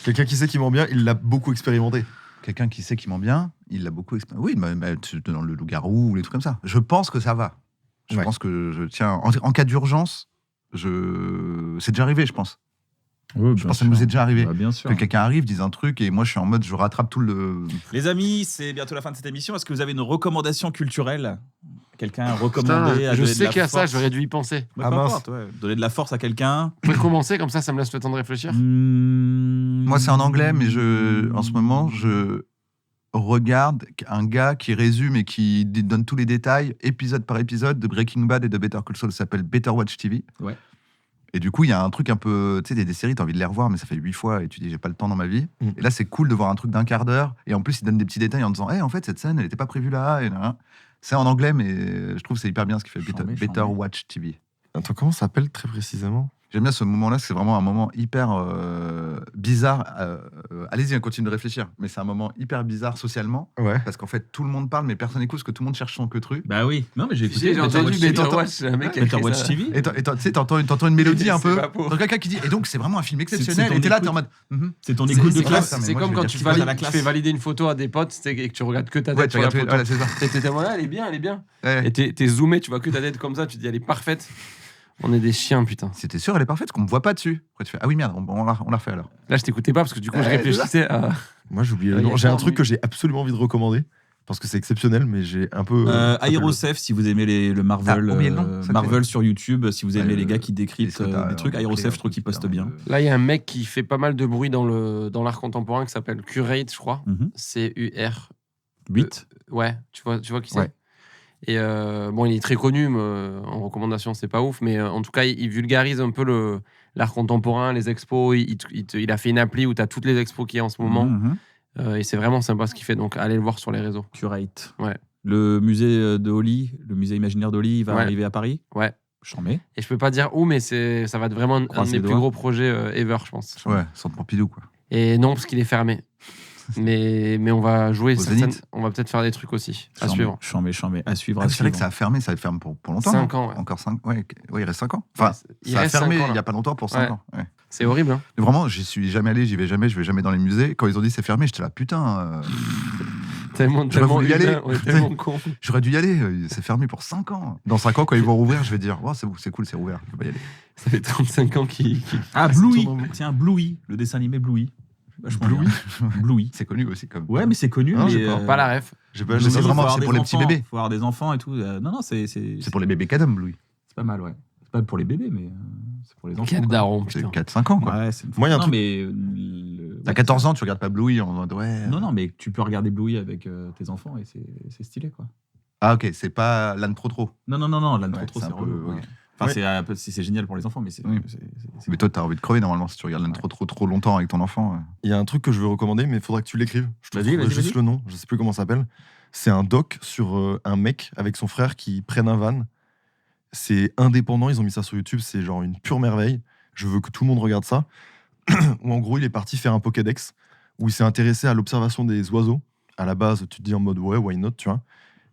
Quelqu'un qui sait qu'il ment bien, il l'a beaucoup expérimenté. Quelqu'un qui sait qu'il ment bien, il l'a beaucoup expérimenté. Oui, mais dans le loup-garou ou les trucs comme ça. Je pense que ça va. Je Ouais. pense que je tiens. En cas d'urgence, c'est déjà arrivé, je pense. Oui, Je pense que ça nous est déjà arrivé. Bah, bien sûr. Que quelqu'un arrive, dise un truc, et moi je suis en mode, je rattrape tout le. Les amis, c'est bientôt la fin de cette émission. Est-ce que vous avez une recommandation culturelle? Quelqu'un a Putain, recommandé à je donner de sais la qu'il y a ça, force? j'aurais dû y penser. Bah, Ah, peu mince. importe, ouais. Donner de la force à quelqu'un. Je peux commencer, comme ça me laisse le temps de réfléchir. Moi c'est en anglais, mais en ce moment, je regarde un gars qui résume et qui donne tous les détails, épisode par épisode, de Breaking Bad et de Better Call Saul. Ça s'appelle Better Watch TV. Ouais. Et du coup, il y a un truc un peu. Tu sais, des séries, t'as envie de les revoir, mais ça fait 8 fois et tu dis, j'ai pas le temps dans ma vie. Mm. Et là, c'est cool de voir un truc d'1 quart d'heure. Et en plus, il donne des petits détails en disant, en fait, cette scène, elle était pas prévue là. Et là. C'est en anglais, mais je trouve que c'est hyper bien ce qu'il fait. Chambé, Better chambé. Watch TV. Attends, comment ça s'appelle très précisément? J'aime bien ce moment-là, c'est vraiment un moment hyper bizarre. Allez-y, on continue de réfléchir. Mais c'est un moment hyper bizarre socialement. Ouais. Parce qu'en fait, tout le monde parle, mais personne n'écoute, parce que tout le monde cherche son queutru. Bah oui. Non, mais j'ai Tu sais, écouté. j'ai Better entendu Watch TV. Better Watch, c'est un mec qui a Better écrit Watch ça. TV. Et tu sais, t'entends une mélodie un C'est peu. pas pour. T'entends quelqu'un qui dit, et donc c'est vraiment un film C'est exceptionnel. ton Et t'es là, écoute. t'es en mode. Mhm. C'est ton C'est écoute de c'est classe, classe. mais c'est moi, comme je quand veux tu dire, à la tu classe. fais valider une photo à des potes et que tu regardes que ta Ouais, tête tu sur la regardes, photo. voilà, c'est ça. T'es tellement là, elle est bien, elle est bien. Ouais. Et t'es zoomé, tu vois que ta tête comme ça, tu te dis elle est parfaite. On est des chiens, putain. Si t'es sûr, elle est parfaite, parce qu'on me voit pas dessus. Après, tu fais, ah oui, merde, on la refait alors. Là, je t'écoutais pas parce que du coup, je Ouais, réfléchissais à. Moi, j'ai oublié Ah, le il y nom. a J'ai un ça, truc mais- que j'ai absolument envie de recommander. Parce que c'est exceptionnel, mais j'ai un peu. Aerosef, si vous aimez le Marvel, Ah, oublié le nom, ça Marvel fait- sur YouTube, si vous aimez Ouais, les gars qui décryptent des trucs, Aerosef, je trouve qu'il poste bien. Là, il y a un mec qui fait pas mal de bruit dans l'art contemporain qui s'appelle Curate, je crois. C-U-R. 8. Ouais, tu vois qui c'est. Ouais. Et bon, il est très connu, mais, en recommandation, c'est pas ouf, mais en tout cas, il vulgarise un peu l'art contemporain, les expos. Il a fait une appli où tu as toutes les expos qu'il y a en ce moment. Et c'est vraiment sympa ce qu'il fait, donc allez le voir sur les réseaux. Curate. Ouais. Le musée de Oli, le musée imaginaire d'Oli, il va Ouais. arriver à Paris. Ouais. J'en mets. Et je peux pas dire où, mais ça va être vraiment un Croise de les mes plus doigts. gros projets ever, je pense. Ouais, Centre Pompidou, quoi. Et non, parce qu'il est fermé. mais on va jouer, Au certaines- Zénith. on va peut-être faire des trucs aussi à suivre. J'en mets. À suivre, Ah, à c'est vrai suivre. que ça a fermé, ça ferme pour longtemps. 5 non ans, ouais. Encore 5 ouais, il reste 5 ans. Enfin, Il ça a reste fermé 5 ans, il là. n'y a pas longtemps pour 5 Ouais. ans. Ouais. C'est horrible, hein. Mais vraiment, j'y suis jamais allé, j'y vais jamais, je vais jamais dans les musées. Quand ils ont dit c'est fermé, j'étais là, putain, Tellement voulu y humain, aller. on est tellement con. j'aurais dû y aller, c'est fermé pour 5 ans. Dans 5 ans, quand ils vont rouvrir, je vais dire, oh, c'est cool, c'est rouvert, je vais pas y aller. Ça fait 35 ans qu'il. Ah, passe Bluey. autour de moi. Tiens, Bluey, le dessin animé Bluey. Vachement bien. Bluey. C'est connu aussi comme. Ouais, mais c'est connu. Non, mais, j'ai pas. Pas la ref. J'ai pas. Mais j'ai c'est pas- vraiment- faut avoir c'est des pour les petits enfants, bébés. Faut avoir des enfants et tout. Non, non, c'est C'est pour les bébés cadom, Louis. c'est pas mal, ouais. C'est pas pour les bébés, mais c'est pour les enfants. Quel quoi. daron, C'est putain. 4-5 ans, quoi. Ouais, c'est une Moi, il y a un non, truc- mais. T'as 14 ans, tu regardes pas Bluey en mode, ouais. Non, non, mais tu peux regarder Bluey avec tes enfants et c'est stylé, quoi. Ah, ok, c'est pas l'âne trop. Non, là, Ouais, trop, c'est c'est un peu- relou. ok. Ouais. Enfin, Ouais. c'est un peu- c'est génial pour les enfants, mais c'est. Oui. Mais toi, t'as envie de crever normalement si tu regardes l'âne trop longtemps avec ton enfant. Il y a un truc que je veux recommander, mais il faudra que tu l'écrives. Je te Vas-y, trouve vas-y, juste vas-y. le nom, je sais plus comment ça s'appelle. C'est un doc sur un mec avec son frère qui prennent un van. C'est indépendant, ils ont mis ça sur YouTube, c'est genre une pure merveille. Je veux que tout le monde regarde ça. Où en gros, il est parti faire un Pokédex, où il s'est intéressé à l'observation des oiseaux. À la base, tu te dis en mode ouais, why not, tu vois.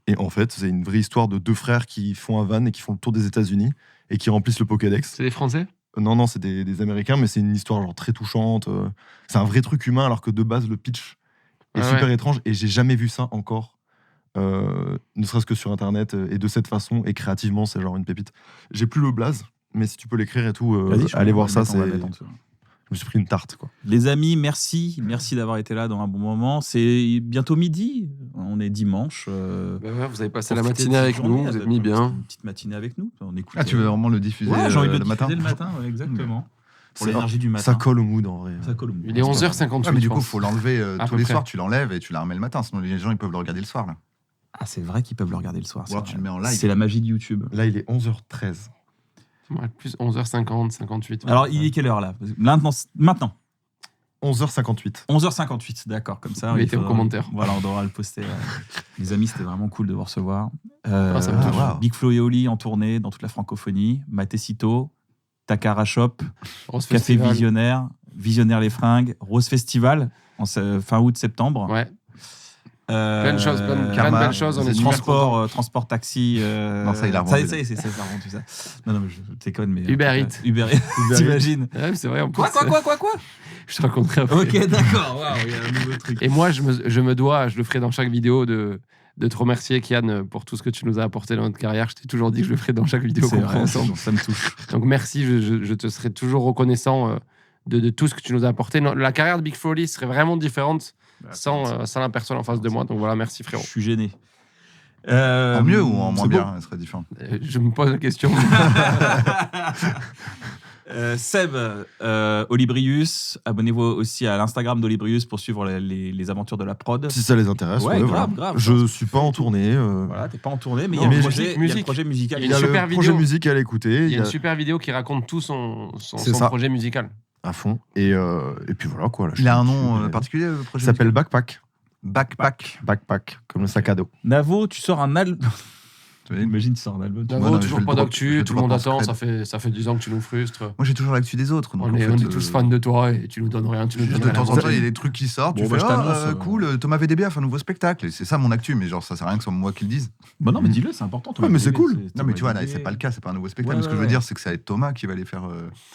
Et en fait, c'est une vraie histoire de deux frères qui font un van et qui font le tour des États-Unis et qui remplissent le Pokédex. C'est des Français? Non, c'est des Américains, mais c'est une histoire genre très touchante. C'est un vrai truc humain, alors que de base, le pitch est super étrange et j'ai jamais vu ça encore. Ne serait-ce que sur internet et de cette façon et créativement c'est genre une pépite. J'ai plus le blaze mais si tu peux l'écrire et tout Vas-y, allez voir ça, on va c'est le mettre en dessous. je me suis pris une tarte quoi. Les amis, merci d'avoir été là dans un bon moment. C'est bientôt midi, on est dimanche. Vous avez passé la Profitez de matinée cette avec journée, nous, vous êtes mis bien. Une petite matinée avec nous, on écoute. Ah, tu veux vraiment le diffuser Ouais, j'ai envie de le le matin diffuser le matin, ouais, exactement. Pour C'est- l'énergie du matin. Ça colle au mood en vrai. Ça colle au mood. Il est 11h58. Ouais, mais du je coup, pense. faut l'enlever À tous peu les près. soirs, tu l'enlèves et tu la remets le matin, sinon les gens ils peuvent le regarder le soir. Là. Ah, c'est vrai qu'ils peuvent le regarder le soir. Ou alors c'est tu vrai. le mets en live. C'est la magie de YouTube. Là il est 11h13. Ouais, plus 11h50, 58. Alors, il est quelle heure là Maintenant. 11h58. 11h58, d'accord, comme ça. Mettez il en faudra- commentaire. Voilà, on devra le poster. Les amis, c'était vraiment cool de vous recevoir. Ah, ça me touche. wow. Big Flo et Oli en tournée dans toute la francophonie. Matecito, Takara Shop, Rose Café Festival. Visionnaire les Fringues, Rose Festival, fin août-septembre. Ouais. Plein de choses, plein de Karma, belles choses. On est super contents. transport taxi. Non, ça, il a ça, revendu. c'est revendu, tout ça. Non, mais je déconne, mais. Uber Eats. Uber Eats, t'imagines Ouais, c'est vrai. En plus, Quoi Je te raconterai après. Ok, d'accord, waouh, il y a un nouveau truc. Et moi, je me dois, je le ferai dans chaque vidéo, de te remercier, Kian, pour tout ce que tu nous as apporté dans notre carrière. Je t'ai toujours dit que je le ferai dans chaque vidéo C'est qu'on vrai, fera ensemble. ça me touche. Donc merci, je te serai toujours reconnaissant de tout ce que tu nous as apporté. Non, la carrière de Big Flo et Oli serait vraiment différente sans la personne en face de moi. Donc voilà, merci frérot. Je suis gêné. En mieux ou en moins c'est bien, ça serait différent. Je me pose la question. Seb, Olibrius, abonnez-vous aussi à l'Instagram d'Olibrius pour suivre les aventures de la prod. Si ça les intéresse, Ouais, ouais, grave, voilà. grave. Je suis pas en tournée. Voilà, t'es pas en tournée, mais Non, il y a mais le projet, il y a le musique. projet musical. Il Il y y a a une le super projet vidéo. musical à écouter. Il y a une super vidéo qui raconte tout son C'est ça. projet musical. à fond. Et puis voilà quoi. Là, Il a un je nom suis- particulier, le Il projet s'appelle musical Backpack. Backpack. Backpack, comme le sac à dos. Navo, tu sors un album. Tu vois, Imagine, tu sors un album. Navo, non, mais je toujours vais pas le drop, je d'actu, vais tout le le monde drop en attend, secret. ça fait 10 ans que tu nous frustres. Moi, j'ai toujours l'actu des autres. Donc On en est fait, tous fans de toi et tu nous donnes rien, tu nous Juste donnes de temps rien. en temps, il y a des trucs qui sortent. Bon, tu bah, fais, je t'annonce, cool, Thomas VDB a fait un nouveau spectacle. Et c'est ça mon actu, mais genre, ça sert à rien que ce soit moi qui le dise. Bah non, mais dis-le, c'est important. Ouais, mais c'est cool. Non, mais tu vois, là, c'est pas le cas, c'est pas un nouveau spectacle. Ouais, Ce que je veux ouais. dire, c'est que ça va être Thomas qui va aller faire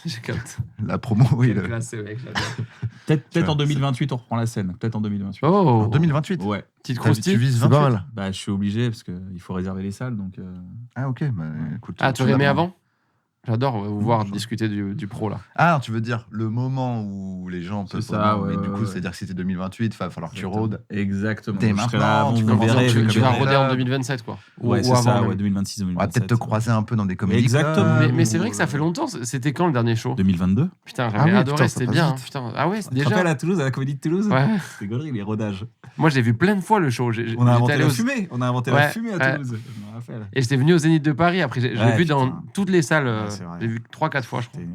Je capte. la promo. Oui, Quel le- classe, ce mec, j'adore. Peut-être en Ouais, 2028, on reprend la scène. Peut-être en 2028. Oh, En 2028. Ouais. petite Tu croustille. vises C'est pas 28. mal. Bah, je suis obligé parce qu'il faut réserver les salles. Donc, Ah, ok. Bah, écoute, Ah, tu aurais aimé l'apprends. avant J'adore vous voir je- discuter du pro là. Ah, tu veux dire le moment où les gens peuvent. C'est ça, mais ouais, du coup, ouais. c'est-à-dire que si c'était 2028, il va falloir que tu rôdes. Exactement. Dès Je serai maintenant, là, tu vous commences verrez, à- vous Tu vas verrez. roder en 2027 quoi. Ouais, c'est avant ça, même. ouais, 2026, On va 2027. peut-être te croiser un peu dans des comédies. Exactement. Mais c'est vrai que ça fait longtemps. C'était quand le dernier show 2022. Putain, Ah j'avais oui, adoré, putain, ça c'était passe bien. vite. Putain. Ah ouais, c'est Tu te rappelles déjà. à Toulouse, à la Comédie de Toulouse Ouais. C'était gaulerie, les rodages. Moi, j'ai vu plein de fois le show. On a inventé allé la aux- fumée. On a inventé Ouais, la fumée à ouais. Toulouse. Je me rappelle. Et j'étais venu au Zénith de Paris. Après, je l'ai Ouais, vu dans putain. toutes les salles. Ouais, c'est vrai. J'ai vu 3-4 fois, je crois. C'était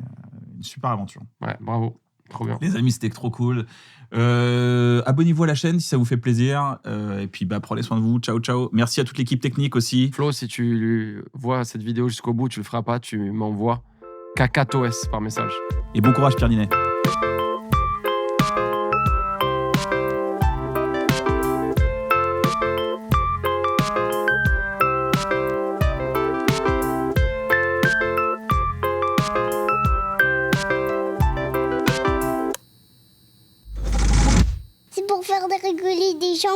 une super aventure. Ouais, bravo. Trop bien. Les amis, c'était trop cool. Abonnez-vous à la chaîne si ça vous fait plaisir. Et puis, bah, prenez soin de vous. Ciao, ciao. Merci à toute l'équipe technique aussi. Flo, si tu vois cette vidéo jusqu'au bout, tu le feras pas, tu m'envoies cacatos par message. Et bon courage, Pierre Ninet. C'est pour faire rigoler des gens.